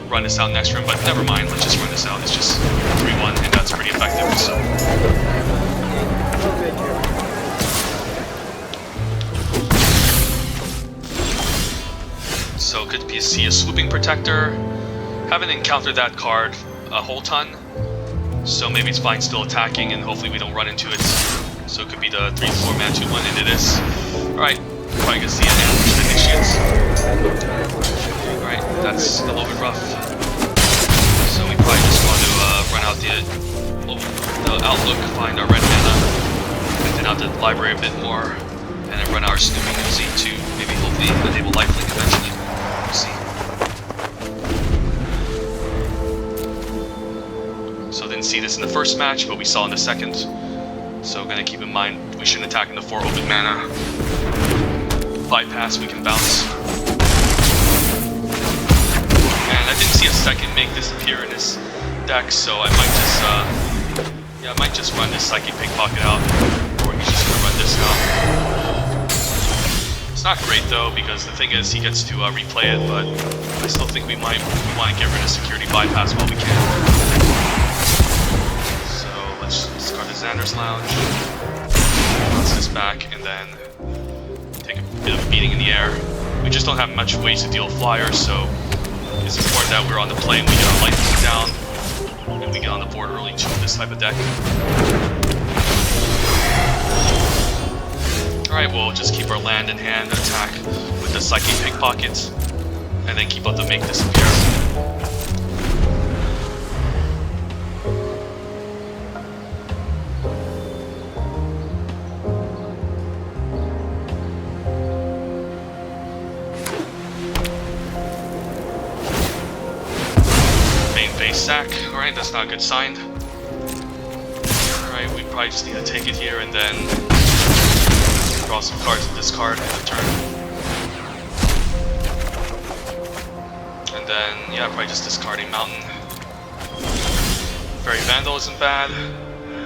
run this out next turn, but never mind, let's just run this out. It's just 3-1 and that's pretty effective, so. So could be see a Swooping Protector. Haven't encountered that card a whole ton, so maybe it's fine still attacking and hopefully we don't run into it. So it could be the 3-4 mana 2-1 into this. Alright, probably gonna see an Ambush Initiates. Alright, that's a little bit rough. So we probably just want to run out the Outlook, find our red mana, thin out the library a bit more, and then run our Snooping Newsy to maybe hopefully enable lifelink eventually. We'll see. So didn't see this in the first match, but we saw in the second. So gonna keep in mind we shouldn't attack into 4 open mana. Bypass, we can bounce. And I didn't see a second Make Disappear in this deck, so I might just run this Psychic Pickpocket out, or he's just gonna run this now. It's not great though, because the thing is he gets to replay it, but I still think we want to get rid of Security Bypass while we can. So let's discard the Xander's Lounge, bounce this back, and then take a bit of a beating in the air. We just don't have much ways to deal with flyers, so it's important that we're on the play and we get our life down. and we get on the board early too with this type of deck. Alright, we'll just keep our land in hand and attack with the Psychic Pickpocket, and then keep up the Make Disappear. Sack. Alright, that's not a good sign. Alright, we probably just need to take it here and then draw some cards and discard in the turn. And then, yeah, probably just discarding Mountain. Fairy Vandal isn't bad,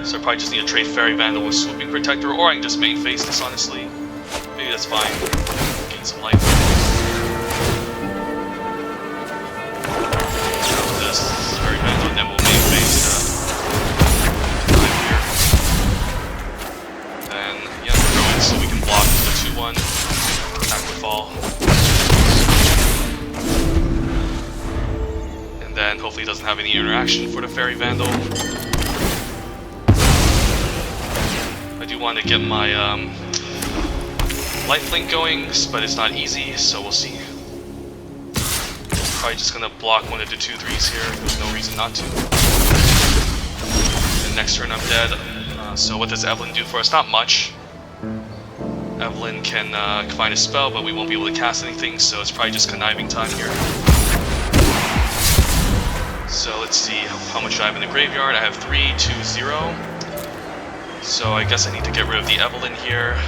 so I probably just need to trade Fairy Vandal with Swooping Protector, or I can just main phase this, honestly. Maybe that's fine. Gain some life. And then we'll main phase here. Then, yeah, we're going so we can block the 2-1, attack with fall. And then hopefully it doesn't have any interaction for the Fairy Vandal. I do want to get my lifelink going, but it's not easy, so we'll see. Probably just gonna block one of the 2/3s here. There's no reason not to. And next turn I'm dead. So what does Evelyn do for us? Not much. Evelyn can find a spell, but we won't be able to cast anything, so it's probably just conniving time here. So let's see how much I have in the graveyard. I have 3, 2, 0. So I guess I need to get rid of the Evelyn here.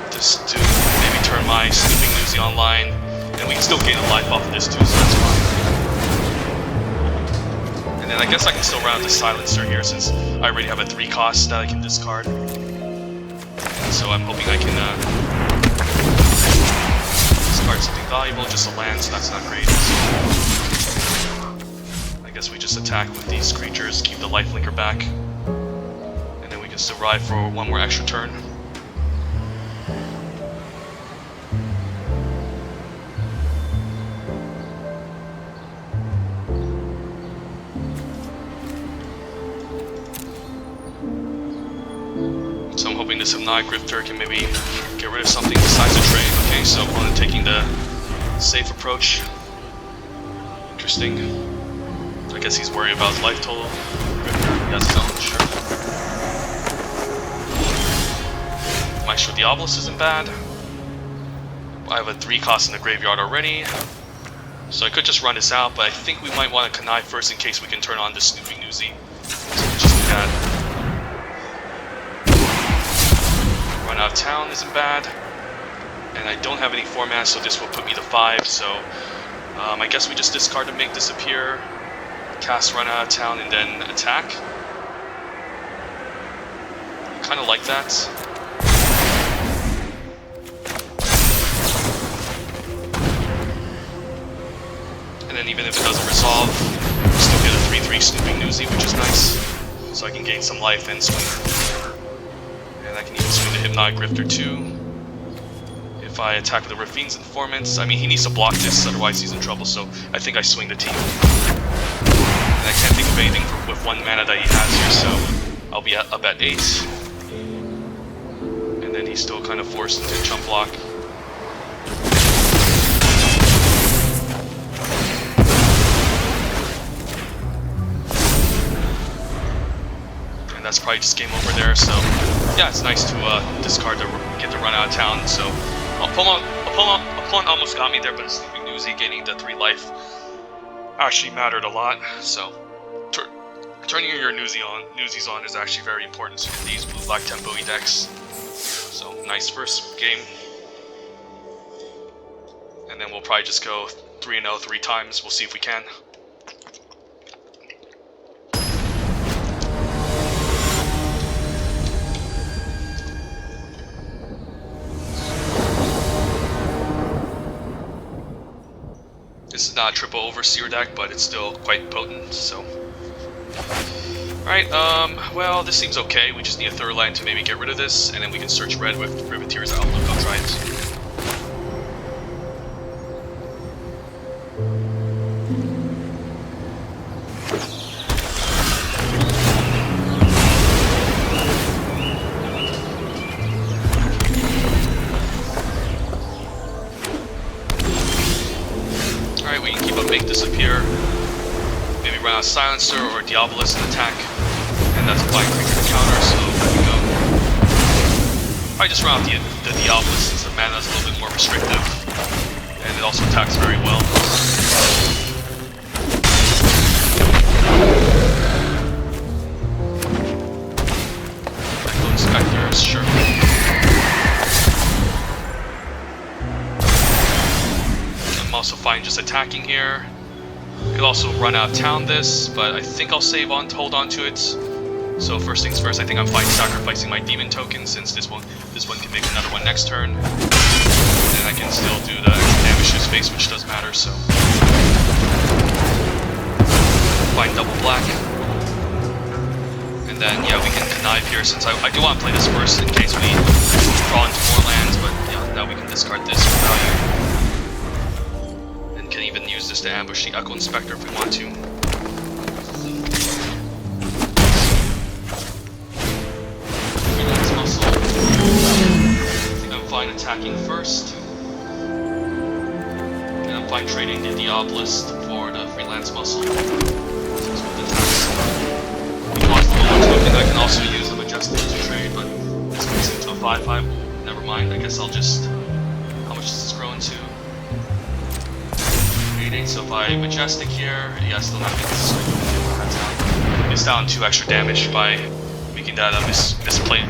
Just to maybe turn my Snooping Newsy online. And we can still gain a life off of this too, so that's fine. And then I guess I can still run out the Silencer here since I already have a 3 cost that I can discard. And so I'm hoping I can discard something valuable, just a land, so that's not great. So I guess we just attack with these creatures, keep the lifelinker back, and then we can still ride for one more extra turn. This Hypnotic Grifter can maybe get rid of something besides a trade. Okay, so opponent taking the safe approach. Interesting. I guess he's worried about his life total. He has his own, sure. Maestro Diabolus isn't bad. I have a 3 cost in the graveyard already. So I could just run this out, but I think we might want to connive first in case we can turn on the Snooping Newsy. So we'll just do that. Run out of town isn't bad, and I don't have any 4 mana, so this will put me to 5, so I guess we just discard to Make Disappear, cast Run Out of Town, and then attack. Kind of like that. And then even if it doesn't resolve, we still get a 3/3 Snooping Newsy, which is nice, so I can gain some life and swing. And I can even swing the Hypnotic Grifter too. If I attack with the Rafine's Informants, I mean he needs to block this, otherwise he's in trouble, so I think I swing the team. And I can't think of anything with 1 mana that he has here, so I'll be up at 8. And then he's still kind of forced into chump block. That's probably just game over there, so yeah, it's nice to discard to get the Run Out of Town. So opponent almost got me there, but Snooping Newsy gaining the 3 life actually mattered a lot. So turning your Newsies on is actually very important in these blue-black tempo-y decks. So nice first game, and then we'll probably just go 3-0 3 times. We'll see if we can. This is not a triple Overseer deck, but it's still quite potent, so... Alright, well, this seems okay. We just need a 3rd land to maybe get rid of this, and then we can search red with Privateer's Outlook. I'll try it. Silencer or Diabolist in attack, and that's applying creature to counter, so there we go. I just run out the Diabolist since the mana is a little bit more restrictive, and it also attacks very well. Echo Inspector, sure. I'm also fine just attacking here. Could also run out of town this, but I think I'll hold on to it. So first things first, I think I'm fine sacrificing my demon token since this one can make another one next turn. And I can still do the extra damage to his face, which does matter, so. Fine double black. And then yeah, we can connive here since I do want to play this first in case we draw into more lands, but yeah, now we can discard this for value. Can even use this to ambush the Echo Inspector if we want to. Freelance Muscle. I think I'm fine attacking first. And I'm fine trading the Diabolist for the Freelance Muscle. Because the Lower token I can also use the Majestic to trade, but this makes it to a 5/5. Never mind, I guess I'll just... How much does this grow into? So if I Majestic here, yeah, still not getting this. It's down 2 extra damage by making that a misplay.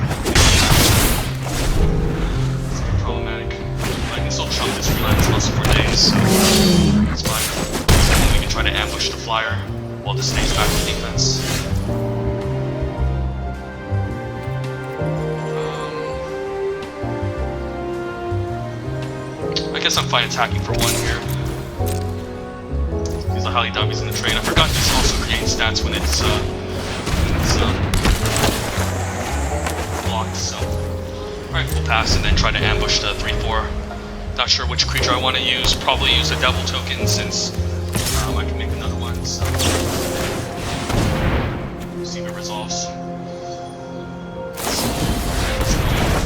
It's problematic. I can still chunk this Freelance Muscle for days, so that's fine. And then we can try to ambush the flyer while this stays back to defense. I guess I'm fine attacking for 1 here. The highly doubt he's in the trade. I forgot this also creates stats when it's blocked, so. Alright, we'll pass and then try to ambush the 3/4. Not sure which creature I want to use. Probably use a devil token since I can make another one, so. See if it resolves.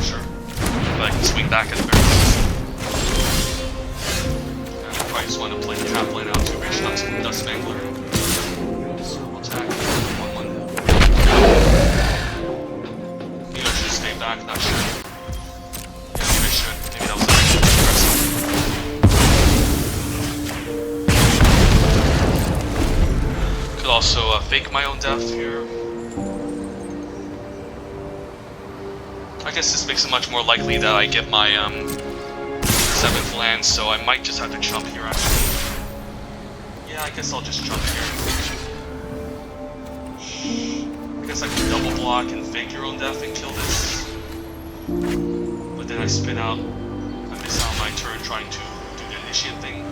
Sure. But I can swing back at the very least. I just want to play the tap lane out to reach Dust Mangler. So we'll attack 1/1. Maybe I should stay back, not sure. Yeah, maybe I should. Maybe that was aggressive. Could also fake my own death here. I guess this makes it much more likely that I get my 7th land, so I might just have to chump here actually. Yeah, I guess I'll just chump here. I guess I can double block and fake your own death and kill this. But then I spin out, I miss out my turn trying to do the initiate thing.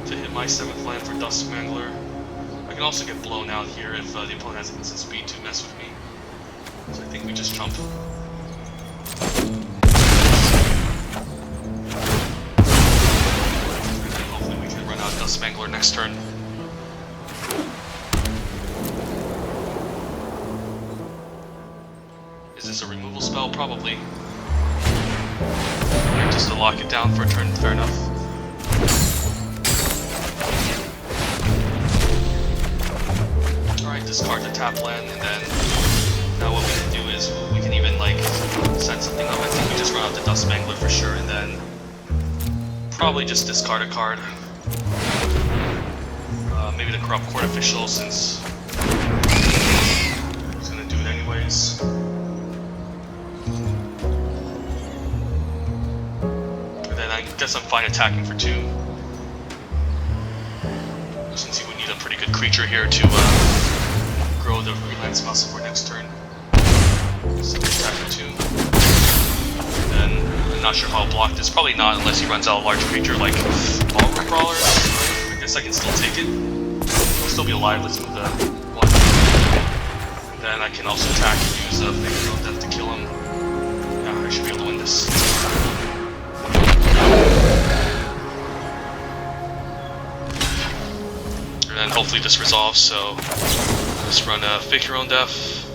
To hit my 7th land for Dust Mangler. I can also get blown out here if the opponent has instant speed to mess with me. So I think we just chump. Mangler next turn. Is this a removal spell? Probably. Just to lock it down for a turn, fair enough. Alright, discard the tap land, and then now what we can do is we can even like set something up. I think we just run out the Dust Mangler for sure, and then probably just discard a card. Maybe the Corrupt Court Official, since he's gonna do it anyways. And then I guess I'm fine attacking for 2. Since he would need a pretty good creature here to grow the Freelance Muscle for next turn. So attack for 2. And then I'm not sure how I'll block this. Probably not unless he runs out a large creature like Ballroom Brawler. I guess I can still take it. Still be alive, let's move the 1. And then I can also attack and use a Fake of Death to kill him. Yeah, I should be able to win this. And then hopefully this resolves, so just run a Fake Your Own Death.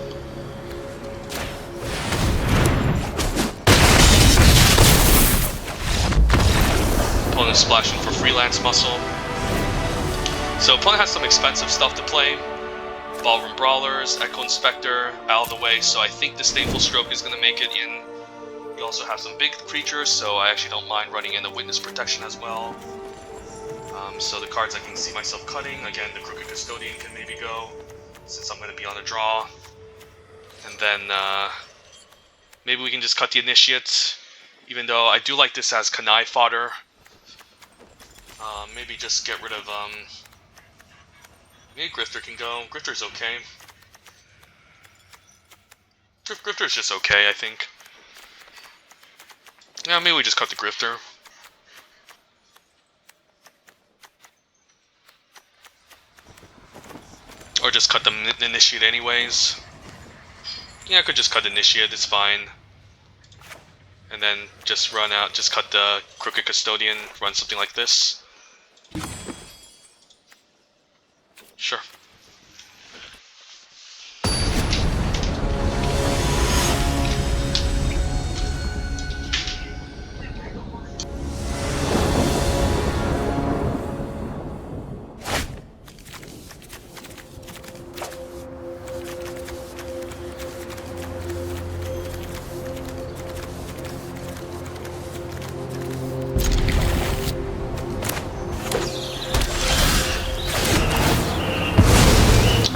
Opponent splashing for Freelance Muscle. So opponent has some expensive stuff to play. Ballroom Brawlers, Echo Inspector, out of the way, so I think the Staple Stroke is going to make it in. You also have some big creatures, so I actually don't mind running in the Witness Protection as well. So the cards I can see myself cutting, again, the Crooked Custodian can maybe go, since I'm going to be on a draw. And then maybe we can just cut the Initiate, even though I do like this as Kanai fodder. Maybe just get rid of, maybe Grifter can go. Grifter's okay. Grifter's just okay, I think. Yeah, maybe we just cut the Grifter. Or just cut the Initiate anyways. Yeah, I could just cut the Initiate, it's fine. And then just run out, just cut the Crooked Custodian, run something like this. Sure.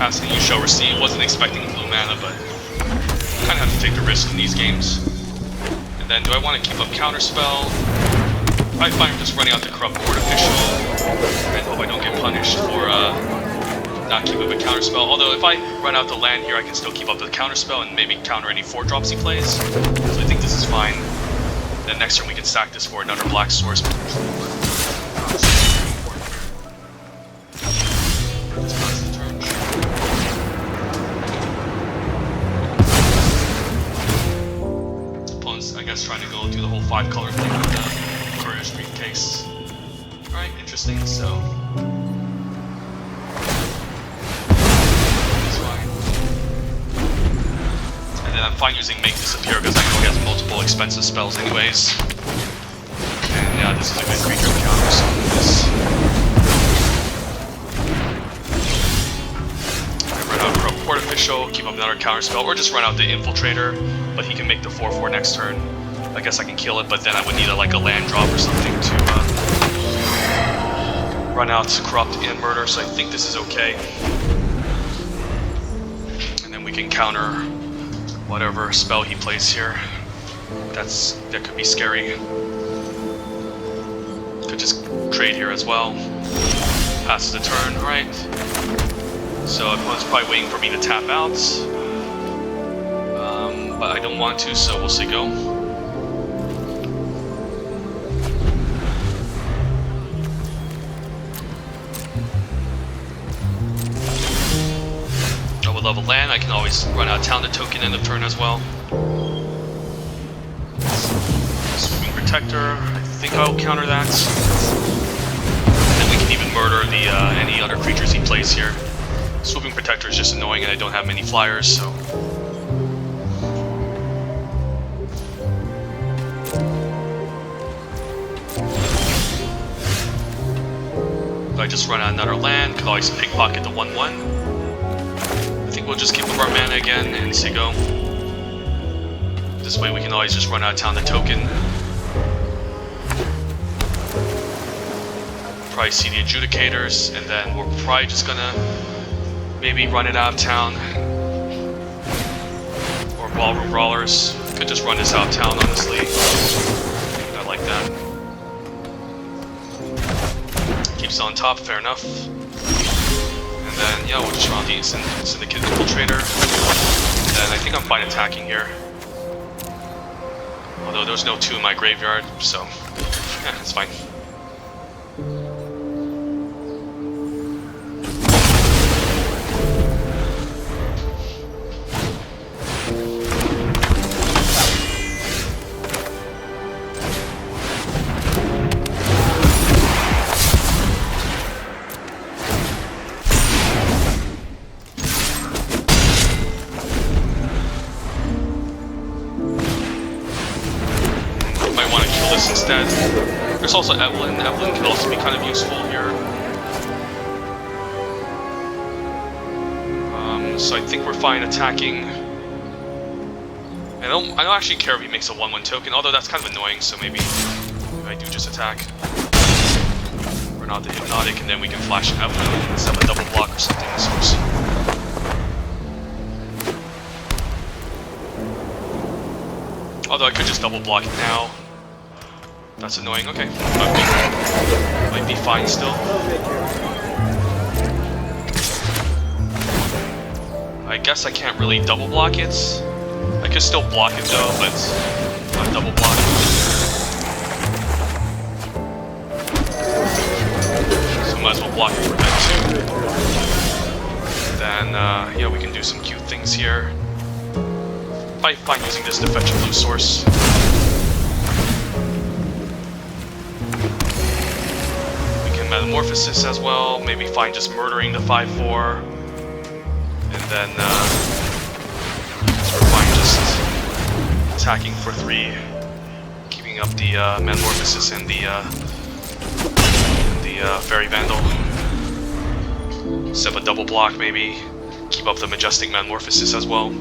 Asking you shall receive, wasn't expecting blue mana, but kind of have to take the risk in these games. And then do I want to keep up Counterspell? I find just running out the Corrupt Artificial and hope I don't get punished for not keeping up a Counterspell. Although if I run out the land here, I can still keep up the Counterspell and maybe counter any 4-drops he plays. So I think this is fine. Then next turn we can stack this for another Black Source. Trying to go do the whole 5-color thing with the Courier's Briefcase. Alright, interesting, so... That's fine. And then I'm fine using Make Disappear because I know he has multiple expensive spells anyways. And yeah, this is a good creature to counter, so this... I run out Corrupt Artificial, keep up another counter spell, or just run out the Infiltrator, but he can make the 4/4 next turn. I guess I can kill it, but then I would need a land drop or something to run out Corrupt and Murder, so I think this is okay. And then we can counter whatever spell he plays here. That could be scary. Could just trade here as well. Passes the turn, alright. So opponent's probably waiting for me to tap out. But I don't want to, so we'll see go. Level land, I can always run out Town the token end of turn as well. Swooping Protector, I think I'll counter that. And then we can even murder the any other creatures he plays here. Swooping Protector is just annoying and I don't have many flyers, so... If I just run out another land, could always pickpocket the 1/1. I think we'll just keep up our mana again and see go. This way we can always just run out of town the token. Probably see the Adjudicators, and then we're probably just gonna maybe run it out of town. Or Ballroom Brawlers. Could just run this out of town, honestly. I like that. Keeps on top, fair enough. And then, yeah, we'll just run the Syndicate Infiltrator. And then I think I'm fine attacking here. Although there's no 2 in my graveyard, so yeah, it's fine. Instead. There's also Evelyn. Evelyn can also be kind of useful here. So I think we're fine attacking. I don't actually care if he makes a 1/1 token, although that's kind of annoying, so maybe I do just attack. We're not the Hypnotic, and then we can flash out and set up a double block or something, so we'll see. Although I could just double block it now. That's annoying, okay. Might be fine still. I guess I can't really double block it. I could still block it though, but not double block it. So might as well block it for that too. Then, yeah, we can do some cute things here. Probably fine using this to fetch a blue source. We can Metamorphosis as well, maybe fine just murdering the 5/4. And then we're fine just attacking for 3, keeping up the Metamorphosis and the Fairy Vandal. Set up a double block maybe, keep up the Majestic Metamorphosis as well.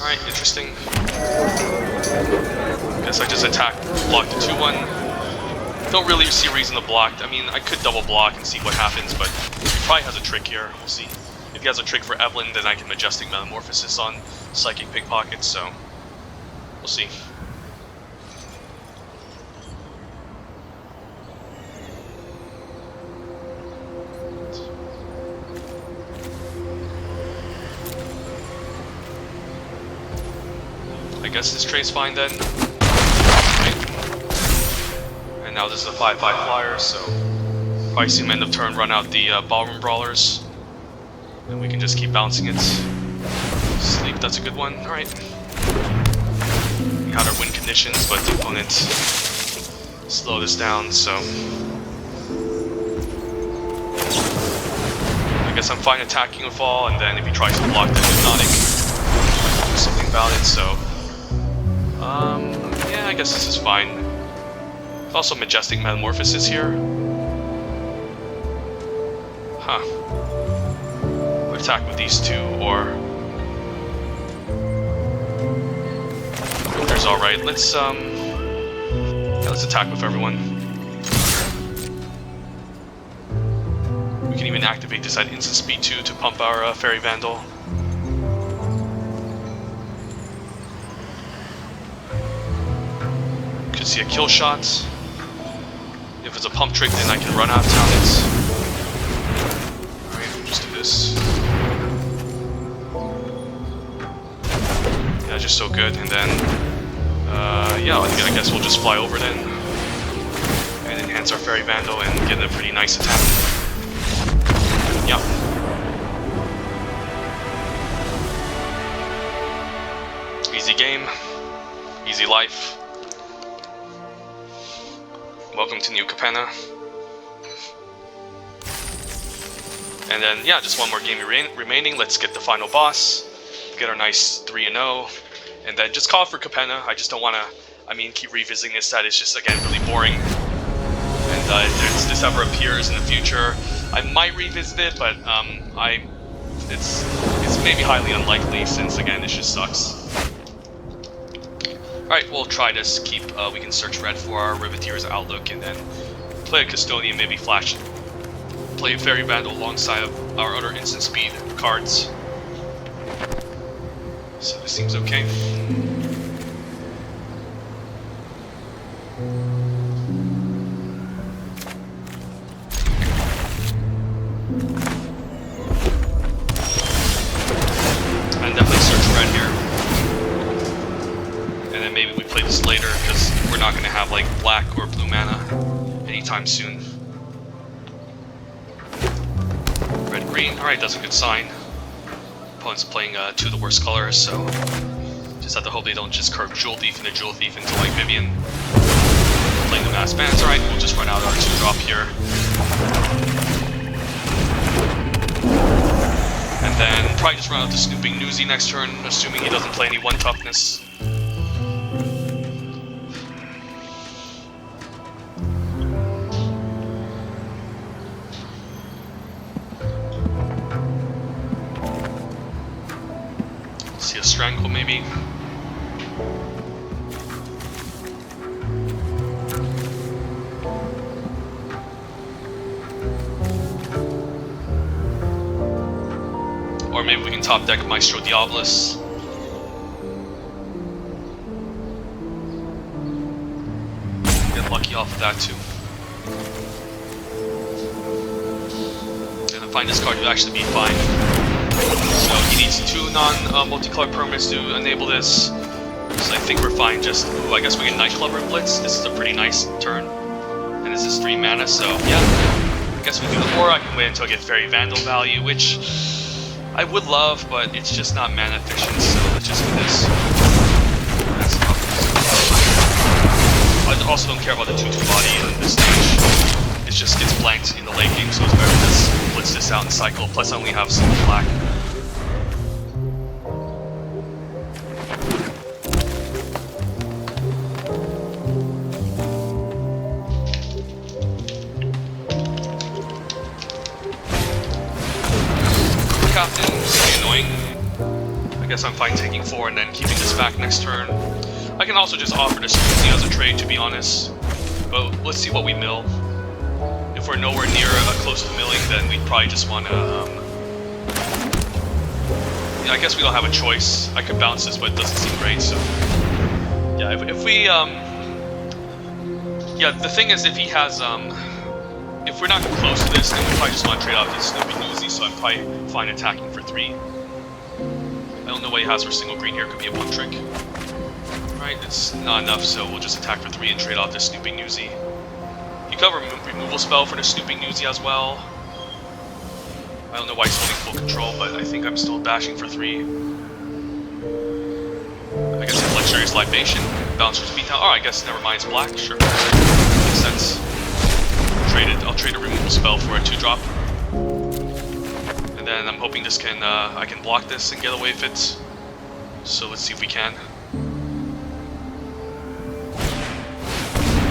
Alright, interesting. Guess I just attack, block the 2/1. Don't really see a reason to block. I mean, I could double block and see what happens, but he probably has a trick here. We'll see. If he has a trick for Evelyn, then I can Majestic Metamorphosis on Psychic Pickpocket, so we'll see. I guess this trade's fine then. Right. And now this is a 5/5 flyer, so probably see him end of turn run out the Ballroom Brawlers. And we can just keep bouncing it. Sleep, that's a good one. Alright. We had our win conditions, but the opponent slowed us down, so I guess I'm fine attacking with all, and then if he tries to block the Hypnotic, do something about it, so yeah, I guess this is fine. Also Majestic Metamorphosis here. Huh. We'll attack with these two, or Winter's alright. Let's let's attack with everyone. We can even activate this at instant speed 2 to pump our Fairy Vandal. Could see a kill shot. If it's a pump trick, then I can run out of talents. Alright, we'll just do this. Yeah, just so good. And then, yeah, I guess we'll just fly over then. And enhance our Fairy Vandal and get a pretty nice attack. Yeah. Easy game. Easy life. Welcome to New Capenna. And then, yeah, just one more game remaining. Let's get the final boss. Get our nice 3-0. And then just call it for Capenna. I just don't want to, I mean, keep revisiting this. That is just, again, really boring. And if this ever appears in the future, I might revisit it, but it's maybe highly unlikely since, again, this just sucks. Alright, we'll try to keep, we can search red for our Riveteer's Outlook, and then play a Custodian, maybe flash, play a Fairy Vandal alongside of our other instant speed cards. So this seems okay. And definitely search red here. And then maybe we play this later, because we're not going to have like black or blue mana anytime soon. Red-green, alright, that's a good sign. Opponent's playing two of the worst colors, so just have to hope they don't just curve Jewel Thief into Jewel Thief into like Vivian. Playing the Mass Bands, alright, we'll just run out our 2-drop here. probably just run out the Snooping Newsy next turn, assuming he doesn't play any 1 toughness. See a Strangle maybe. Or maybe we can top deck Maestro Diabolus. Get lucky off of that too. And then find this card would actually be fine. So he needs 2 non-multicolored permanents to enable this. So I think we're fine. Just, ooh, I guess we get Nightclubber and Blitz. This is a pretty nice turn. And this is 3 mana, so yeah. I guess we do it. Or I can wait until I get Fairy Vandal value, which I would love, but it's just not mana efficient, so let's just do this. That's tough. I also don't care about the 2/2 body in this stage. It just gets blanked in the late game, so it's better to just blitz this out and cycle. Plus I only have single black. Captain, pretty annoying. I guess I'm fine taking 4 and then keeping this back next turn. I can also just offer this as a trade, to be honest. But let's see what we mill. If we're nowhere near close to milling, then we'd probably just want to. Yeah, I guess we don't have a choice. I could bounce this, but it doesn't seem great. So yeah, if we yeah, the thing is, if he has if we're not close to this, then we probably just want to trade off this Snoopy Newsy, so I'm probably fine attacking for 3. I don't know what he has for single green here, could be a pump trick. Right, it's not enough, so we'll just attack for 3 and trade off this Snooping Newsy. You cover removal spell for the Snooping Newsy as well. I don't know why he's holding full control, but I think I'm still bashing for 3. I guess it's Luxurious Libation, Bouncer's Beatdown. Oh, I guess never mind, it's black, sure. Makes sense. I'll trade a removal spell for a 2-drop. And then I'm hoping this can, I can block this and get away with it. So let's see if we can.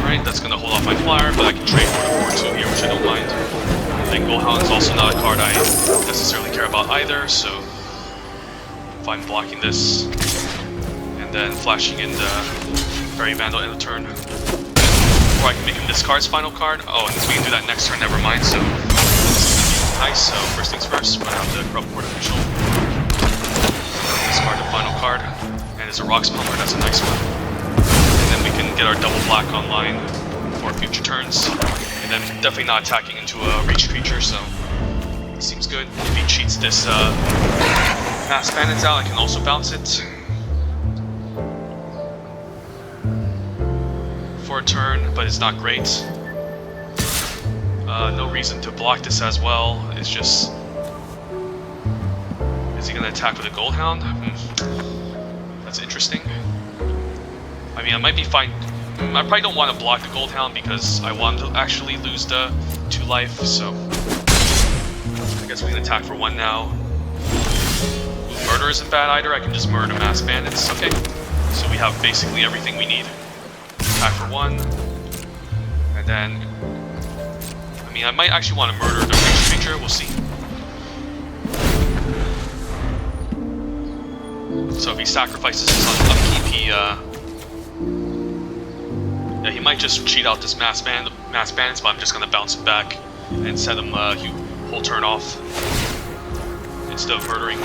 Alright, that's gonna hold off my flyer, but I can trade for the 4-2 here, which I don't mind. And Goldhound is also not a card I necessarily care about either, so if I'm blocking this and then flashing in the Fairy Vandal end of turn. Or I can make him discard his final card. Oh, and we can do that next turn, never mind, so nice. So first things first, run out the Corrupt Court Official. Discard the final card. And it's a Rocks Pumper, that's a nice one. And then we can get our double black online for future turns. And then definitely not attacking into a reach creature, so it seems good. If he cheats this Mass Bandits out, I can also bounce it. For a turn, but it's not great. No reason to block this as well. It's just, is he gonna attack with a Goldhound? That's interesting. I mean, I might be fine. I probably don't want to block the Goldhound because I want to actually lose the 2 life. So I guess we can attack for 1 now. Ooh, murder isn't bad either. I can just murder Mass Bandits. Okay, so we have basically everything we need. Attack for 1, and then, I mean, I might actually want to murder the reach creature, we'll see. So if he sacrifices his upkeep, yeah, he might just cheat out this Mass Bandits, but I'm just going to bounce him back and set him whole turn off instead of murdering.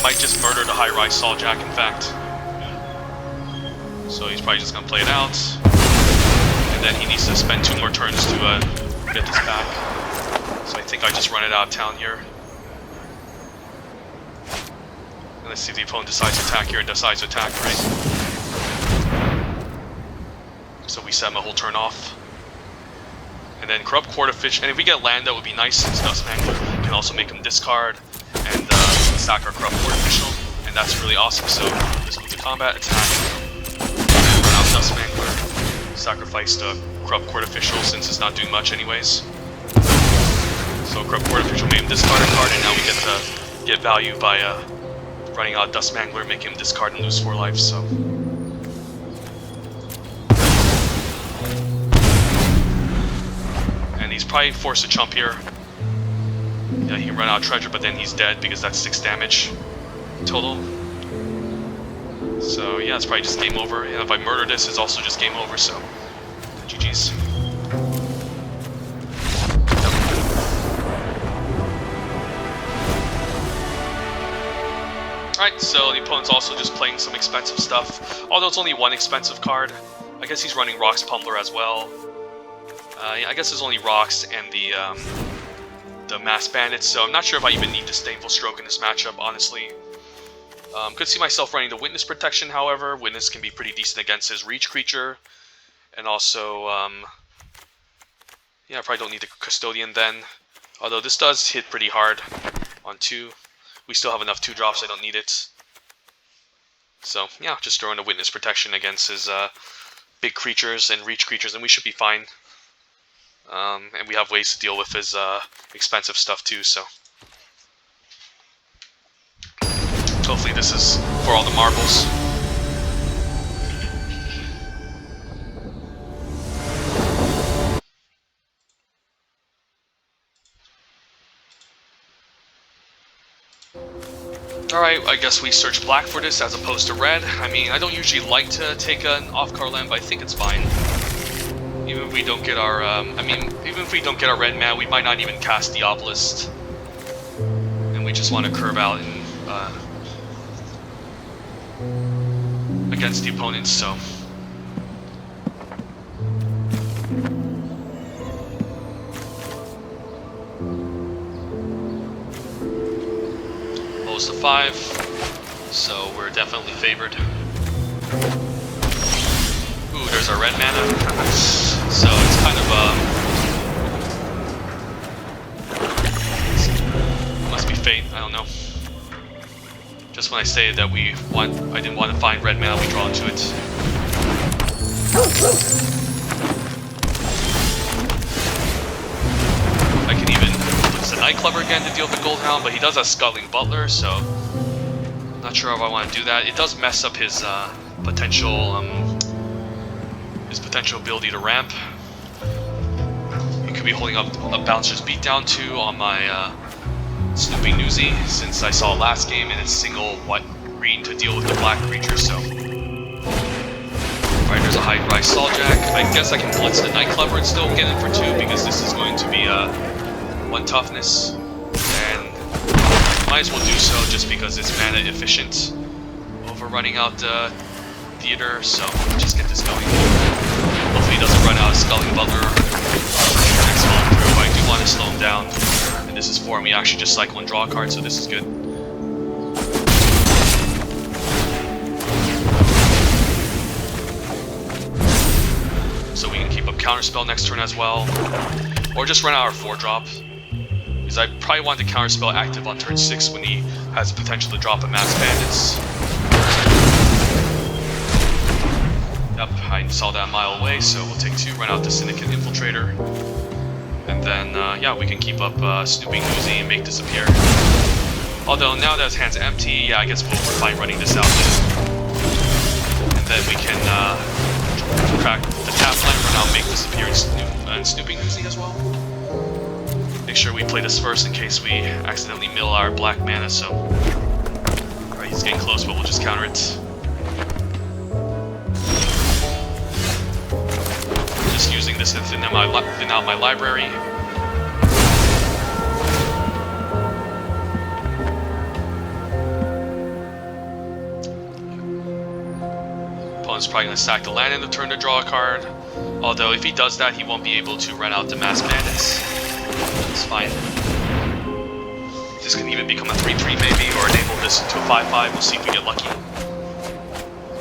Might just murder the high-rise Saw Jack, in fact. So he's probably just going to play it out. And then he needs to spend 2 more turns to get this back. So I think I just run it out of town here. And let's see if the opponent decides to attack here and decides to attack, right? So we set him a whole turn off. And then Corrupt Court Official. And if we get land, that would be nice since Dust Mangler can also make him discard and sack our Corrupt Court Official. And that's really awesome. So let's move to combat, attack. Dust Mangler, sacrifice the Corrupt Court Official since it's not doing much anyways. So Corrupt Court Official made him discard a card, and now we get to get value by running out Dust Mangler, making him discard and lose 4 life, so... And he's probably forced to chump here. Yeah, he can run out of treasure, but then he's dead because that's 6 damage total. So yeah, it's probably just game over. And if I murder this, it's also just game over, so GG's. Alright, so the opponent's also just playing some expensive stuff. Although it's only 1 expensive card. I guess he's running Rocks Pummeler as well. Yeah, I guess there's only Rocks and the Mass Bandits, so I'm not sure if I even need Disdainful Stroke in this matchup, honestly. Could see myself running the Witness Protection, however. Witness can be pretty decent against his Reach creature. And also, yeah, I probably don't need the Custodian then. Although this does hit pretty hard on 2. We still have enough 2-drops, I don't need it. So, yeah, just throwing the Witness Protection against his big creatures and Reach creatures, and we should be fine. And we have ways to deal with his expensive stuff too, so... Hopefully this is for all the marbles. Alright, I guess we search black for this as opposed to red. I mean, I don't usually like to take an off-card land, but I think it's fine. Even if we don't get our, even if we don't get our red mana, we might not even cast the Obelisk. And we just want to curve out and, against the opponents, so... Lowest of 5, so we're definitely favored. Ooh, there's our red mana. So it's kind of, must be fate, I don't know. Just when I say that I didn't want to find red mana, we draw into it. I can even use the Night Clubber again to deal with the Gold Hound, but he does have Scuttling Butler, so I'm not sure if I want to do that. It does mess up his potential ability to ramp. He could be holding up a Bouncer's Beatdown too on my Snooping Newsy, since I saw last game and it's single green to deal with the black creature, so... Alright, there's a High Rise Sauljack. I guess I can blitz the Night Clubber and still get in for 2 because this is going to be 1 toughness. And might as well do so just because it's mana efficient over running out Theater, so just get this going. Hopefully he doesn't run out of Sculling Butler next fall through, but I do want to slow him down. And this is 4, and we actually just cycle and draw a card, so this is good. So we can keep up Counterspell next turn as well. Or just run out our 4-drop. Because I probably want the Counterspell active on turn 6 when he has the potential to drop a Mass Bandits. Yep, I saw that a mile away, so we'll take 2, run out the Syndicate Infiltrator. And then, yeah, we can keep up Snooping Newsy and make this appear. Although, now that his hand's empty, yeah, I guess we're fine running this out. And then we can crack the tap land, run out, make this appear in Snooping Newsy as well. Make sure we play this first in case we accidentally mill our black mana, so... Alright, he's getting close, but we'll just counter it. Just using this to thin out my library. Opponent's probably going to sack the land in the turn to draw a card. Although if he does that, he won't be able to run out the Mass Bandits. It's fine. This can even become a 3-3 maybe, or enable this into a 5-5. We'll see if we get lucky.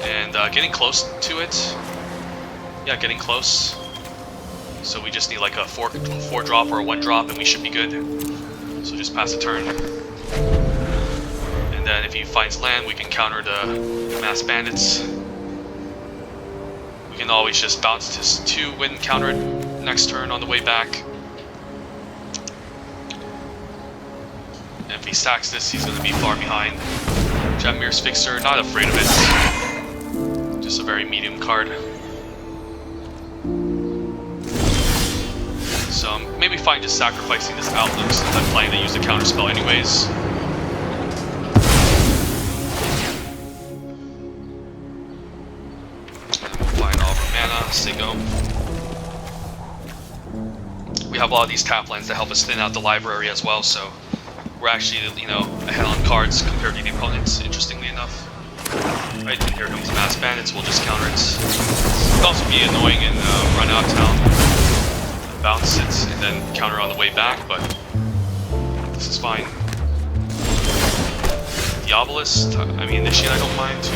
And getting close to it. Yeah, getting close. So we just need like a 4-drop or a 1-drop and we should be good. So just pass the turn. And then if he finds land, we can counter the Mass Bandits. We can always just bounce this 2, win, counter it next turn on the way back. And if if he stacks this, he's going to be far behind. Jamir's Fixer, not afraid of it. Just a very medium card. So maybe fine just sacrificing this Outlook since I'm planning to use the counterspell anyways. And we'll find all of our mana, Sigo. We have a lot of these tap lands that help us thin out the library as well, so we're actually, you know, ahead on cards compared to the opponents, interestingly enough. Right, and here comes Mass Bandits, we'll just counter it. It could also be annoying and run out of town, bounce it, and then counter on the way back, but this is fine. Diabolist, I mean, Initiate I don't mind too.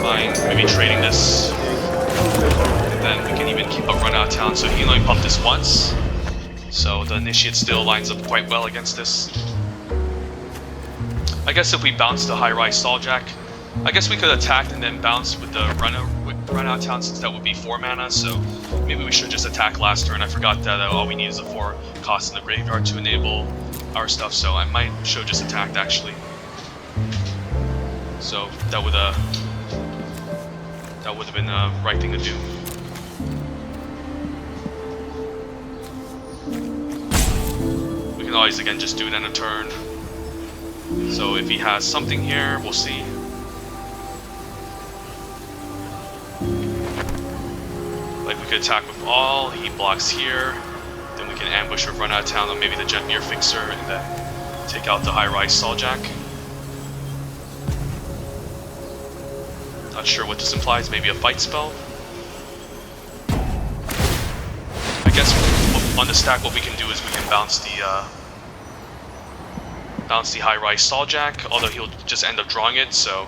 Fine, maybe trading this. And then we can even keep up run out of town, so he can only pump this once. So the Initiate still lines up quite well against this. I guess if we bounce the high-rise Stalljack, I guess we could attack and then bounce with the run out of town since that would be 4 mana, so maybe we should just attack last turn. I forgot that all we need is a 4 cost in the graveyard to enable our stuff, so I might should just attacked actually. So that would have been the right thing to do. We can always again just do it in a turn. So if he has something here, we'll see. Like we could attack with all, he blocks here, then we can ambush or run out of town on maybe the Jetmir Fixer and then take out the high-rise Stalljack. Not sure what this implies, maybe a fight spell? I guess on the stack what we can do is we can bounce the high-rise Stalljack, although he'll just end up drawing it, so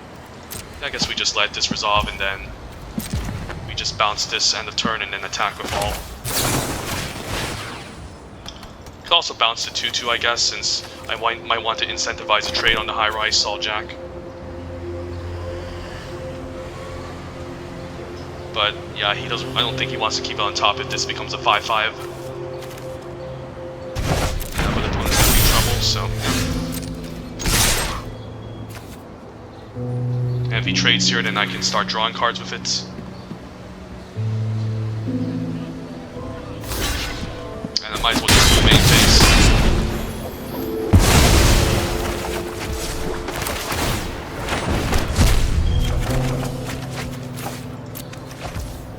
I guess we just let this resolve and then we just bounce this end of turn and then attack with all. Could also bounce the 2/2 I guess, since I might want to incentivize a trade on the high-rise Stalljack. But yeah, he doesn't. I don't think he wants to keep it on top if this becomes a 5/5. Yeah, but the opponent's gonna be in trouble, so. And if he trades here, then I can start drawing cards with it. And I might as well just do main phase.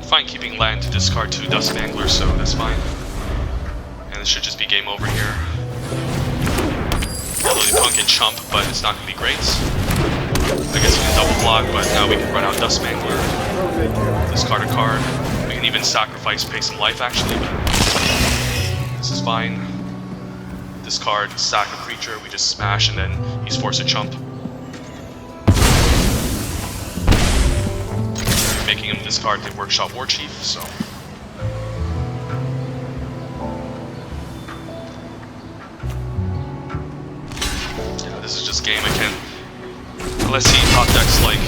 Fine keeping land to discard 2 Dust Mangler, so that's fine. And it should just be game over here. Although the opponent can chump, but it's not going to be great. I guess we can double block, but now we can run out Dust Mangler, discard a card. We can even sacrifice, pay some life actually, but this is fine. Discard, sack a creature, we just smash, and then he's forced to chump. Making him discard the Workshop Warchief, so. Yeah, this is just game. I can't. Unless he top decks like.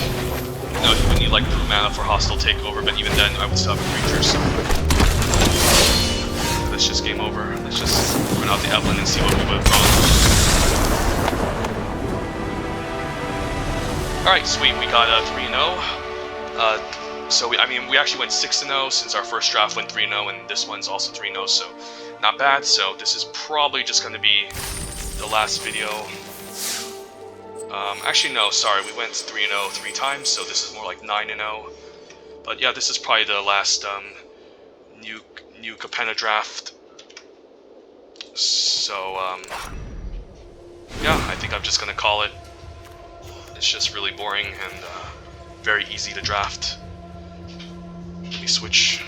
No, he would need like blue mana for hostile takeover, but even then I would still have a creature, so. That's just game over. Let's just run out the Evelyn and see what we would have drawn. Alright, sweet, we got a 3-0. So we actually went 6-0 since our first draft went 3-0, and this one's also 3-0, so not bad. So this is probably just going to be the last video. Actually no, sorry, we went 3-0 3 times, so this is more like 9-0. But yeah, this is probably the last new Capenna draft. So yeah, I think I'm just going to call it. It's just really boring and very easy to draft. Let me switch.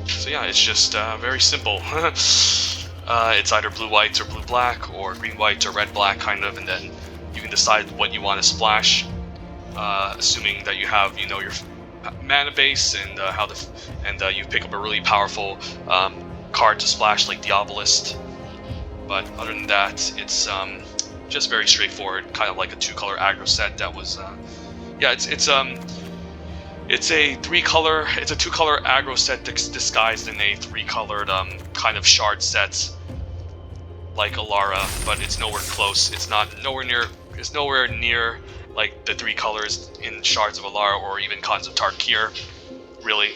So yeah, it's just very simple. It's either blue-white or blue-black, or green-white or red-black, kind of, and then you can decide what you want to splash, assuming that you have, you know, your mana base and you pick up a really powerful card to splash like Diabolist. But other than that, it's just very straightforward, kind of like a 2-color aggro set that was, yeah, it's It's a two-color aggro set disguised in a three-colored kind of shard set, like Alara, but it's nowhere close. It's nowhere near like the three colors in Shards of Alara or even Khans of Tarkir, really.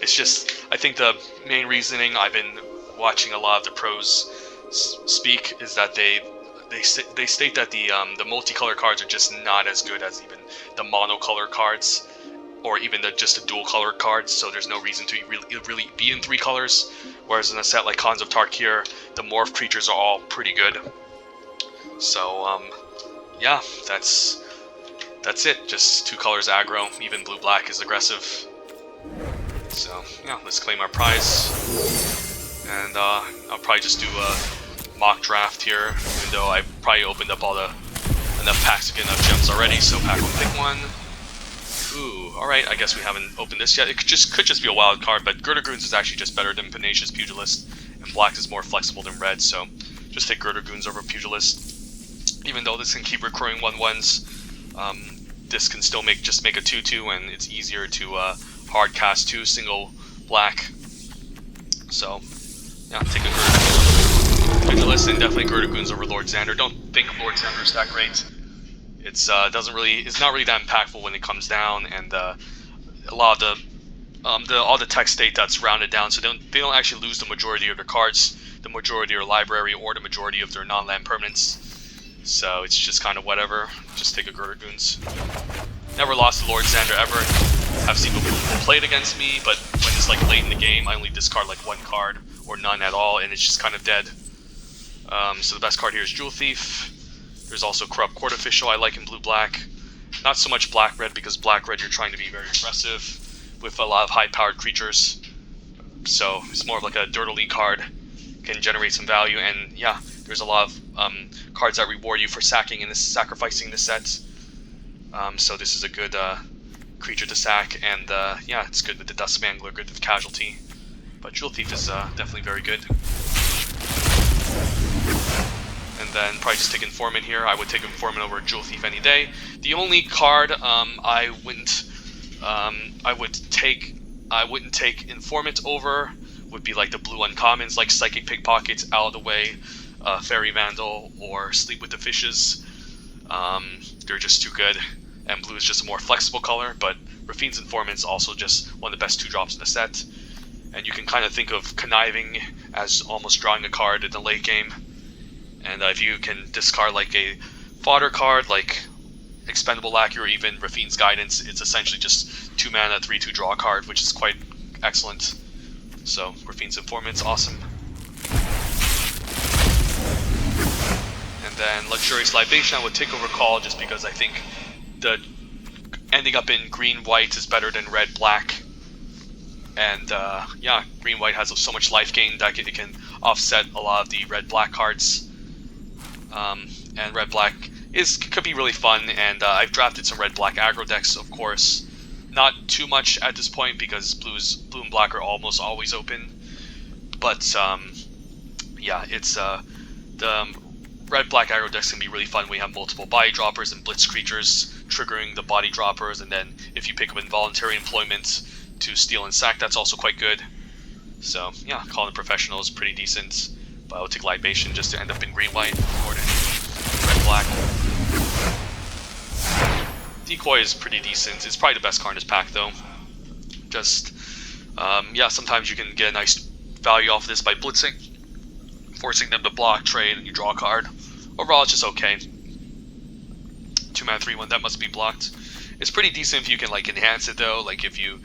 It's just, I think the main reasoning I've been watching a lot of the pros speak is that they state that the multicolor cards are just not as good as even the monocolor cards, or even just the dual color cards. So there's no reason to really be in three colors. Whereas in a set like Khans of Tarkir, the morph creatures are all pretty good. So yeah, that's it. Just two colors aggro. Even blue-black is aggressive. So yeah, let's claim our prize, and I'll probably just do a mock draft here, even though I probably opened up enough packs to get enough gems already. So pack one, pick one. Ooh, all right. I guess we haven't opened this yet. It could just be a wild card, but Girdergoons is actually just better than Pugnacious Pugilist, and black is more flexible than red. So just take Girdergoons over Pugilist. Even though this can keep recurring 1/1s, this can still make a 2/2, and it's easier to hard cast 2 single black. So yeah, take a Pugilist, and definitely Girdergoons over Lord Xander. Don't think Lord Xander is that great. It's not really that impactful when it comes down, and a lot of all the text state that's rounded down, so they don't actually lose the majority of their cards, the majority of their library, or the majority of their non-land permanents. So it's just kind of whatever. Just take a Girdergoons. Never lost to Lord Xander ever. I've seen people play it against me, but when it's like late in the game, I only discard like one card or none at all, and it's just kind of dead. So the best card here is Jewel Thief. There's also Corrupt Court Official I like in blue-black. Not so much black-red, because black-red you're trying to be very aggressive with a lot of high-powered creatures. So it's more of like a Dirt Elite card. Can generate some value, and yeah, there's a lot of cards that reward you for sacrificing this set. So this is a good creature to sack, and yeah, it's good with the Dust Mangler, good with Casualty. But Jewel Thief is definitely very good. And then probably just take Informant here. I would take Informant over Jewel Thief any day. The only card I wouldn't take Informant over would be like the blue uncommons, like Psychic Pickpockets, Out of the Way, Fairy Vandal, or Sleep with the Fishes. They're just too good, and blue is just a more flexible color, but Rafine's Informant's also just one of the best 2-drops in the set. And you can kind of think of Conniving as almost drawing a card in the late game. And if you can discard like a fodder card like Expendable Lacquey or even Rafine's Guidance, it's essentially just 2 mana, 3/2 draw card, which is quite excellent. So Rafine's Informant's awesome. And then Luxurious Libation I would take over Call, just because I think the ending up in green-white is better than red-black. And yeah, green-white has so much life gain that it can offset a lot of the red-black cards. And red-black could be really fun, and I've drafted some red-black aggro decks, of course. Not too much at this point, because blue and black are almost always open. But yeah, it's the red-black aggro decks can be really fun when you have multiple body droppers and blitz creatures triggering the body droppers, and then if you pick up Involuntary Employment to steal and sack, that's also quite good. So yeah, Calling Professional is pretty decent, but I would take Libation just to end up in green-white more than red-black. Decoy is pretty decent. It's probably the best card in this pack, though. Just yeah, sometimes you can get a nice value off of this by blitzing, forcing them to block, trade, and you draw a card. Overall, it's just okay. 2 mana 3/1, that must be blocked. It's pretty decent if you can like enhance it, though. Like if you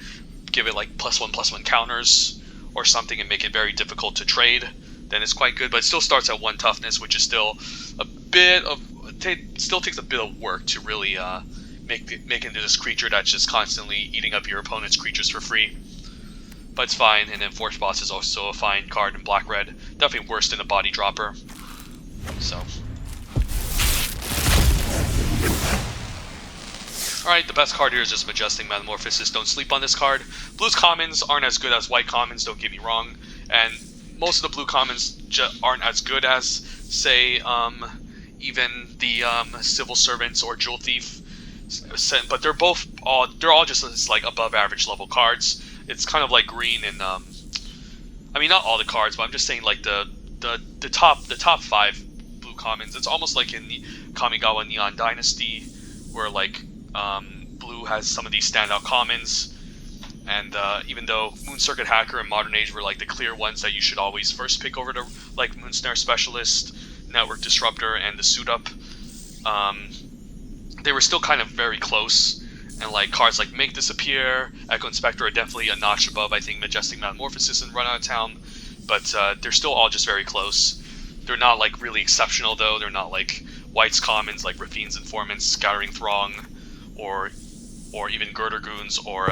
give it like +1/+1 counters or something and make it very difficult to trade, then it's quite good. But it still starts at 1 toughness, which is still a bit of still takes a bit of work to really make into this creature that's just constantly eating up your opponent's creatures for free. But it's fine. And then Force Boss is also a fine card in black-red. Definitely worse than a body dropper. So. Alright, the best card here is just Majestic Metamorphosis. Don't sleep on this card. Blue's commons aren't as good as white commons, don't get me wrong. And most of the blue commons aren't as good as, say, even the Civil Servants or Jewel Thief. but they're all just like above average level cards. It's kind of like green and I mean not all the cards, but I'm just saying like the top 5 blue commons. It's almost like in the Kamigawa Neon Dynasty, where like blue has some of these standout commons. And even though Moon Circuit Hacker and Modern Age were like the clear ones that you should always first pick over to like Moonsnare Specialist, Network Disruptor, and the Suit Up, they were still kind of very close. And like cards like Make Disappear, Echo Inspector are definitely a notch above, I think, Majestic Metamorphosis and Run Out of Town. But they're still all just very close. They're not like really exceptional though. They're not like White's commons like Rafine's Informants, Scattering Throng, or even Girder Goons, or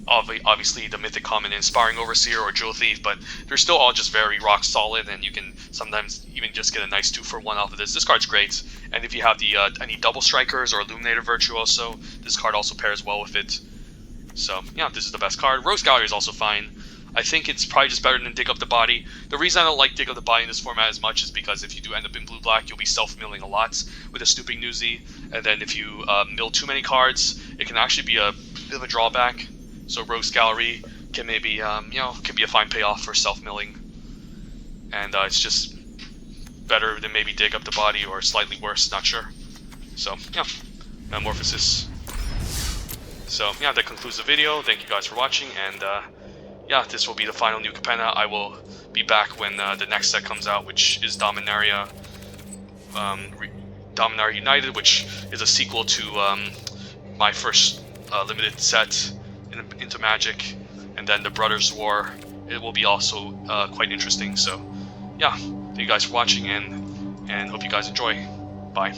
obviously the mythic common Inspiring Overseer or Jewel Thief, but they're still all just very rock solid, and you can sometimes even just get a nice 2-for-1 off of this. This card's great, and if you have the any Double Strikers or Illuminator Virtuoso, this card also pairs well with it. So yeah, this is the best card. Rogues Gallery is also fine. I think it's probably just better than Dig Up the Body. The reason I don't like Dig Up the Body in this format as much is because if you do end up in blue-black, you'll be self-milling a lot with a Snooping Newsy, and then if you mill too many cards, it can actually be a bit of a drawback. So Rogues Gallery can maybe, can be a fine payoff for self-milling. And it's just better than maybe Dig Up the Body, or slightly worse, not sure. So, yeah, Metamorphosis. So, yeah, that concludes the video. Thank you guys for watching, and, yeah, this will be the final new Capenna. I will be back when the next set comes out, which is Dominaria United, which is a sequel to my first limited set into Magic, and then the Brothers War. It will be also quite interesting. So yeah, thank you guys for watching, and hope you guys enjoy. Bye.